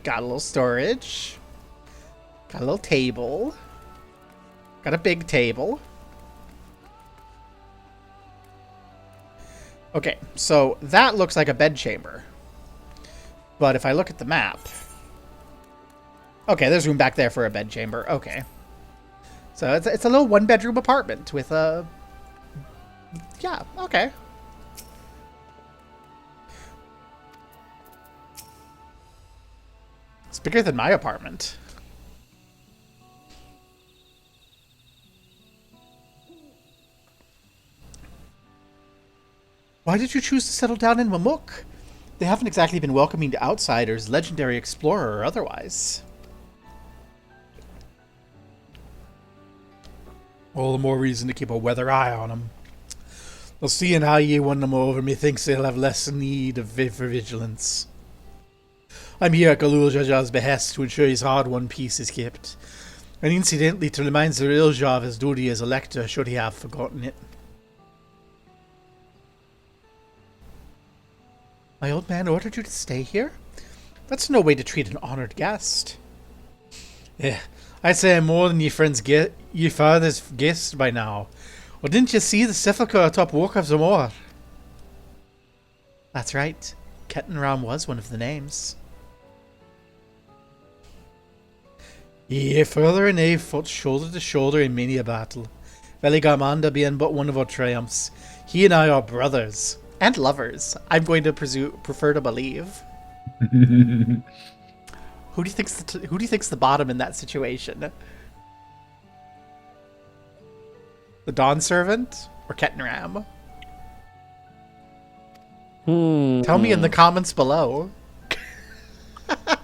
Got a little storage. Got a little table. Got a big table. Okay, so that looks like a bedchamber. But if I look at the map... Okay, there's room back there for a bedchamber. Okay. So it's a little one-bedroom apartment with a... Yeah, okay. It's bigger than my apartment. Why did you choose to settle down in Mamuk? They haven't exactly been welcoming to outsiders, legendary explorer or otherwise. All the more reason to keep a weather eye on them. Well, seeing how ye won them over, methinks they'll have less need for vigilance. I'm here at Galul Jaja's behest to ensure his hard-won peace is kept, and incidentally to remind Sir Ilja of his duty as elector should he have forgotten it. My old man ordered you to stay here? That's no way to treat an honored guest. I'd say I'm more than ye father's guest by now. Or didn't you see the sepulchre atop Walk of Zamor? That's right. Kettenram was one of the names. Ye further and I fought shoulder to shoulder in many a battle. Veligarmanda being but one of our triumphs. He and I are brothers. And lovers. I'm going to prefer to believe. Who do you think's the bottom in that situation? The Dawn Servant or Kettenram? Tell me in the comments below.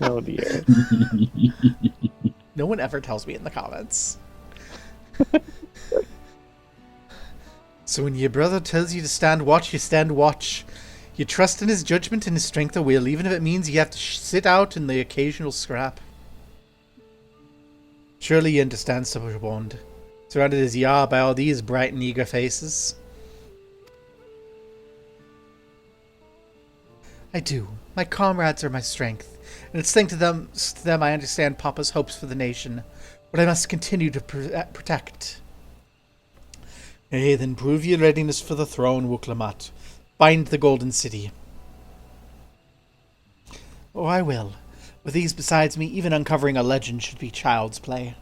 Oh dear. No one ever tells me in the comments. So when your brother tells you to stand watch, you stand watch. You trust in his judgment and his strength of will, even if it means you have to sit out in the occasional scrap. Surely you understand such a bond, surrounded as ye are by all these bright and eager faces. I do. My comrades are my strength, and it's thanks to them I understand Papa's hopes for the nation, but I must continue to protect. Then prove your readiness for the throne, Wuklamat. Find the Golden City. Oh, I will. With these besides me, even uncovering a legend should be child's play.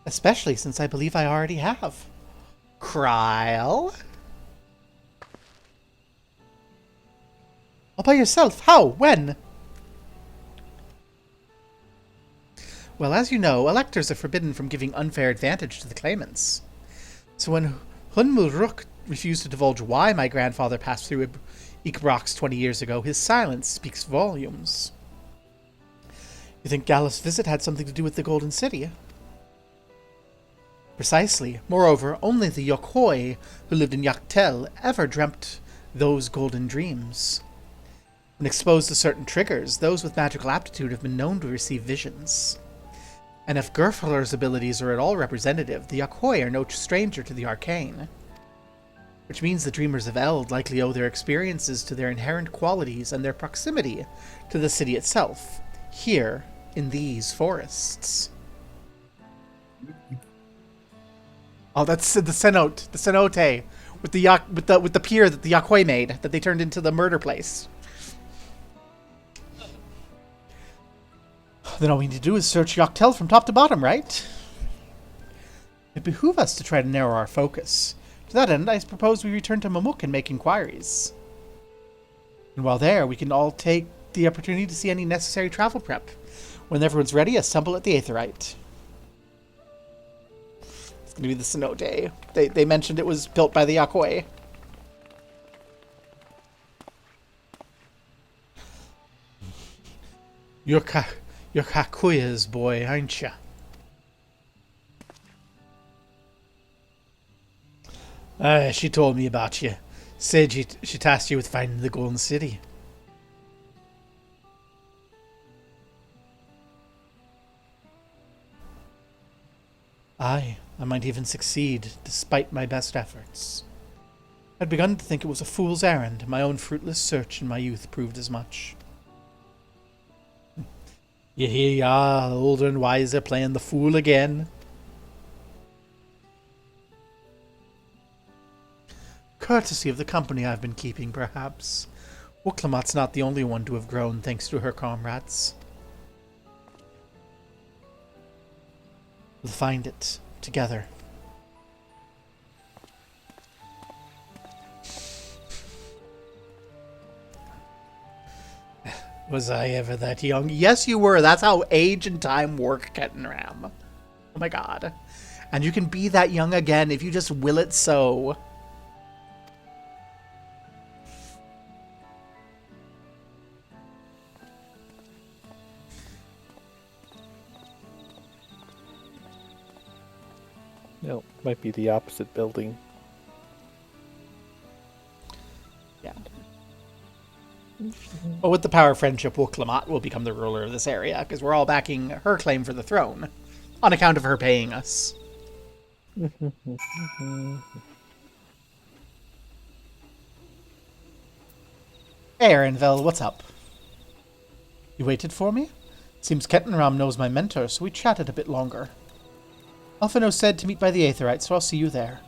Especially since I believe I already have. Kryl? All by yourself? How? When? Well, as you know, electors are forbidden from giving unfair advantage to the claimants. So when Hunmulruk refused to divulge why my grandfather passed through Ikbrox 20 years ago. His silence speaks volumes. You think Gallus' visit had something to do with the Golden City? Precisely. Moreover, only the Yokoi who lived in Yaktel ever dreamt those golden dreams. When exposed to certain triggers, those with magical aptitude have been known to receive visions. And if Gerfler's abilities are at all representative, the Yokoi are no stranger to the arcane. Which means the Dreamers of Eld likely owe their experiences to their inherent qualities and their proximity to the city itself, here in these forests. Oh, that's the cenote, with the pier that the Yokoi made, that they turned into the murder place. Then all we need to do is search Yaktel from top to bottom, right? It behooves us to try to narrow our focus. To that end, I propose we return to Mamuk and make inquiries. And while there, we can all take the opportunity to see any necessary travel prep. When everyone's ready, assemble at the Aetherite. It's going to be the cenote. They mentioned it was built by the Yokoi. You're Kakuya's boy, aren't ya? She told me about you. Said she tasked you with finding the Golden City. I might even succeed, despite my best efforts. I'd begun to think it was a fool's errand. My own fruitless search in my youth proved as much. You hear ya, older and wiser, playing the fool again. Courtesy of the company I've been keeping, perhaps. Wuklamot's not the only one to have grown thanks to her comrades. We'll find it together. Was I ever that young? Yes, you were. That's how age and time work, Kettenram. Oh my god. And you can be that young again if you just will it so. No, might be the opposite building. Yeah. But with the power of friendship, Wuklamot will become the ruler of this area, because we're all backing her claim for the throne, on account of her paying us. Hey, Aaronville, what's up? You waited for me? Seems Kettenram knows my mentor, so we chatted a bit longer. Alphino said to meet by the Aetherite, so I'll see you there.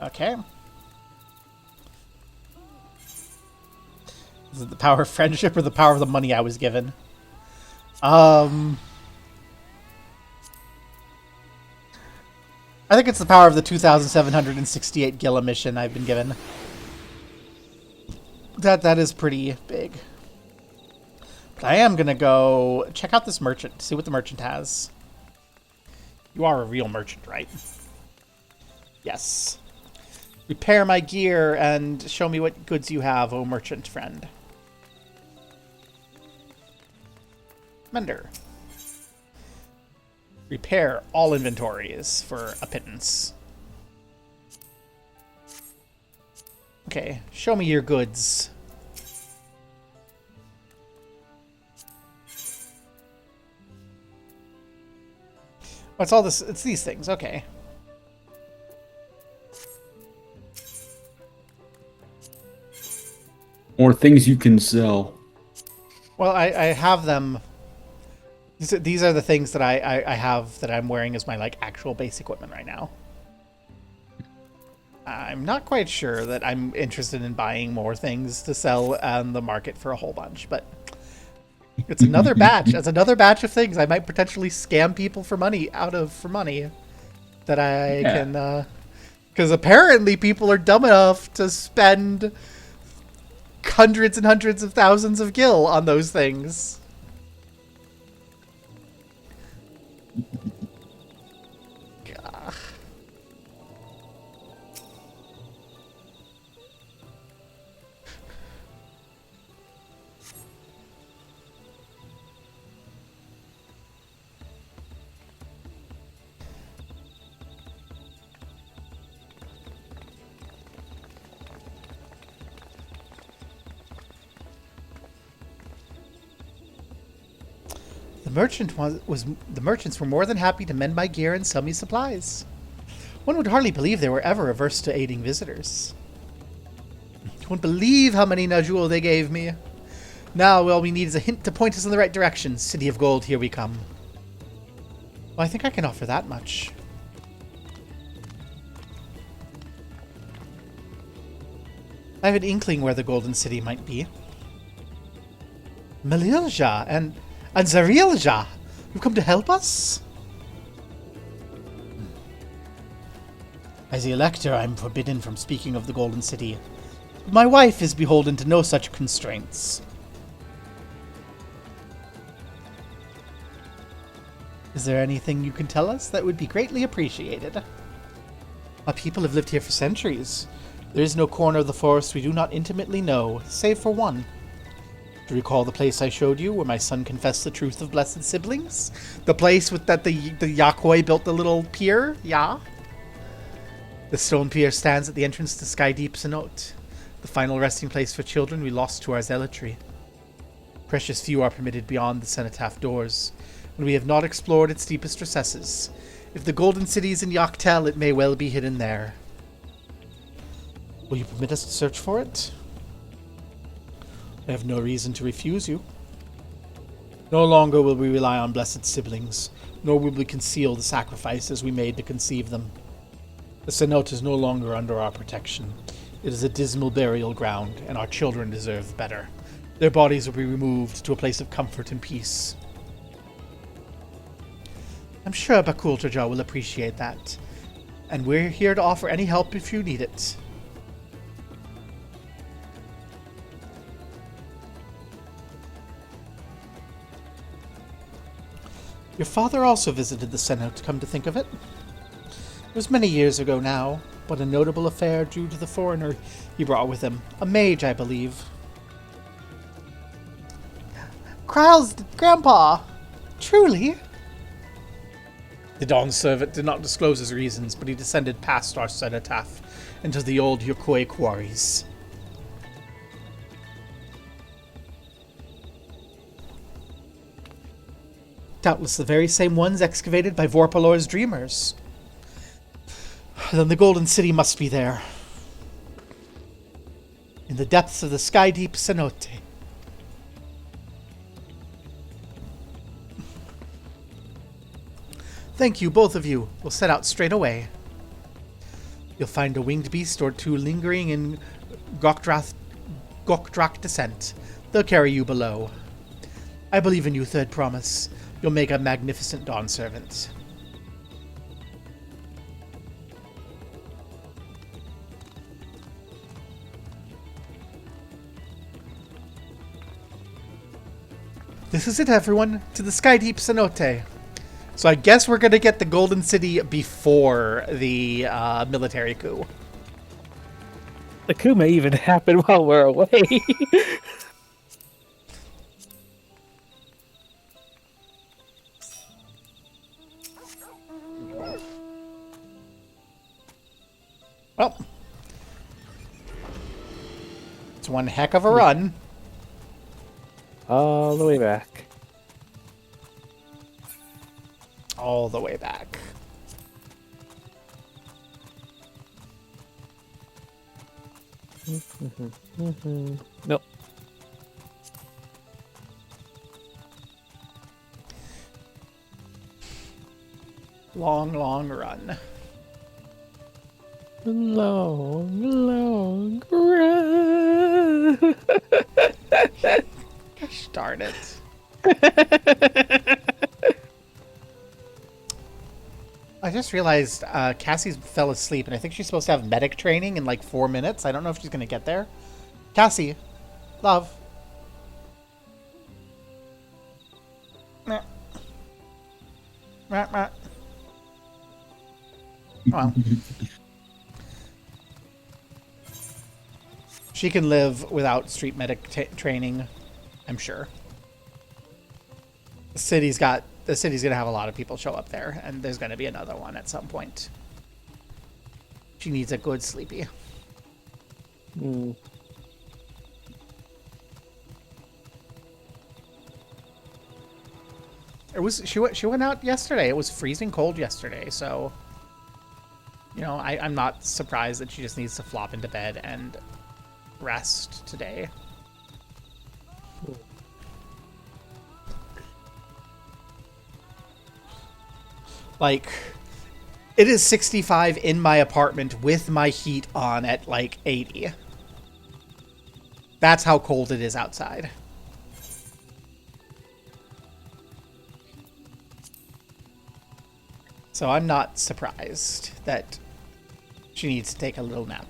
Okay. Is it the power of friendship or the power of the money I was given? I think it's the power of the 2,768 Gila mission I've been given. That is pretty big. But I am going to go check out this merchant, see what the merchant has. You are a real merchant, right? Yes. Repair my gear and show me what goods you have, O merchant friend. Mender. Repair all inventories for a pittance. Okay, show me your goods. What's all this? It's these things, okay. Or things you can sell. Well, I have them. These are the things that I have that I'm wearing as my like actual base equipment right now. I'm not quite sure that I'm interested in buying more things to sell on the market for a whole bunch, but it's another batch. It's another batch of things I might potentially scam people for money that I can. Because apparently people are dumb enough to spend hundreds and hundreds of thousands of gil on those things. The merchants were more than happy to mend my gear and sell me supplies. One would hardly believe they were ever averse to aiding visitors. You won't believe how many Najul they gave me. Now all we need is a hint to point us in the right direction. City of Gold, here we come. Well, I think I can offer that much. I have an inkling where the Golden City might be. Melilja and Zarilja, you've come to help us? As the Elector, I'm forbidden from speaking of the Golden City. But my wife is beholden to no such constraints. Is there anything you can tell us that would be greatly appreciated? My people have lived here for centuries. There is no corner of the forest we do not intimately know, save for one. Do you recall the place I showed you, where my son confessed the truth of blessed siblings? The place with that the Yakoi built the little pier? Yeah? The stone pier stands at the entrance to Sky Deep Cenote, the final resting place for children we lost to our zealotry. Precious few are permitted beyond the cenotaph doors, and we have not explored its deepest recesses. If the Golden City is in Yaktel, it may well be hidden there. Will you permit us to search for it? I have no reason to refuse you. No longer will we rely on blessed siblings, nor will we conceal the sacrifices we made to conceive them. The cenote is no longer under our protection. It is a dismal burial ground, and our children deserve better. Their bodies will be removed to a place of comfort and peace. I'm sure Bakultaja will appreciate that, and we're here to offer any help if you need it. Your father also visited the cenote, come to think of it. It was many years ago now, but a notable affair due to the foreigner he brought with him. A mage, I believe. Kryl's grandpa! Truly? The Dawn servant did not disclose his reasons, but he descended past our cenotaph into the old Yokoi quarries. Doubtless the very same ones excavated by Vorpalor's dreamers. Then the Golden City must be there. In the depths of the sky-deep cenote. Thank you, both of you. We'll set out straight away. You'll find a winged beast or two lingering in Gokdrak descent. They'll carry you below. I believe in you, Third Promise. You'll make a magnificent Dawn servant. This is it, everyone. To the Sky Deep Cenote. So I guess we're going to get the Golden City before the military coup. The coup may even happen while we're away. Well, it's one heck of a run. All the way back. All the way back. Nope. Long, long run. Long run. Gosh darn it. I just realized Cassie fell asleep, and I think she's supposed to have medic training in like 4 minutes. I don't know if she's going to get there. Cassie, love. Meh. Meh, meh. Well. She can live without street medic training, I'm sure. The city's gonna have a lot of people show up there, and there's gonna be another one at some point. She needs a good sleepy. She went out yesterday. It was freezing cold yesterday, so you know, I'm not surprised that she just needs to flop into bed and rest today. Like, it is 65 in my apartment with my heat on at like 80. That's how cold it is outside. So I'm not surprised that she needs to take a little nap.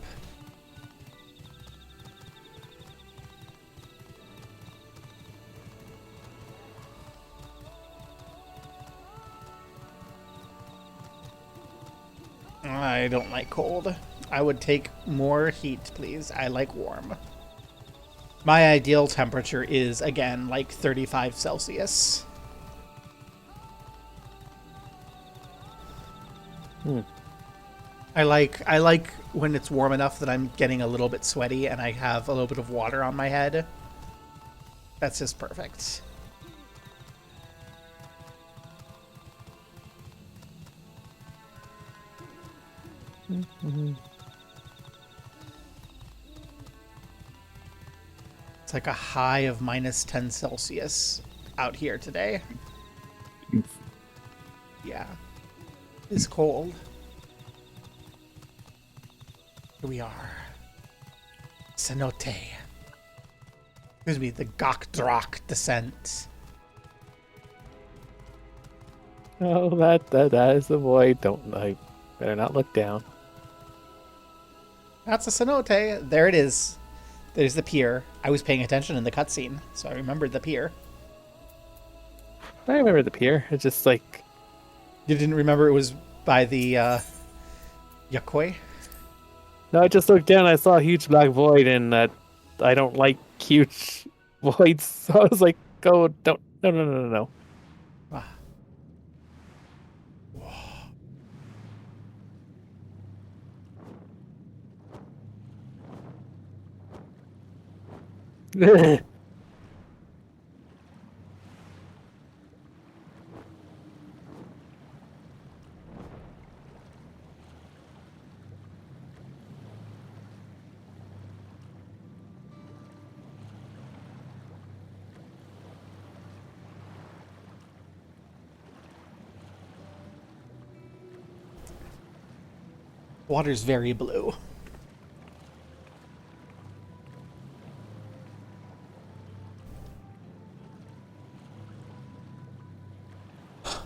I don't like cold. I would take more heat, please. I like warm. My ideal temperature is, again, like 35 Celsius. I like when it's warm enough that I'm getting a little bit sweaty and I have a little bit of water on my head. That's just perfect. It's like a high of minus 10 Celsius out here today. Yeah. It's cold. Here we are. Cenote. Excuse me, the Gokdrak descent. Oh, that is the void. I better not look down. That's a cenote. There it is. There's the pier. I was paying attention in the cutscene, so I remembered the pier. I remember the pier. It's just like... You didn't remember it was by the Yakoi? No, I just looked down. I saw a huge black void, and I don't like huge voids. So I was like, "Go! Don't! No!" Ah. Water's very blue.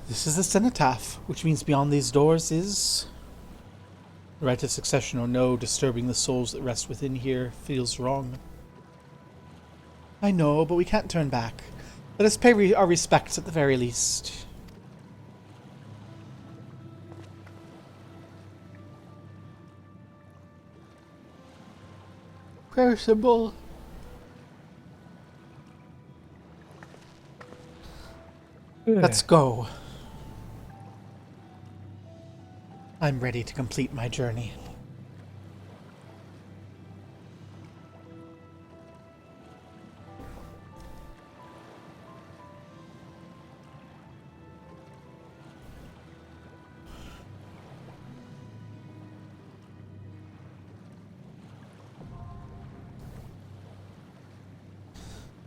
This is the cenotaph, which means beyond these doors is... The right of succession or no, disturbing the souls that rest within here feels wrong. I know, but we can't turn back. Let us pay our respects at the very least. Prayer symbol. Let's go. I'm ready to complete my journey.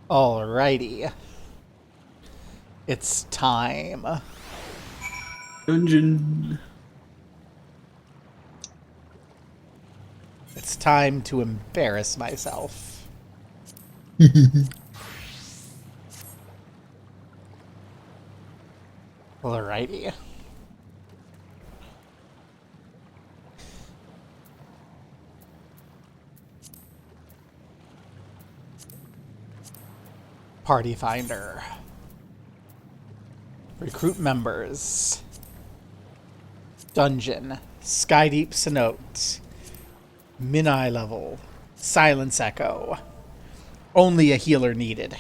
Alrighty. It's time. Dungeon. It's time to embarrass myself. Alrighty. Party Finder. Recruit members. Dungeon. Skydeep Cenote. Min-eye level. Silence Echo. Only a healer needed.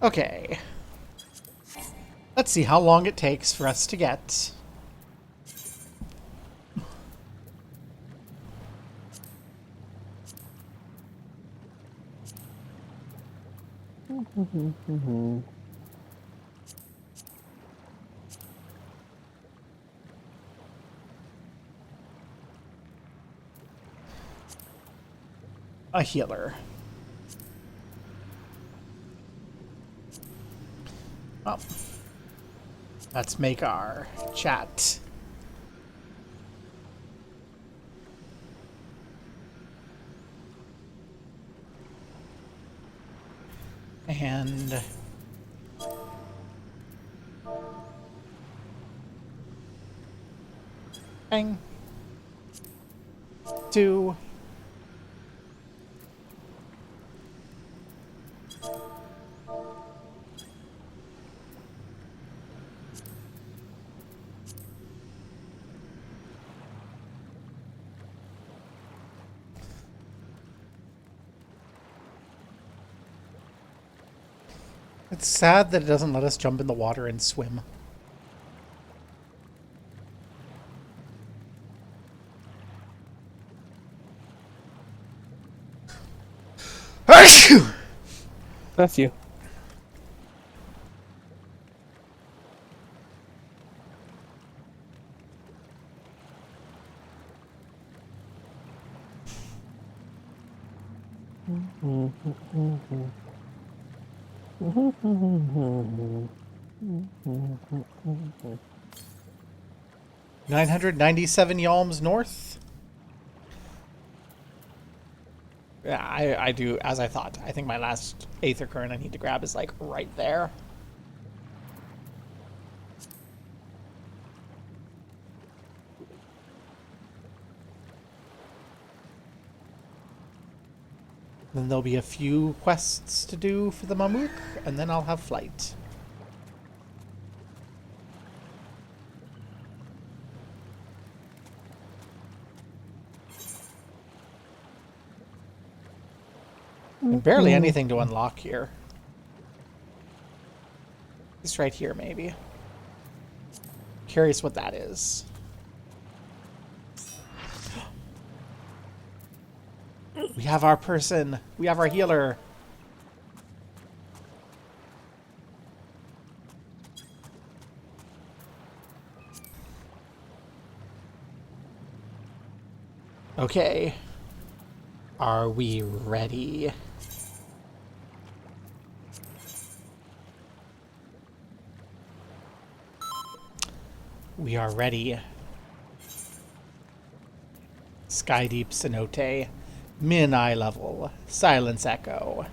Okay. Let's see how long it takes for us to get. A healer. Oh. Let's make our chat. And bang. 2. It's sad that it doesn't let us jump in the water and swim. That's you. Mm-hmm. 997 yalms north. Yeah, I do as I thought. I think my last Aether Current I need to grab is like right there. Then there'll be a few quests to do for the Mammoth, and then I'll have flight. And barely anything to unlock here. This right here, maybe. Curious what that is. We have our person. We have our healer. Okay. Are we ready? We are ready. Skydeep Cenote. Min eye level. Silence Echo.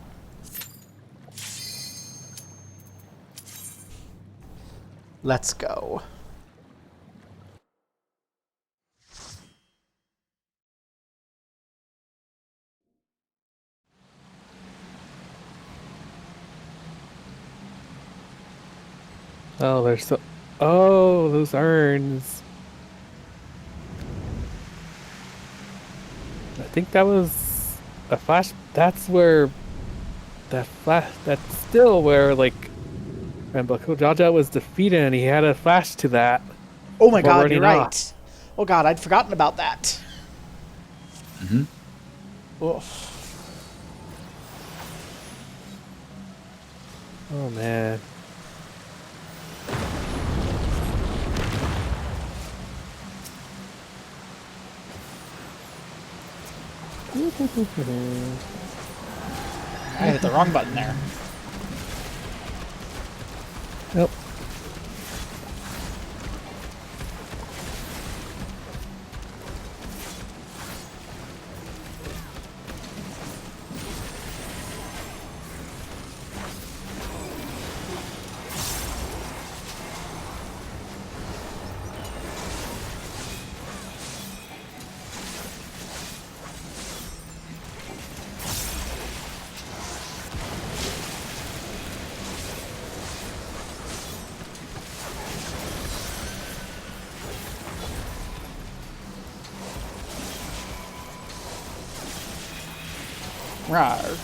Let's go. Oh, there's so. Oh, those urns. I think that was a flash. That's where that flash. That's still where like Rambo Jaja was defeated, and he had a flash to that. Oh my god, running you're right. off. Oh god, I'd forgotten about that. Oof. Oh man. I hit the wrong button there. Nope. Rawr.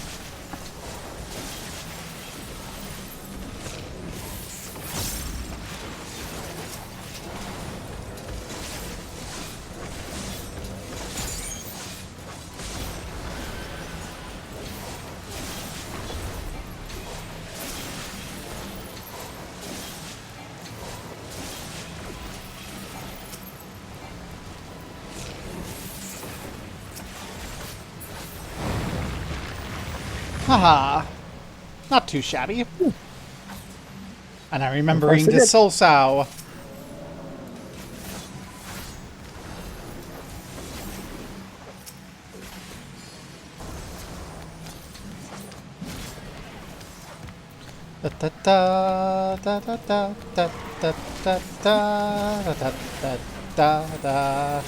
Haha. Not too shabby. And I'm remembering so the good. Soul Sow. Da da da da da da da da da da da da da.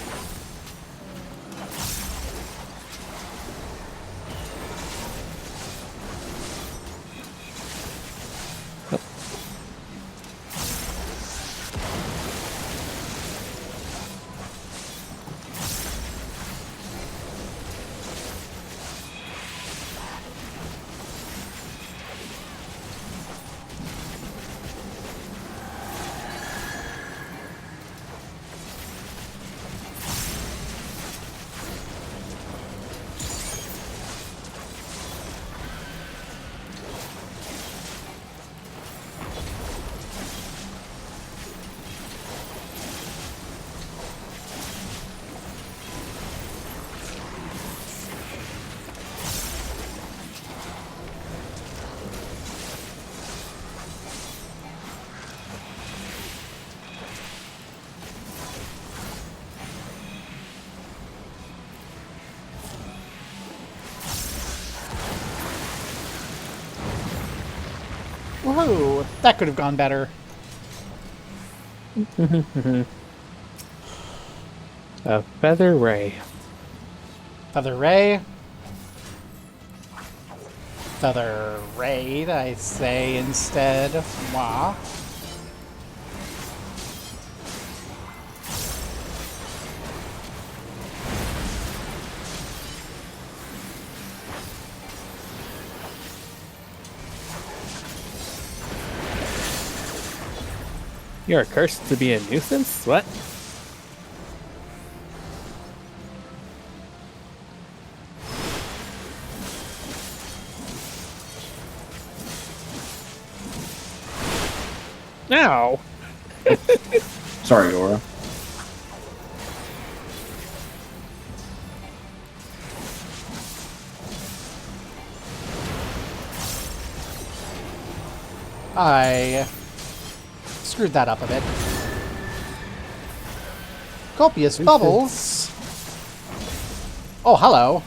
Woohoo! That could have gone better. A feather ray. Feather Ray. Feather Raid, I say instead. Wah. You're cursed to be a nuisance? What? Ow! Sorry, Aura. I screwed that up a bit. Copious bubbles. Oh, hello.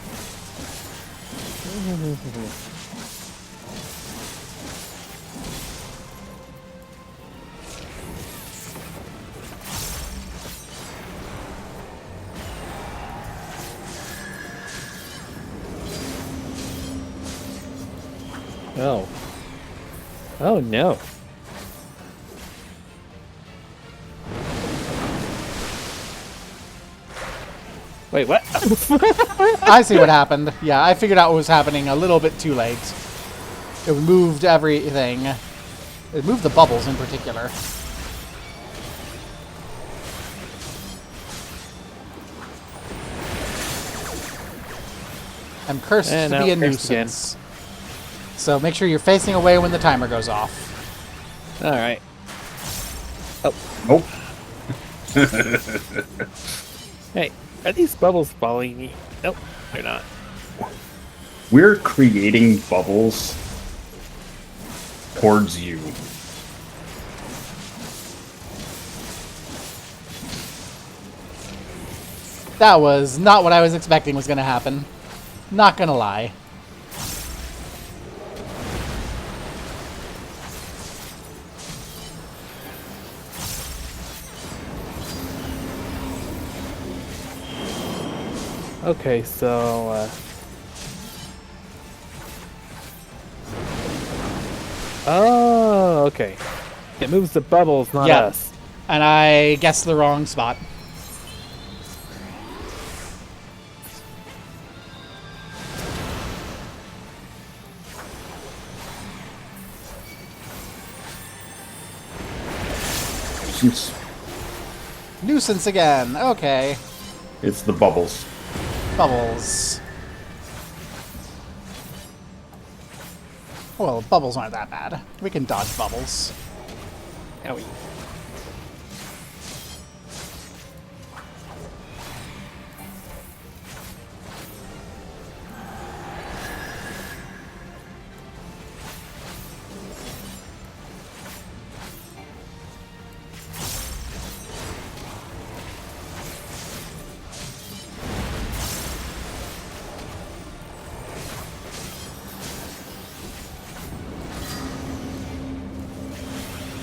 Oh. Oh no. Wait, what? I see what happened. Yeah, I figured out what was happening a little bit too late. It moved everything. It moved the bubbles in particular. I'm cursed And to now be a cursed again. nuisance. So make sure you're facing away when the timer goes off. Alright. Oh. Nope. Hey, are these bubbles following me? Nope, they're not. We're creating bubbles towards you. That was not what I was expecting was going to happen. Not gonna lie. Okay, so, oh, okay. It moves the bubbles, not Yeah. us. And I guessed the wrong spot. Nuisance again. Okay. It's the bubbles. Bubbles. Well, bubbles aren't that bad. We can dodge bubbles. Owie.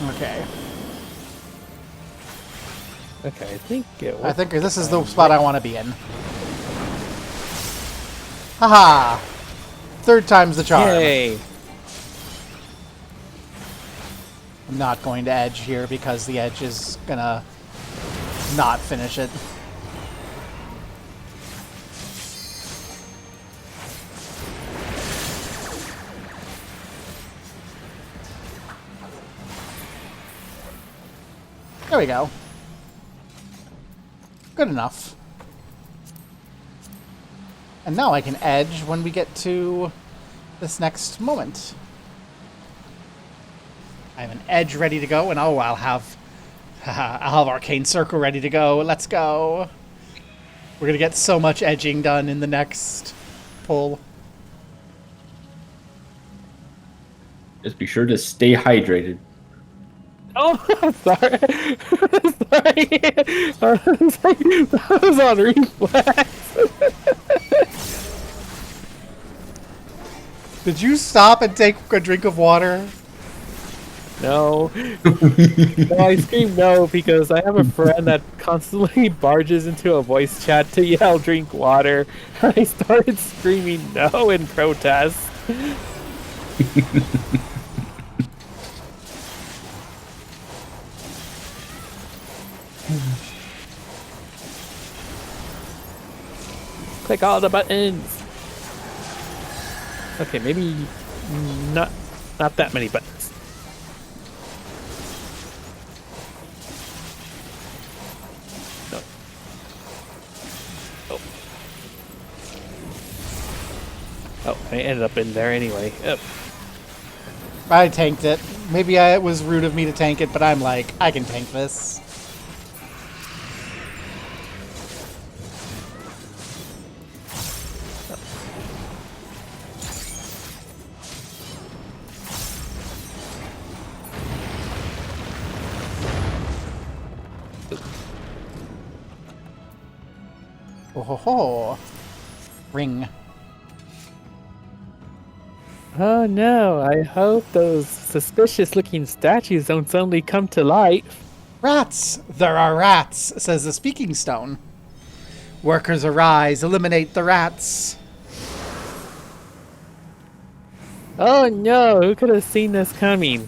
Okay. Okay, I think it I think this is the spot I want to be in. Haha! Third time's the charm. Yay! I'm not going to edge here because the edge is gonna not finish it. There we go. Good enough. And now I can edge when we get to this next moment. I have an edge ready to go, and oh, I'll have Arcane Circle ready to go. Let's go. We're gonna get so much edging done in the next pull. Just be sure to stay hydrated. Oh, sorry. Sorry. That was on reflex. Did you stop and take a drink of water? No. No, I scream no because I have a friend that constantly barges into a voice chat to yell drink water. I started screaming no in protest. Click all the buttons. Okay, maybe not that many buttons. No. Oh. Oh, I ended up in there anyway. Oh. I tanked it. Maybe it was rude of me to tank it, but I'm like, I can tank this. Oh ho ho. Ring. Oh no, I hope those suspicious looking statues don't suddenly come to life. Rats! There are rats, says the speaking stone. Workers arise, eliminate the rats. Oh no, who could have seen this coming?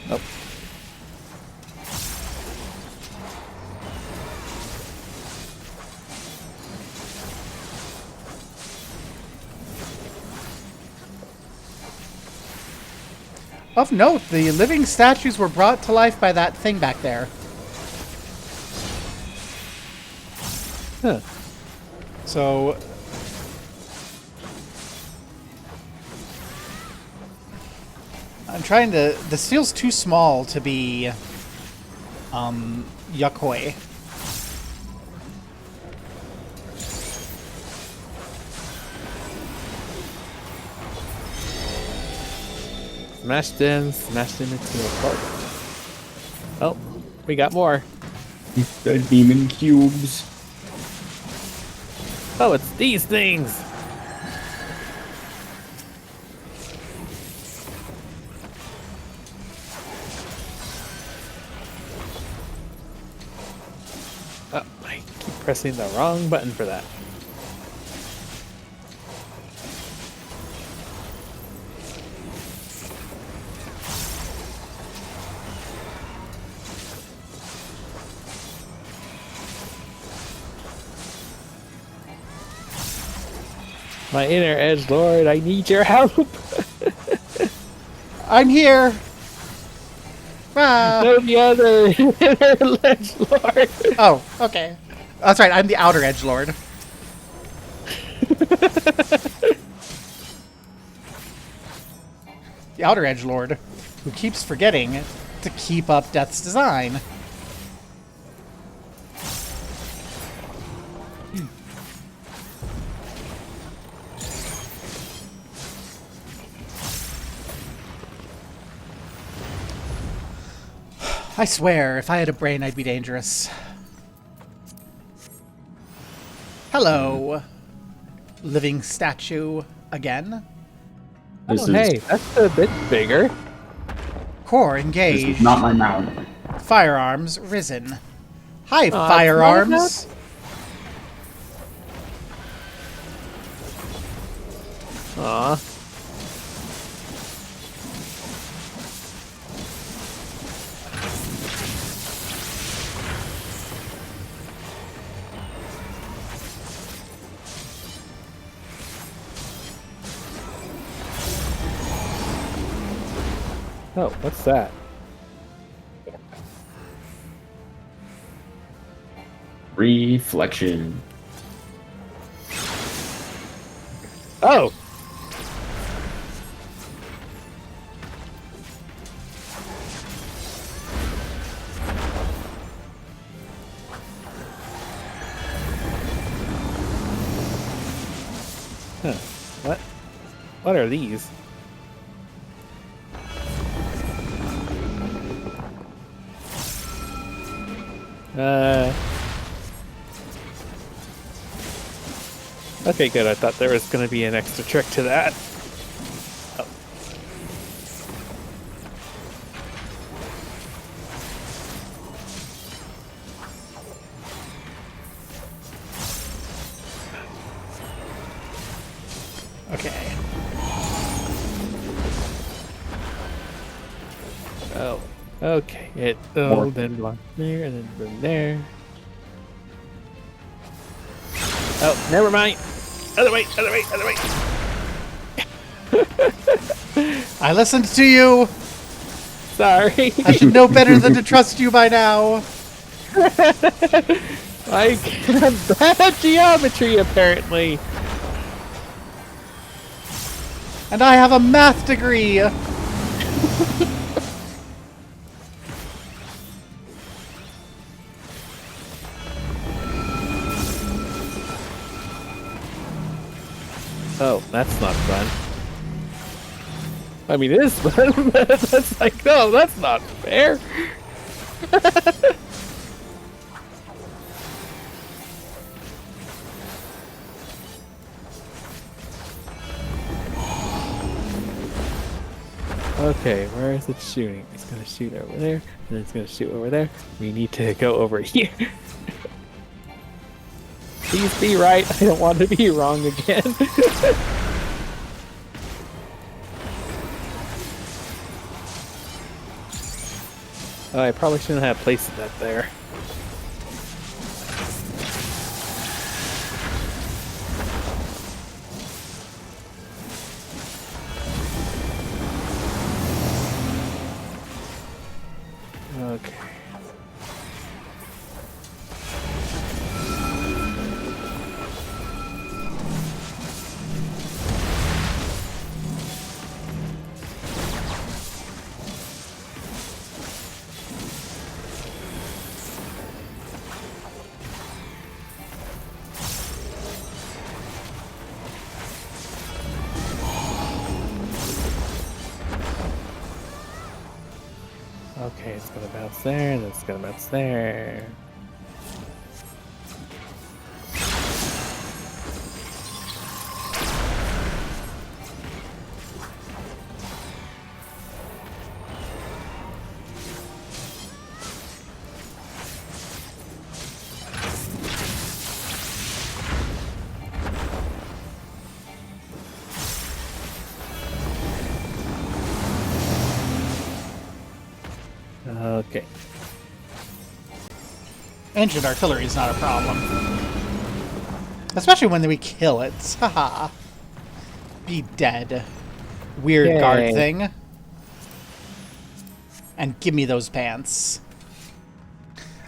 Oh. Of note, the living statues were brought to life by that thing back there. Huh. So... I'm trying to... This feels too small to be... Yakoi. Smashed into a part. Oh, we got more. The demon cubes. Oh, it's these things. Oh, I keep pressing the wrong button for that. My inner edge lord, I need your help. I'm here! Ah. No, the other inner edge lord. Oh, okay. That's right, I'm the outer edge lord. The outer edge lord, who keeps forgetting to keep up Death's design. I swear, if I had a brain, I'd be dangerous. Hello, living statue again. This Oh, hey, that's a bit bigger. Core this engaged. is not my mount. Firearms risen. Hi, it's not firearms. Aw. Oh, what's that? Reflection. Oh! Huh. What? What are these? Okay, good. I thought there was going to be an extra trick to that. Oh. Okay. Oh. Okay. Then block there, and then from there. Oh, never mind. Other way, other way, other way. I listened to you. Sorry. I should know better than to trust you by now. I have bad geometry, apparently. And I have a math degree. Oh, that's not fun. I mean, it is fun, but that's like, no, that's not fair. Okay, where is it shooting? It's gonna shoot over there, and it's gonna shoot over there. We need to go over here. Please be right. I don't want to be wrong again. Oh, I probably shouldn't have placed that there. Okay. Okay, it's gonna bounce there, and it's gonna bounce there. Okay. Ancient artillery is not a problem. Especially when we kill it. Haha. Be dead. Weird Yay. guard thing. And give me those pants.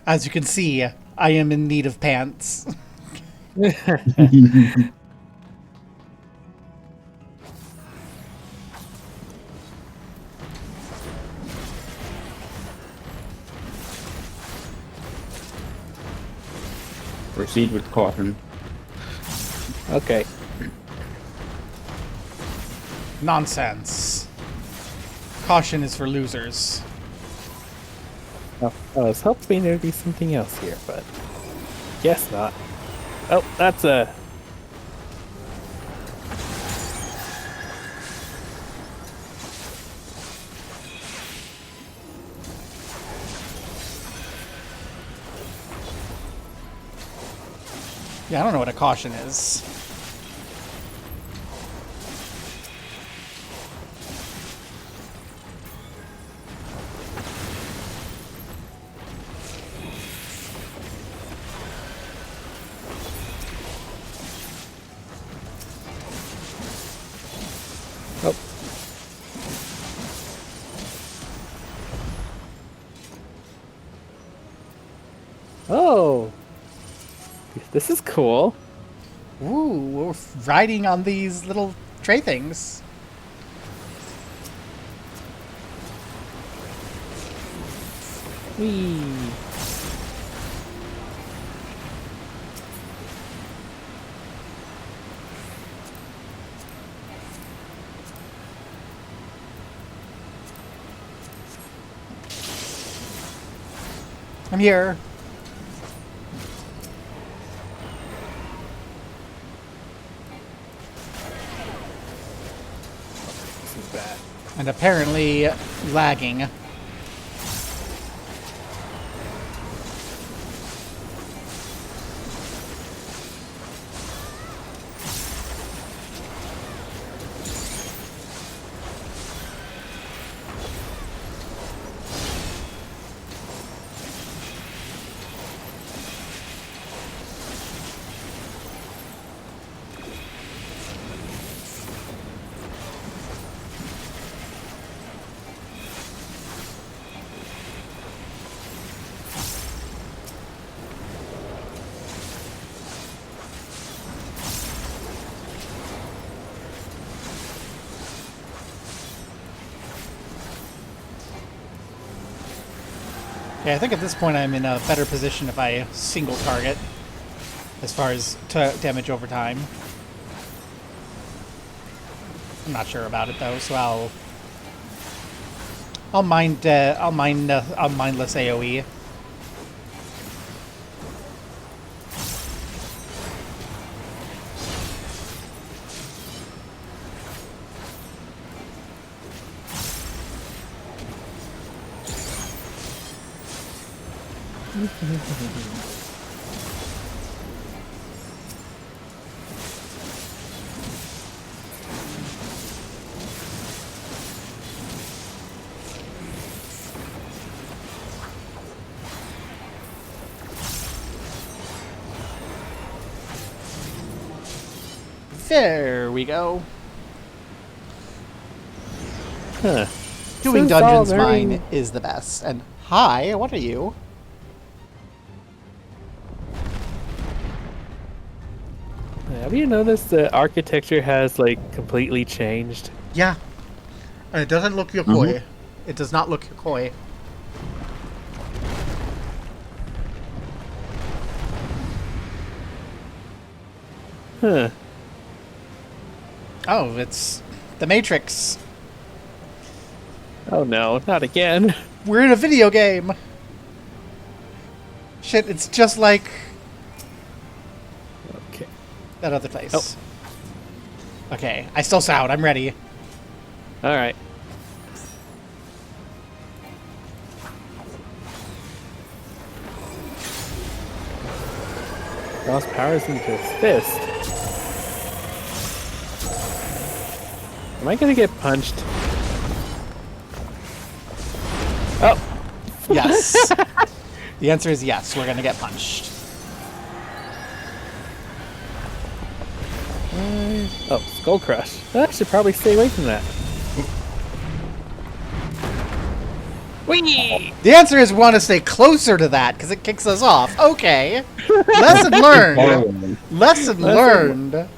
As you can see, I am in need of pants. Proceed with caution. Okay. Nonsense. Caution is for losers. Oh, I was hoping there'd be something else here, but guess not. Oh, that's a... Yeah, I don't know what a caution is. Oh. Oh! This is cool. Ooh, we're riding on these little tray things. Whee! I'm here. This is bad. And apparently lagging. Yeah, I think at this point I'm in a better position if I single target as far as damage over time. I'm not sure about it though, so I'll mindless AoE. There we go. Huh. Doing Since Dungeons all Mine learning- is the best. And hi, what are you? Have you noticed the architecture has like completely changed? Yeah. And it doesn't look yokoi. It does not look yokoi. Huh. Oh, it's the Matrix. Oh no, not again. We're in a video game. Shit, it's just like Okay. that other place. Oh. Okay, I still sound. I'm ready. Alright. Lost powers into his fist. Am I gonna get punched? Oh! Yes. The answer is yes. We're gonna get punched. Oh, Skull Crush. I should probably stay away from that. Whee! The answer is we want to stay closer to that because it kicks us off. Okay. Lesson learned. Lesson learned.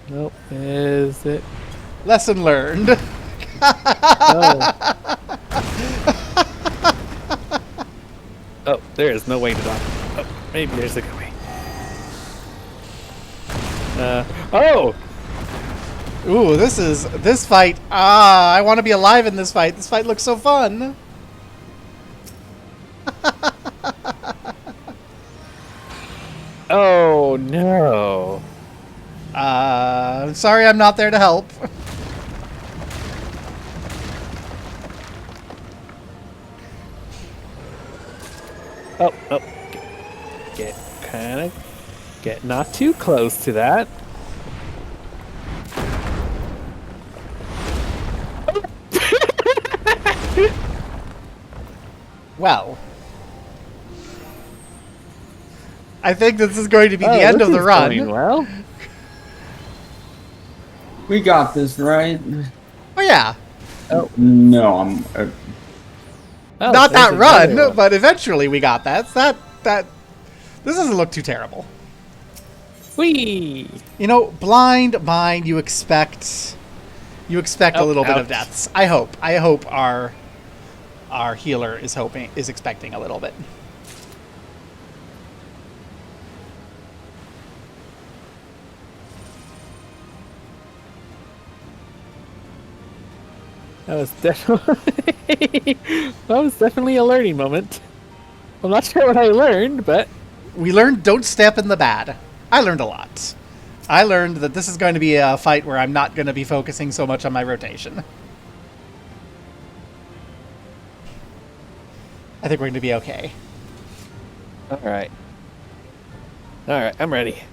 Nope. Is it? Lesson learned. Oh. Oh, there is no way to dodge. Oh, maybe there's a good way. Oh! Ooh, this fight. Ah, I want to be alive in this fight. This fight looks so fun. Oh no. I'm sorry I'm not there to help. Oh. Get not too close to that. Well, I think this is going to be the end of the run. Going well. We got this, right? Oh yeah. No, I'm. Not that run, but eventually we got that. That. This doesn't look too terrible. Whee! You know, blind mind. You expect a little bit of deaths. I hope our healer is expecting a little bit. That was definitely a learning moment. I'm not sure what I learned, but We learned don't step in the bad. I learned a lot. I learned that this is going to be a fight where I'm not going to be focusing so much on my rotation. I think we're going to be okay. All right, I'm ready.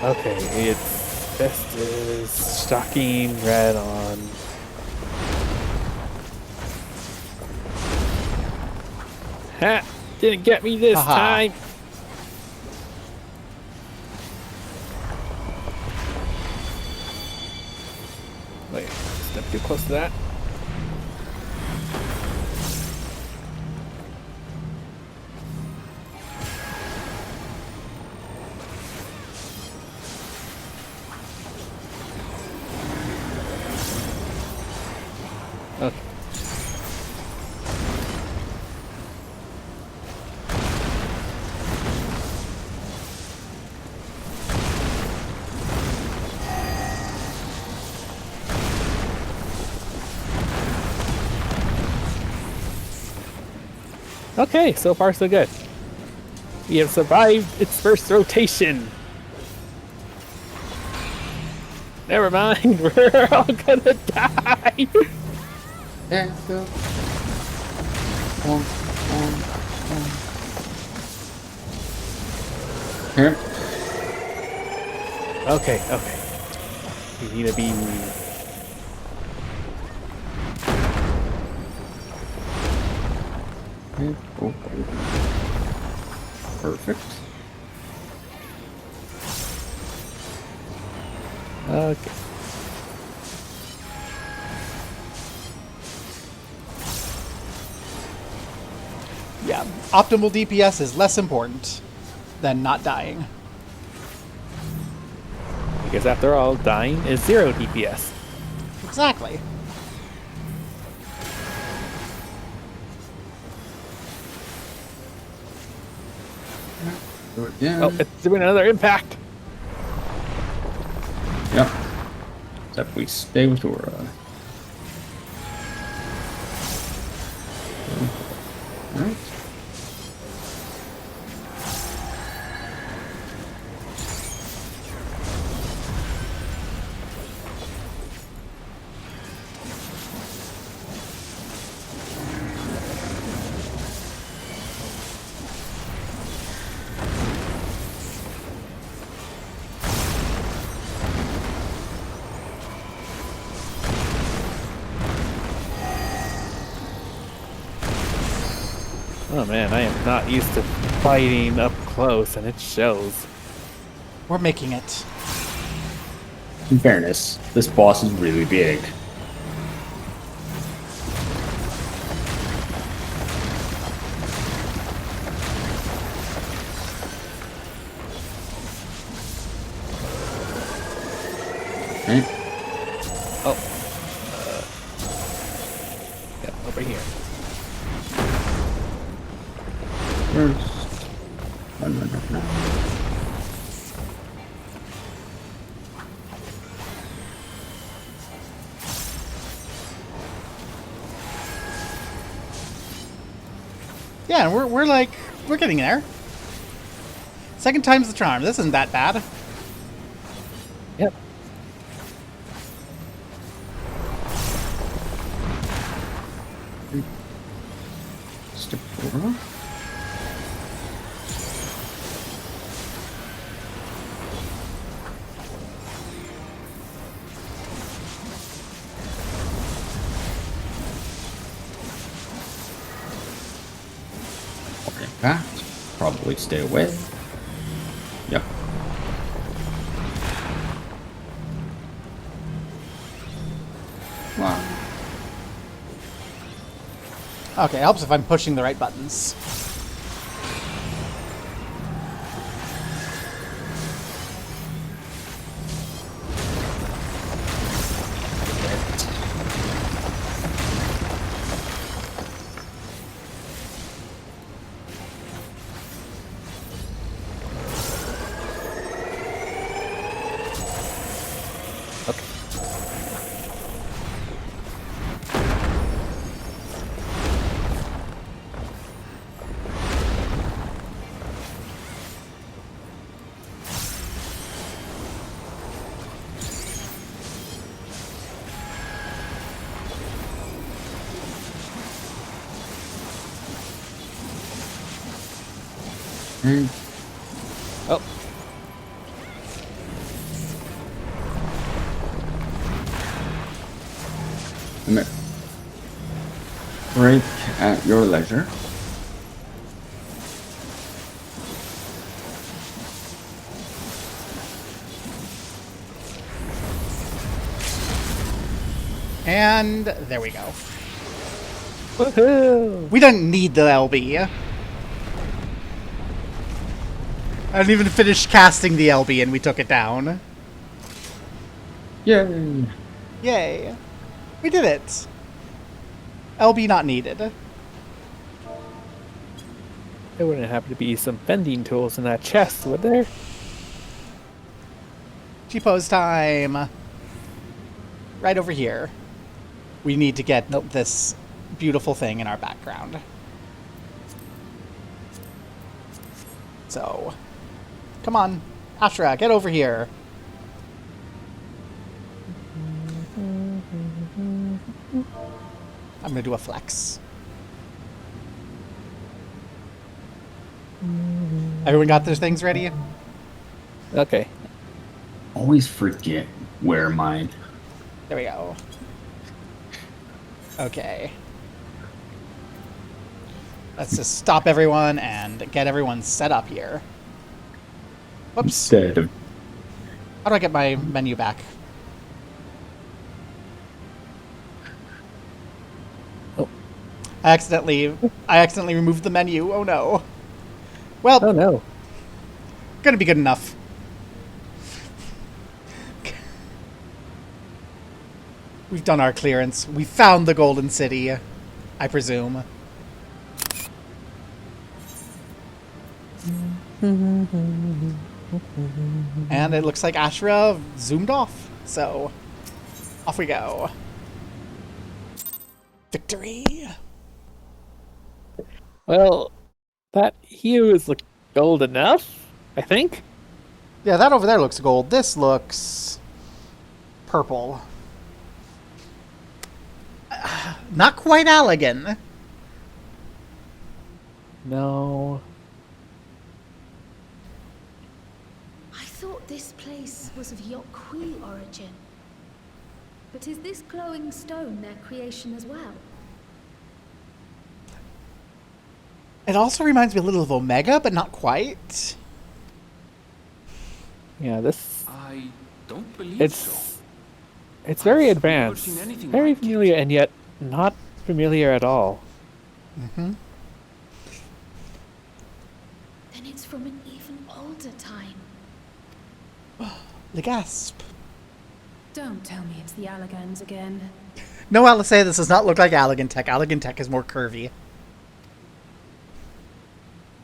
Okay, it's Festus stocking red on. Ha! Didn't get me this time. Wait, step too close to that. Okay. Okay, so far so good. We have survived its first rotation. Never mind, we're all gonna die. Yeah, go. Here. Okay. We need to be. Perfect. Okay. Yeah, optimal DPS is less important than not dying. Because after all, dying is 0 DPS. Exactly. Yeah. Oh, it's doing another impact. Yep. Except we stay with Dora. Alright. Oh man, I am not used to fighting up close, and it shows. We're making it. In fairness, this boss is really big. Okay. Oh. Yeah, over here. Run, run, run, run. Yeah, we're like, we're getting there. Second time's the charm. This isn't that bad. Yep. Step forward. Okay, that. Probably stay away. Yep. Wow. Okay, helps if I'm pushing the right buttons. Oh. Break at your leisure. And there we go. Woohoo! We don't need the LB. I didn't even finish casting the LB and we took it down. Yay! Yay. We did it. LB not needed. There wouldn't happen to be some bending tools in that chest, would there? G-pose time. Right over here. We need to get this beautiful thing in our background. So, come on, Ashra, get over here. I'm gonna do a flex. Everyone got their things ready? Okay. Always forget where mine. There we go. Okay. Let's just stop everyone and get everyone set up here. Whoops. Instead of How do I get my menu back? Oh. I accidentally removed the menu. Oh no. Well, Oh no. gonna be good enough. We've done our clearance. We found the Golden City, I presume. And it looks like Ashra zoomed off, so off we go. Victory! Well, that hue is gold enough, I think. Yeah, that over there looks gold. This looks purple. Not quite Allegan. No. I thought this place was of Yokwi origin. But is this glowing stone their creation as well? It also reminds me a little of Omega, but not quite. Yeah, this... I don't believe It's very I've advanced. never seen anything Very like it. familiar, and yet not familiar at all. Mm-hmm. Then it's from an even older time. The gasp. Don't tell me it's the Allagans again. No, I'll say this does not look like Allegan Tech. Allegan Tech is more curvy.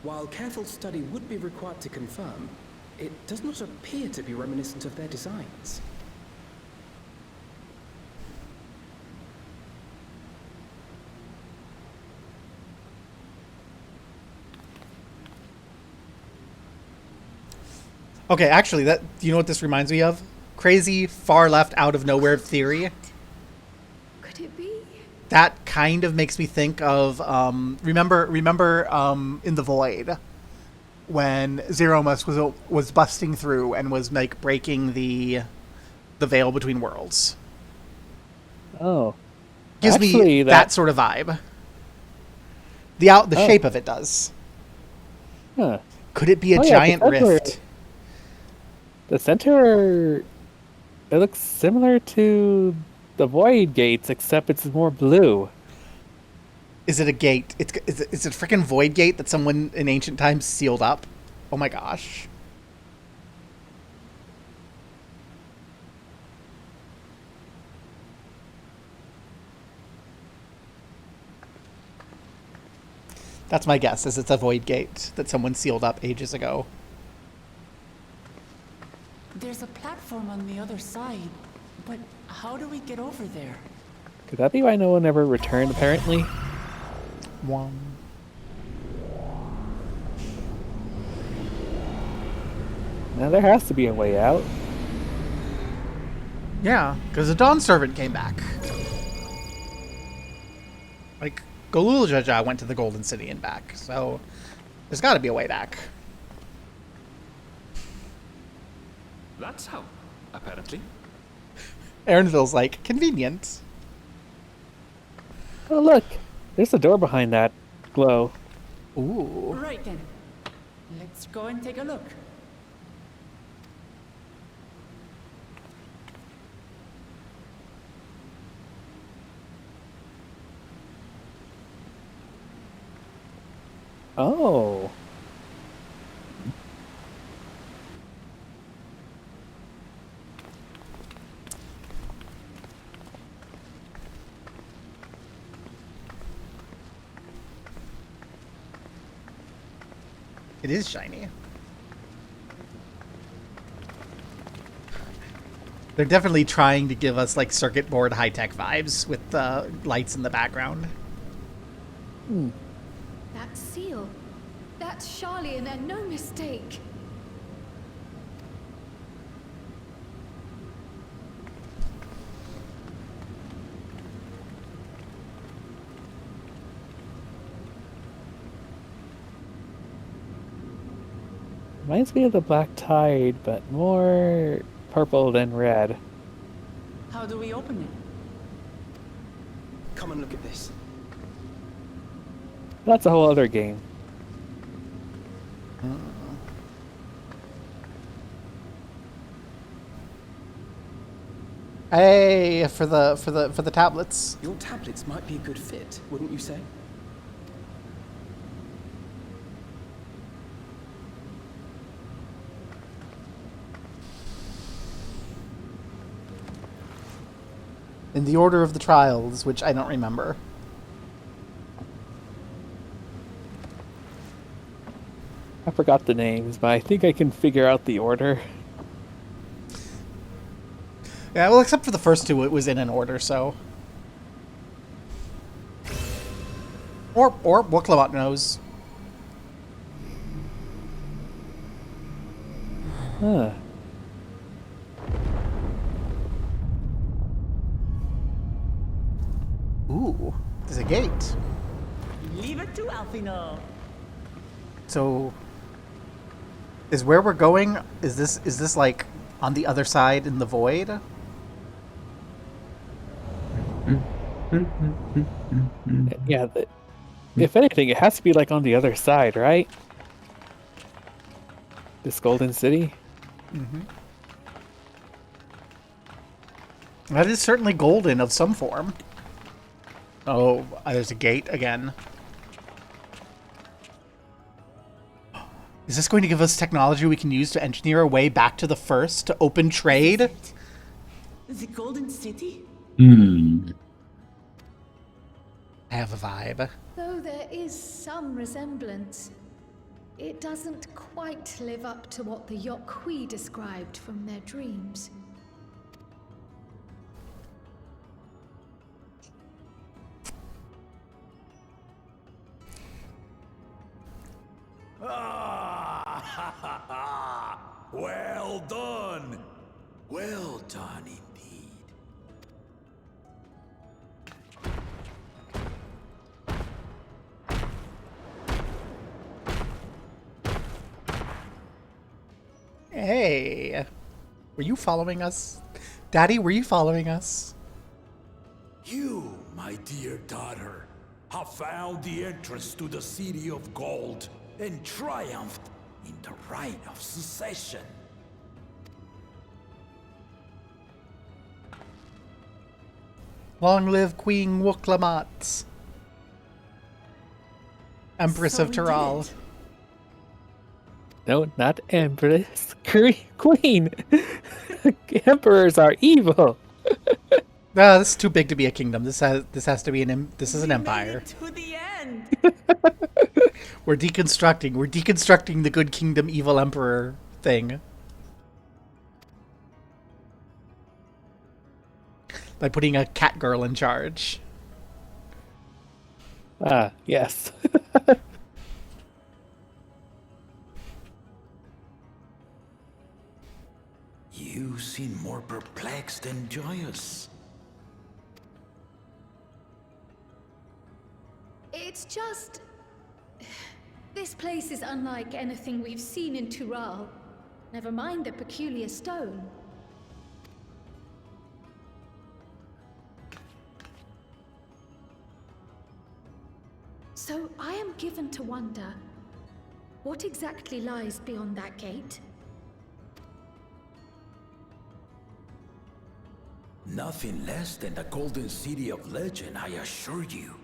While careful study would be required to confirm, it does not appear to be reminiscent of their designs. Okay, actually, that you know what this reminds me of? Crazy far left out of nowhere theory. Could it be? That kind of makes me think of remember in the Void when Zeromus was busting through and was like breaking the veil between worlds. Oh, Gives actually, me that sort of vibe. The shape of it does. Huh. Could it be a Oh, yeah, giant the center- rift? The center, it looks similar to the Void Gates, except it's more blue. Is it a gate? Is it a freaking void gate that someone in ancient times sealed up? Oh my gosh. That's my guess, is it's a void gate that someone sealed up ages ago. There's a platform on the other side, but how do we get over there? Could that be why no one ever returned, apparently? Now there has to be a way out. Yeah, because the Dawn Servant came back. Like, Golul Jaja went to the Golden City and back, so there's got to be a way back. That's how, apparently. Aaronville's like, convenient. Oh, look! There's a door behind that glow. Ooh. Right then. Let's go and take a look. Oh. It is shiny. They're definitely trying to give us like circuit board high-tech vibes with the lights in the background. That seal. That's Charlian and no mistake. Reminds me of the Black Tide, but more purple than red. How do we open it? Come and look at this. That's a whole other game. Hey, for the tablets. Your tablets might be a good fit, wouldn't you say? In the order of the trials, which I don't remember. I forgot the names, but I think I can figure out the order. Yeah, well, except for the first two, it was in an order, so. Or what Clement knows. Huh. Ooh, there's a gate. Leave it to Alfino. So, is where we're going? Is this like on the other side in the void? Yeah, if anything, it has to be like on the other side, right? This Golden City? Mm-hmm. That is certainly golden of some form. Oh, there's a gate again. Is this going to give us technology we can use to engineer a way back to the first to open trade? The Golden City? I have a vibe. Though there is some resemblance. It doesn't quite live up to what the Yokwi described from their dreams. Well done! Well done indeed. Hey, were you following us? Daddy, were you following us? You, my dear daughter, have found the entrance to the City of Gold and triumphed in the right of succession. Long live Queen Wuklamat, Empress So of we Tyrol. did. No, not Empress. Queen. Emperors are evil. No, this is too big to be a kingdom. This has to be this is an We empire. made it to the end. We're deconstructing. We're deconstructing the good kingdom, evil emperor thing. By putting a cat girl in charge. Ah, yes. You seem more perplexed than joyous. It's just... This place is unlike anything we've seen in Tyrol. Never mind the peculiar stone. So I am given to wonder, what exactly lies beyond that gate? Nothing less than the Golden City of Legend, I assure you.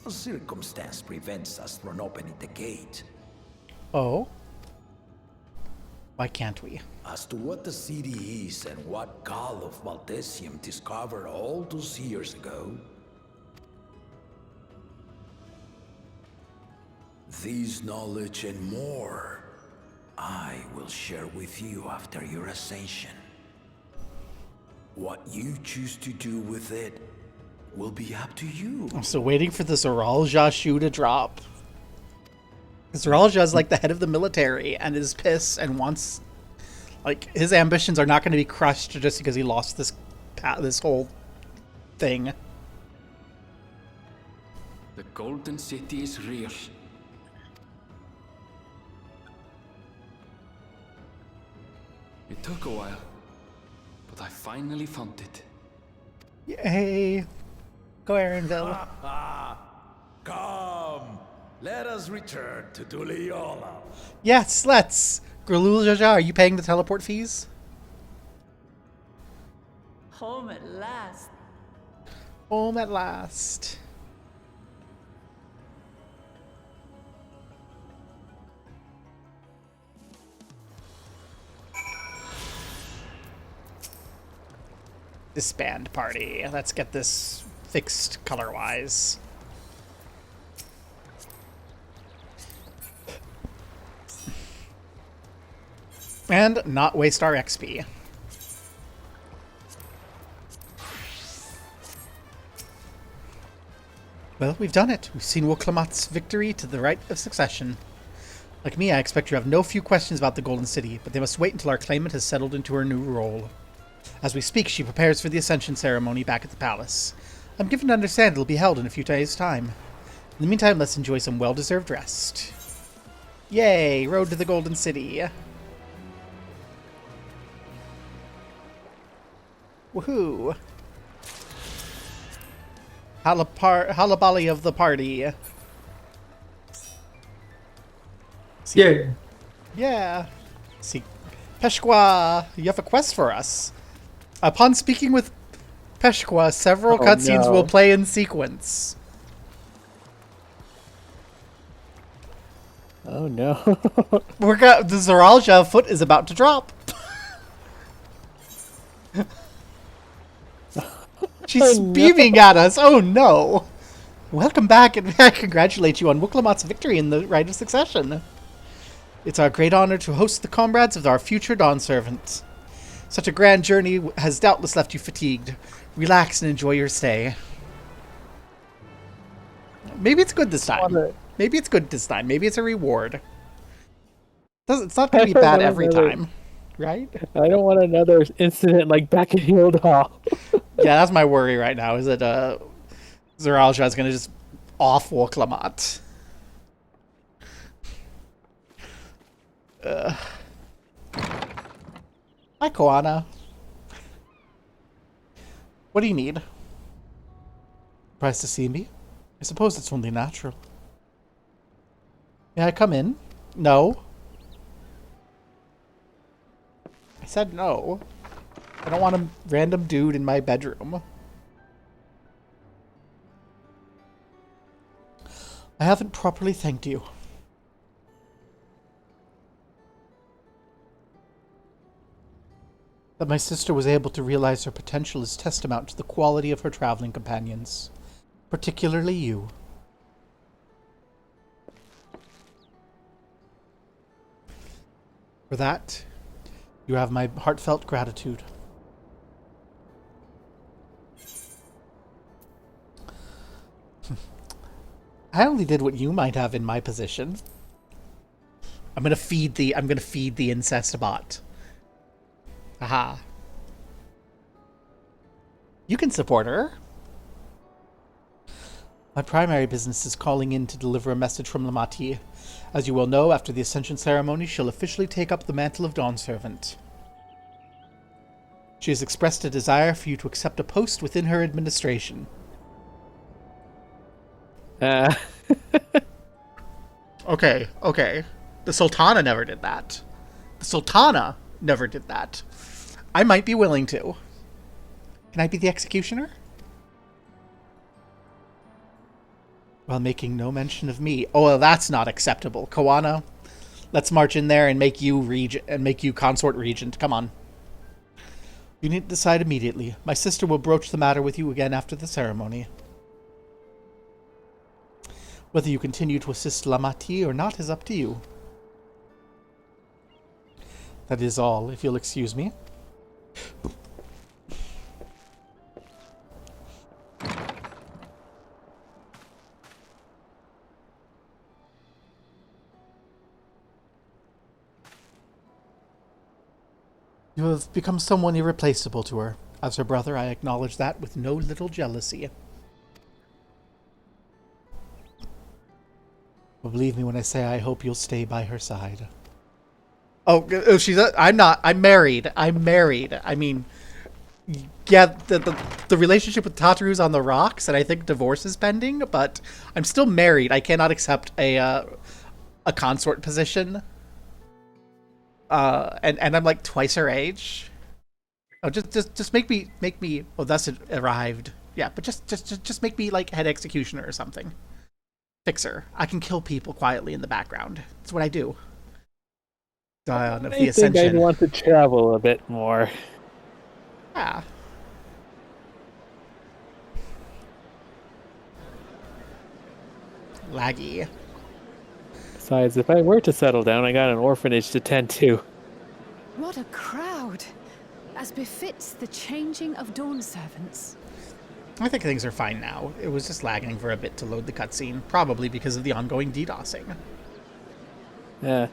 The circumstance prevents us from opening the gate. Oh? Why can't we? As to what the city is and what Gall of Valdesium discovered all those years ago, this knowledge and more, I will share with you after your ascension. What you choose to do with it will be up to you. I'm still waiting for the Zoralja shoe to drop. Zoralja is like the head of the military and is pissed and wants... Like, his ambitions are not going to be crushed just because he lost this whole thing. The Golden City is real. It took a while, but I finally found it. Yay! Go Aaronville. Come, let us return to Duliola. Yes, let's! Grulul Jaja, are you paying the teleport fees? Home at last. Home at last. Disband party. Let's get this fixed color-wise. And not waste our XP. Well, we've done it. We've seen Wuklamat's victory to the right of succession. Like me, I expect you have no few questions about the Golden City, but they must wait until our claimant has settled into her new role. As we speak, she prepares for the Ascension ceremony back at the palace. I'm given to understand it'll be held in a few days' time. In the meantime, let's enjoy some well-deserved rest. Yay! Road to the Golden City. Woohoo! Halabali of the party. Yeah. Yeah. See, Peshqua, you have a quest for us. Upon speaking with Peshqua, several cutscenes will play in sequence. Oh no. The Zoralja foot is about to drop. She's beaming at us. Oh no. Welcome back, and I congratulate you on Wuklamat's victory in the Rite of Succession. It's our great honor to host the comrades of our future Dawn servants. Such a grand journey has doubtless left you fatigued. Relax and enjoy your stay. Maybe it's good this time. Maybe it's good this time. Maybe it's a reward. It's not going to be bad every time, right? I don't want another incident like back in Guild Hall. Yeah, that's my worry right now, is that Zeralja is going to just off-walk Lamat. Hi, Koana. What do you need? Surprised to see me? I suppose it's only natural. May I come in? No. I said no. I don't want a random dude in my bedroom. I haven't properly thanked you. That my sister was able to realize her potential is testament to the quality of her traveling companions. Particularly you. For that, you have my heartfelt gratitude. I only did what you might have in my position. I'm gonna feed the incest bot. Aha. You can support her. My primary business is calling in to deliver a message from Lamati. As you will know, after the Ascension ceremony, she'll officially take up the mantle of Dawn Servant. She has expressed a desire for you to accept a post within her administration. Okay. The Sultana never did that. The Sultana never did that. I might be willing to. Can I be the executioner? While making no mention of me. Oh, well, that's not acceptable. Koana, let's march in there and make you consort regent. Come on. You need to decide immediately. My sister will broach the matter with you again after the ceremony. Whether you continue to assist Lamati or not is up to you. That is all, if you'll excuse me. You have become someone irreplaceable to her. As her brother, I acknowledge that with no little jealousy. But believe me when I say I hope you'll stay by her side. Oh, I'm married. I mean, yeah, the relationship with Tataru's on the rocks, and I think divorce is pending, but I'm still married. I cannot accept a consort position. And I'm like twice her age. Oh, just make me. Oh, thus it arrived. Yeah, but just make me like head executioner or something. Fixer. I can kill people quietly in the background. That's what I do. Scion of the Ascension. I think I'd want to travel a bit more. Yeah. Laggy. Besides, if I were to settle down, I got an orphanage to tend to. What a crowd! As befits the changing of Dawn servants. I think things are fine now. It was just lagging for a bit to load the cutscene, probably because of the ongoing DDoSing. Yeah.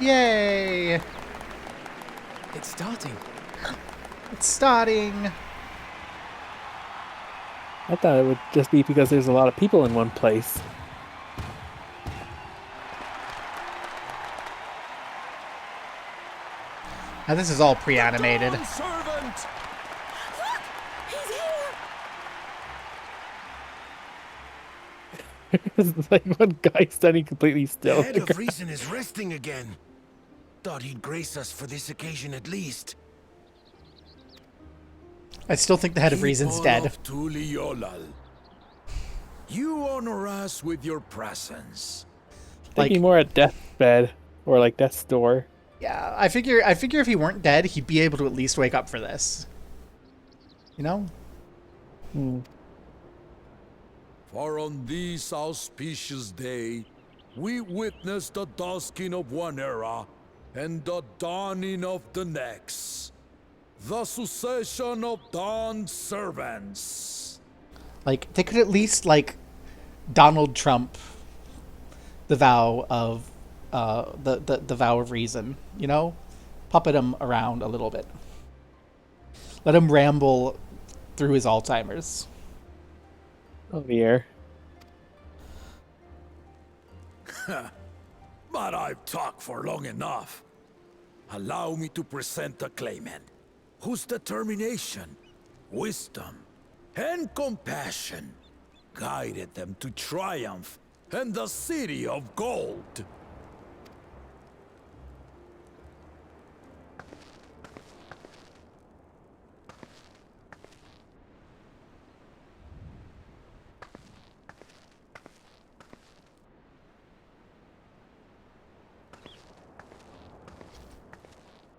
Yay! It's starting. It's starting! I thought it would just be because there's a lot of people in one place. Now this is all pre-animated. Servant! It's like one guy standing completely still. The head of reason is resting again. Thought he'd grace us for this occasion at least. I still think the head of reason's dead. You honor us with your presence. Thinking more at deathbed or like death's door. Yeah, I figure if he weren't dead, he'd be able to at least wake up for this. You know? For on this auspicious day, we witness the dusking of one era and the dawning of the next. The succession of Dawn's servants. Like, they could at least, like, Donald Trump the vow of, the vow of reason, you know? Puppet him around a little bit. Let him ramble through his Alzheimer's. Oh, dear. But I've talked for long enough. Allow me to present the claimant, whose determination, wisdom, and compassion guided them to triumph and the City of Gold.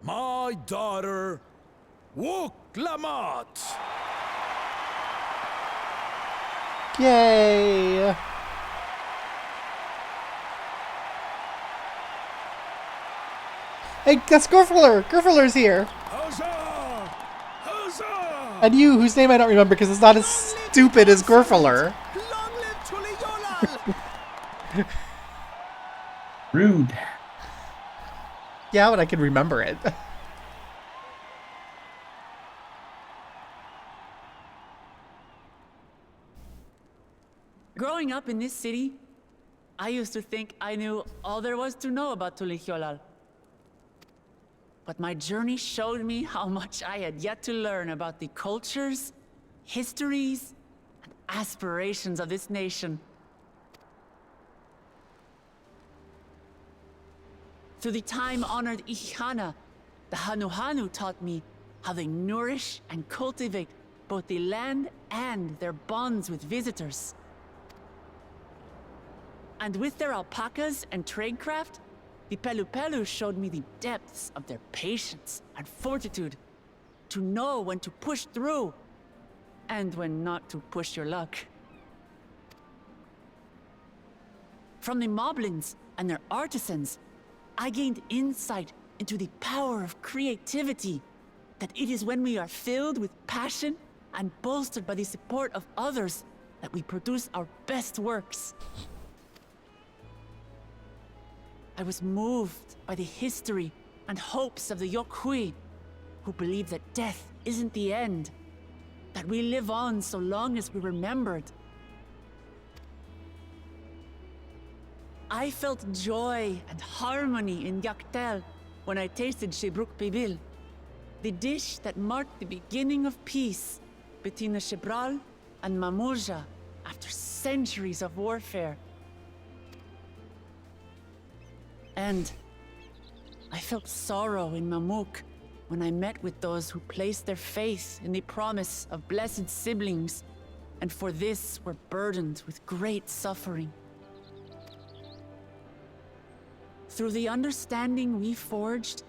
My daughter, Wuk-Lamat. Yay! Hey, that's Gurfler! Gurfler's here! Huzzah! Huzzah! And you, whose name I don't remember because it's not as stupid as Gurfler. Long live Tuliyola! Rude. Yeah, but I can remember it. Growing up in this city, I used to think I knew all there was to know about Tulihyolal. But my journey showed me how much I had yet to learn about the cultures, histories, and aspirations of this nation. Through the time-honored Ihana, the Hanuhanu taught me how they nourish and cultivate both the land and their bonds with visitors. And with their alpacas and tradecraft, the Pelupelu showed me the depths of their patience and fortitude, to know when to push through and when not to push your luck. From the Moblins and their artisans, I gained insight into the power of creativity, that it is when we are filled with passion and bolstered by the support of others that we produce our best works. I was moved by the history and hopes of the Yokhui, who believe that death isn't the end, that we live on so long as we're remembered. I felt joy and harmony in Yaktel when I tasted Shebruk Pibil, the dish that marked the beginning of peace between the Shebral and Mamurja after centuries of warfare. And I felt sorrow in Mamuk when I met with those who placed their faith in the promise of blessed siblings, and for this were burdened with great suffering. Through the understanding we forged,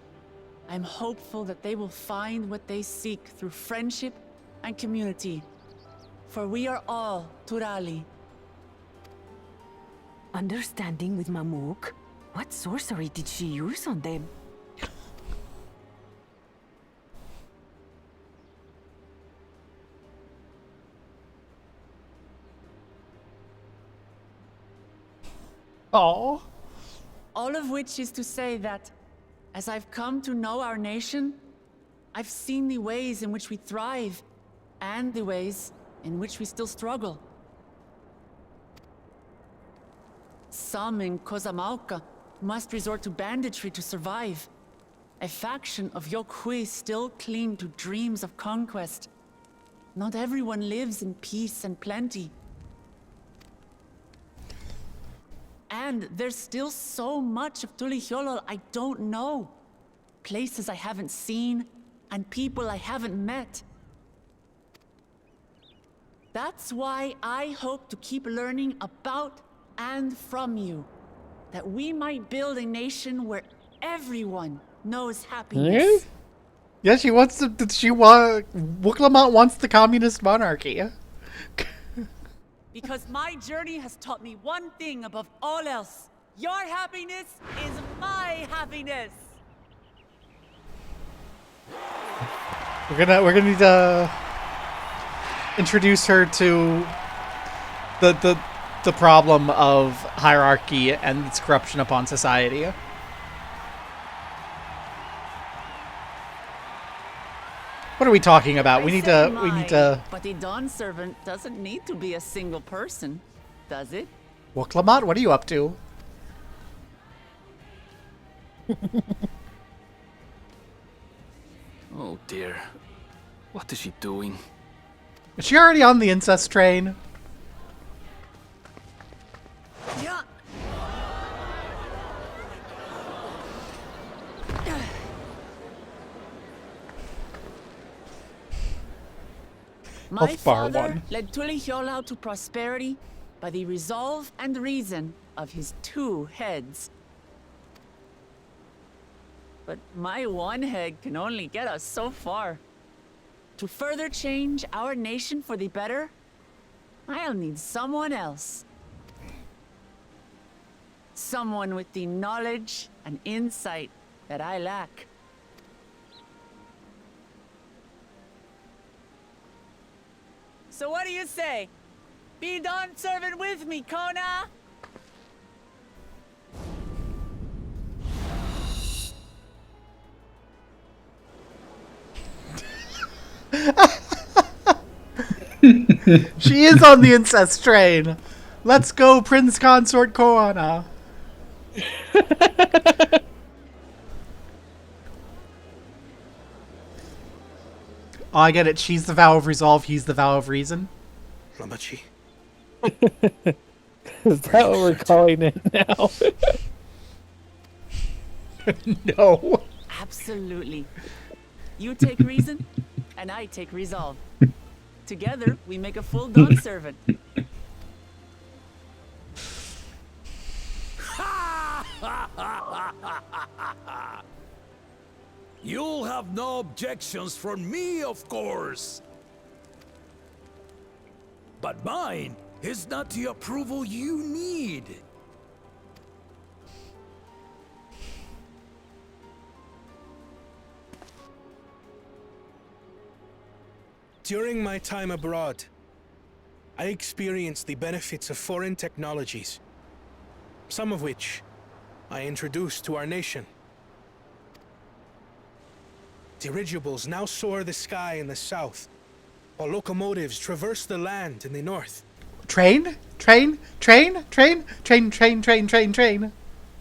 I'm hopeful that they will find what they seek through friendship and community, for we are all Turali. Understanding with Mamuk? What sorcery did she use on them? Oh. All of which is to say that, as I've come to know our nation, I've seen the ways in which we thrive, and the ways in which we still struggle. Some in Kozamauka must resort to banditry to survive. A faction of Yokhui still cling to dreams of conquest. Not everyone lives in peace and plenty. And there's still so much of Tulihyolal I don't know. Places I haven't seen, and people I haven't met. That's why I hope to keep learning about and from you, that we might build a nation where everyone knows happiness. Yeah, she wants to. Wuk-Lamat wants the communist monarchy. Because my journey has taught me one thing above all else. Your happiness is my happiness. We're gonna need to introduce her to the problem of hierarchy and its corruption upon society. What are we talking about? We need to. But the Dawn servant doesn't need to be a single person, does it? Well, Clamont, what are you up to? Oh dear. What is she doing? Is she already on the incest train? Yeah. My Health bar father one. led Tuliholau to prosperity by the resolve and reason of his 2 heads. But my 1 head can only get us so far. To further change our nation for the better, I'll need someone else. Someone with the knowledge and insight that I lack. So what do you say? Be Dawn servant with me, Kona! She is on the incest train. Let's go, Prince Consort Koana. Oh, I get it. She's the vow of resolve. He's the vow of reason. Lamachi. Is that what we're calling it now? No. Absolutely. You take reason, and I take resolve. Together, we make a full Dawn servant. You'll have no objections from me, of course. But mine is not the approval you need. During my time abroad, I experienced the benefits of foreign technologies, some of which I introduced to our nation. Dirigibles now soar the sky in the south, while locomotives traverse the land in the north. Train? Train? Train? Train? Train, train, train, train, train.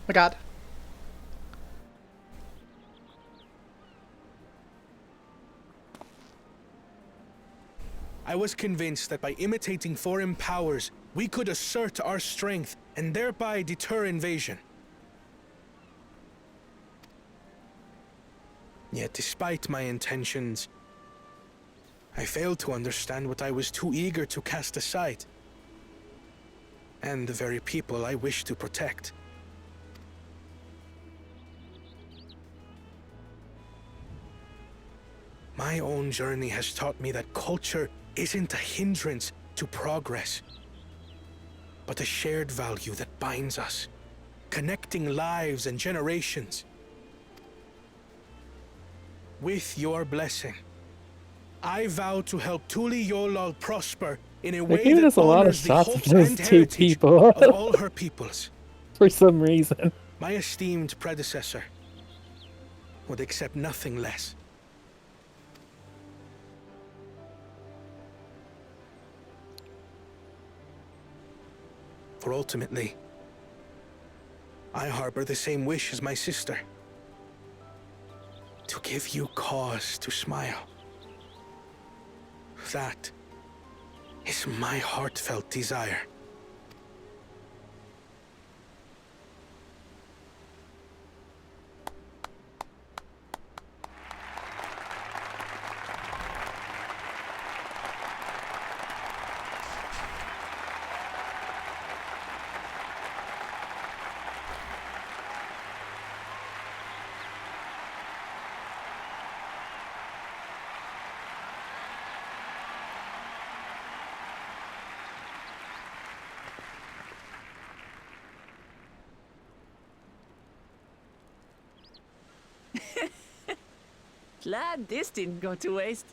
My god. I was convinced that by imitating foreign powers, we could assert our strength and thereby deter invasion. Yet despite my intentions, I failed to understand what I was too eager to cast aside, and the very people I wish to protect. My own journey has taught me that culture isn't a hindrance to progress, but a shared value that binds us, connecting lives and generations. With your blessing, I vow to help Tuli Yolal prosper in a way giving that us a lot of honors the shots of hopes those and 2 heritage people. of all her peoples. For some reason. My esteemed predecessor would accept nothing less. For ultimately, I harbor the same wish as my sister. To give you cause to smile. That is my heartfelt desire. Glad this didn't go to waste.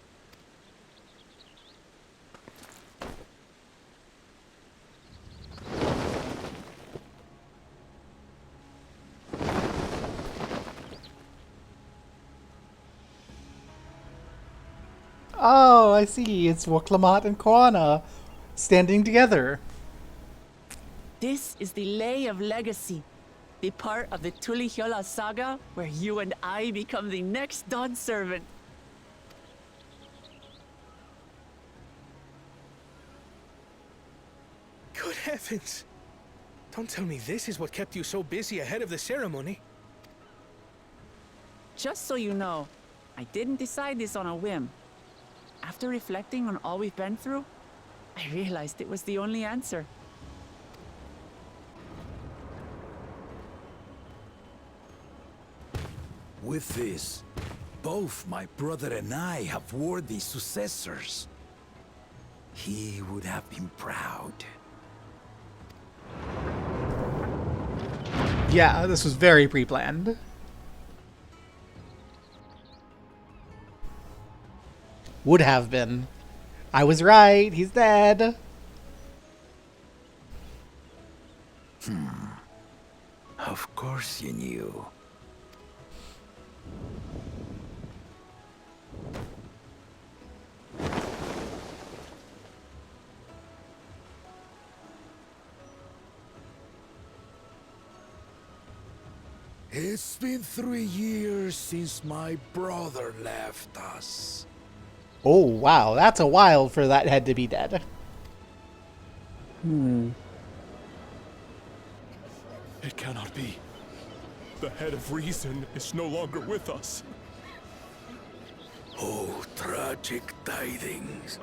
Oh, I see. It's Woklamat and Koana standing together. This is the Lay of Legacy, the part of the Tulihyola saga where you and I become the next Dawn servant. Good heavens! Don't tell me this is what kept you so busy ahead of the ceremony. Just so you know, I didn't decide this on a whim. After reflecting on all we've been through, I realized it was the only answer. With this, both my brother and I have worthy successors. He would have been proud. Yeah, this was very pre-planned. Would have been. I was right. He's dead. Of course you knew. It's been 3 years since my brother left us. Oh, wow. That's a while for that head to be dead. It cannot be. The head of reason is no longer with us. Oh, tragic tidings.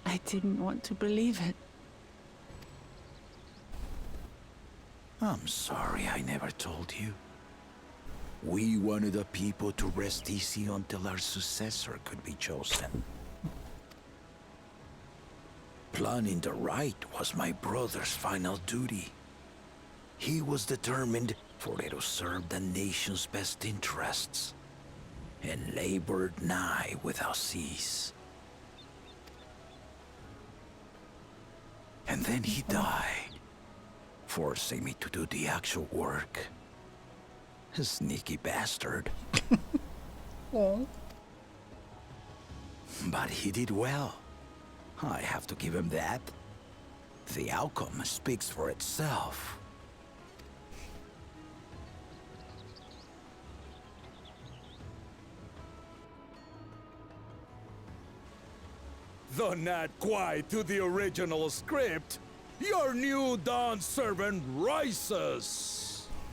I didn't want to believe it. I'm sorry I never told you. We wanted the people to rest easy until our successor could be chosen. Planning the right was my brother's final duty. He was determined for it to serve the nation's best interests, and labored nigh without cease. And then he died, forcing me to do the actual work. A sneaky bastard. Oh. But he did well. I have to give him that. The outcome speaks for itself. Though not quite to the original script, your new Dawn servant rises.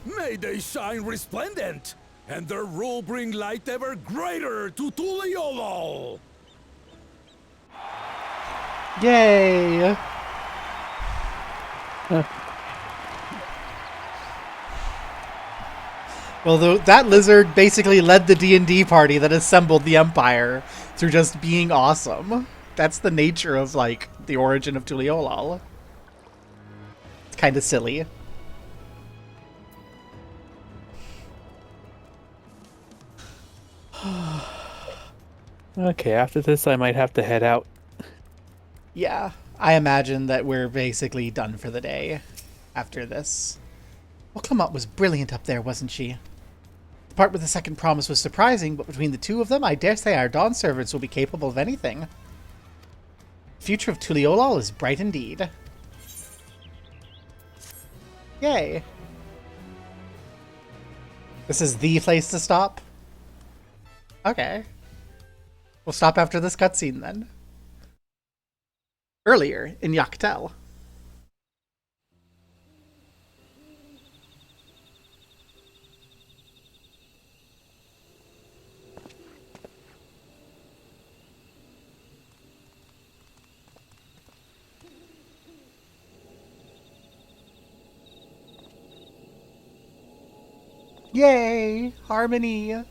May they shine resplendent, and their rule bring light ever greater to Tuliolol. Yay! Well, that lizard basically led the D&D party that assembled the Empire through just being awesome. That's the nature of, like, the origin of Tuliolol. It's kind of silly. Okay, after this I might have to head out. Yeah, I imagine that we're basically done for the day after this. Well, Clement was brilliant up there, wasn't she? The part with the second promise was surprising, but between the two of them, I dare say our Dawn servants will be capable of anything. The future of Tuliolol is bright indeed. Yay. This is the place to stop? Okay. We'll stop after this cutscene then. Earlier in Yaktel. Yay! Harmony!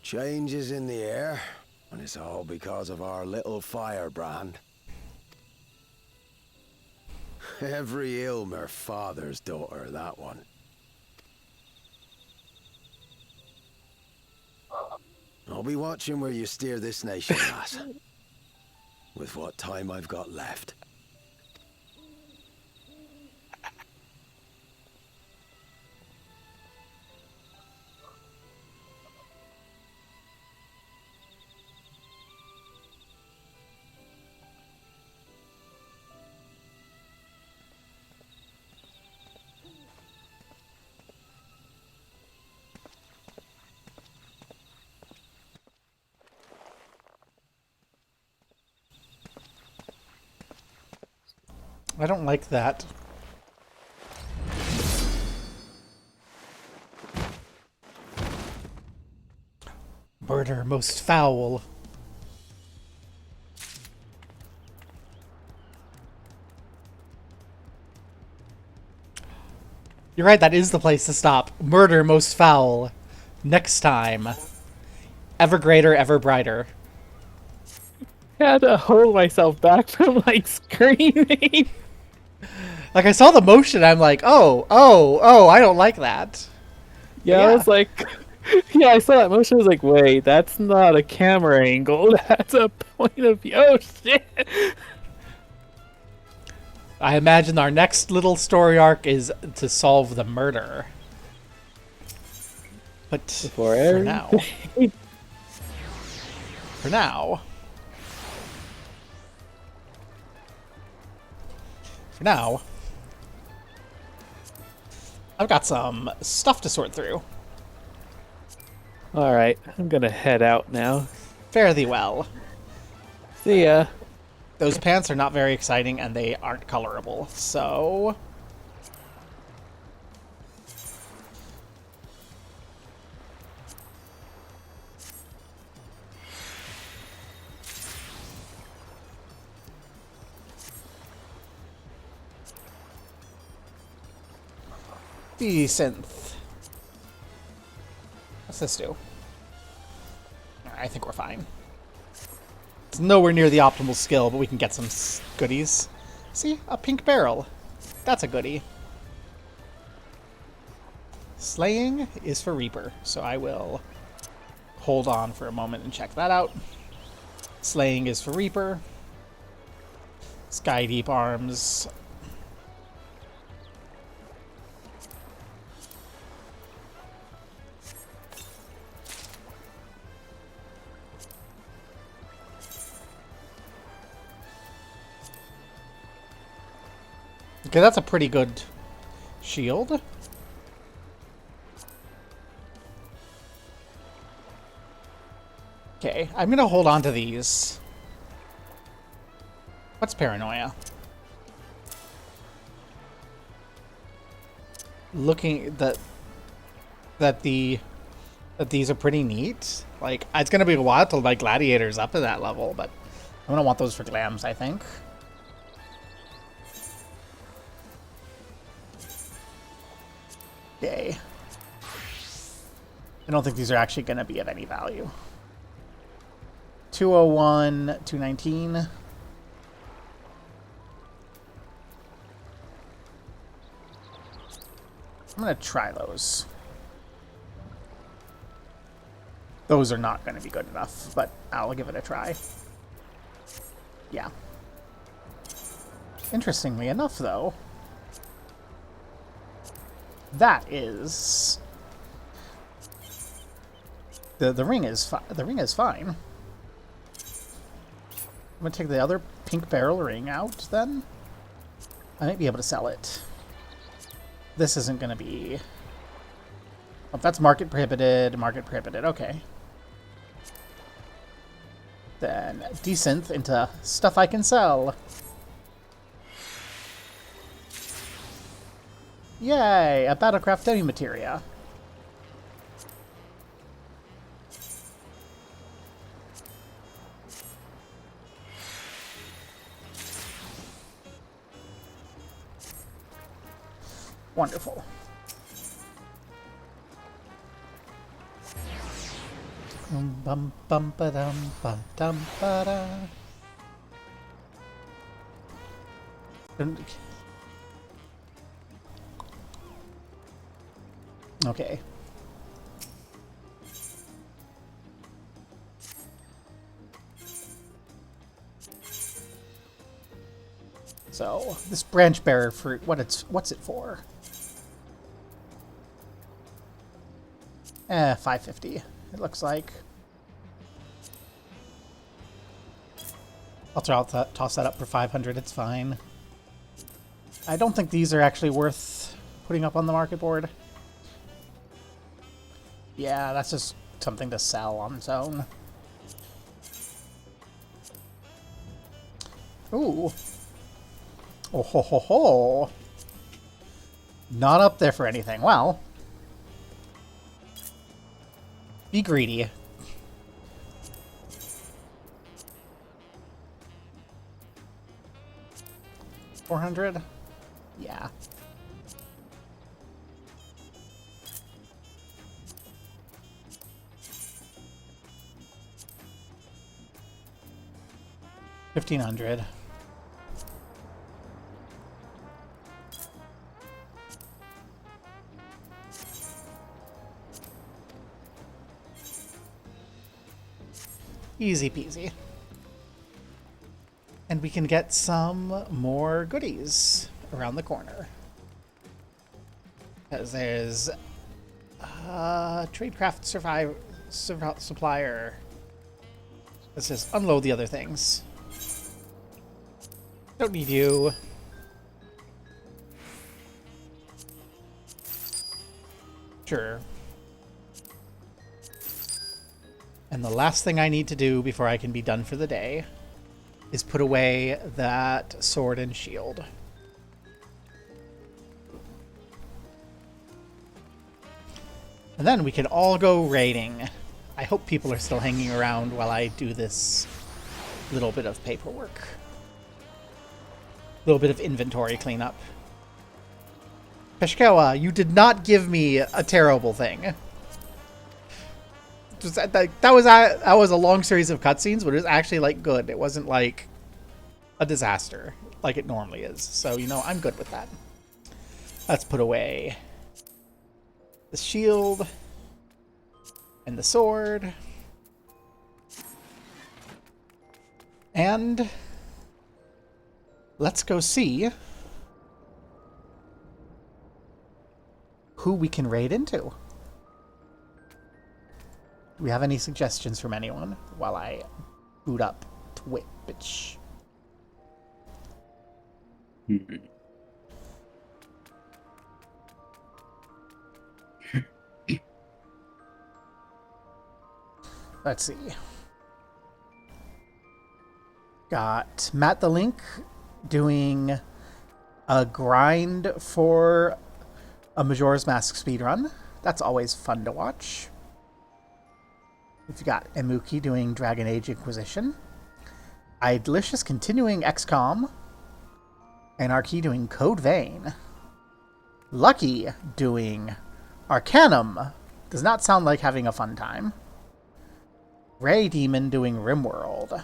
Change is in the air, and it's all because of our little firebrand. Every Ilmer father's daughter, that one. I'll be watching where you steer this nation, lass. With what time I've got left. I don't like that. Murder most foul. You're right, that is the place to stop. Murder most foul. Next time. Ever greater, ever brighter. I had to hold myself back from, like, screaming. Like, I saw the motion, I'm like, oh, I don't like that. Yeah, I was like... Yeah, I saw that motion, I was like, wait, that's not a camera angle, that's a point of view. Oh, shit! I imagine our next little story arc is to solve the murder. But for now... For now... For now... I've got some stuff to sort through. Alright, I'm gonna head out now. Fare thee well. See ya. Those pants are not very exciting, and they aren't colorable, so... Decent. What's this do? I think we're fine. It's nowhere near the optimal skill, but we can get some goodies. See? A pink barrel. That's a goodie. Slaying is for Reaper, so I will hold on for a moment and check that out. Slaying is for Reaper. Sky Deep Arms. Okay, that's a pretty good shield. Okay, I'm gonna hold on to these. What's paranoia? Looking that these are pretty neat. Like, it's gonna be a while till my gladiators up to that level, but I'm gonna want those for glams, I think. Okay. I don't think these are actually going to be of any value. 201, 219. I'm going to try those. Those are not going to be good enough, but I'll give it a try. Yeah. Interestingly enough, though, that is the ring is fine. I'm gonna take the other pink barrel ring out then. I might be able to sell it. This isn't gonna be. Oh, that's market prohibited. Market prohibited. Okay. Then desynth into stuff I can sell. Yay! A Battlecraft demi-materia. Wonderful. Bum bum ba dum ba dum ba da. Okay. So this branch bearer fruit, what's it for? 550. It looks like. I'll toss that up for 500. It's fine. I don't think these are actually worth putting up on the market board. Yeah, that's just something to sell on its own. Ooh. Oh ho ho ho. Not up there for anything. Well. Be greedy. $400? Yeah. $1,500. Easy peasy. And we can get some more goodies around the corner. Because there's Tradecraft Supplier. Let's just unload the other things. Don't need you. Sure. And the last thing I need to do before I can be done for the day is put away that sword and shield. And then we can all go raiding. I hope people are still hanging around while I do this little bit of paperwork. Little bit of inventory cleanup. Peshkawa, you did not give me a terrible thing. That was a long series of cutscenes, but it was actually like good. It wasn't like a disaster like it normally is. So, you know, I'm good with that. Let's put away the shield and the sword. And let's go see who we can raid into. Do we have any suggestions from anyone while I boot up Twitch? Let's see. Got Matt the Link doing a grind for a Majora's Mask speedrun. That's always fun to watch. We've got Emuki doing Dragon Age Inquisition. Idlicious continuing XCOM. Anarchy doing Code Vein. Lucky doing Arcanum. Does not sound like having a fun time. Ray Demon doing RimWorld.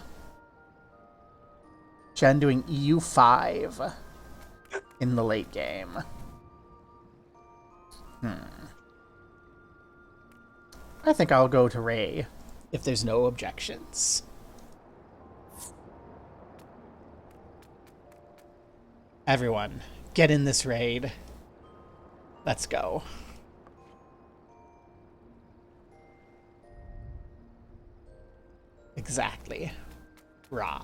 Jen doing EU5 in the late game. I think I'll go to Ray if there's no objections. Everyone, get in this raid. Let's go. Exactly. Rah.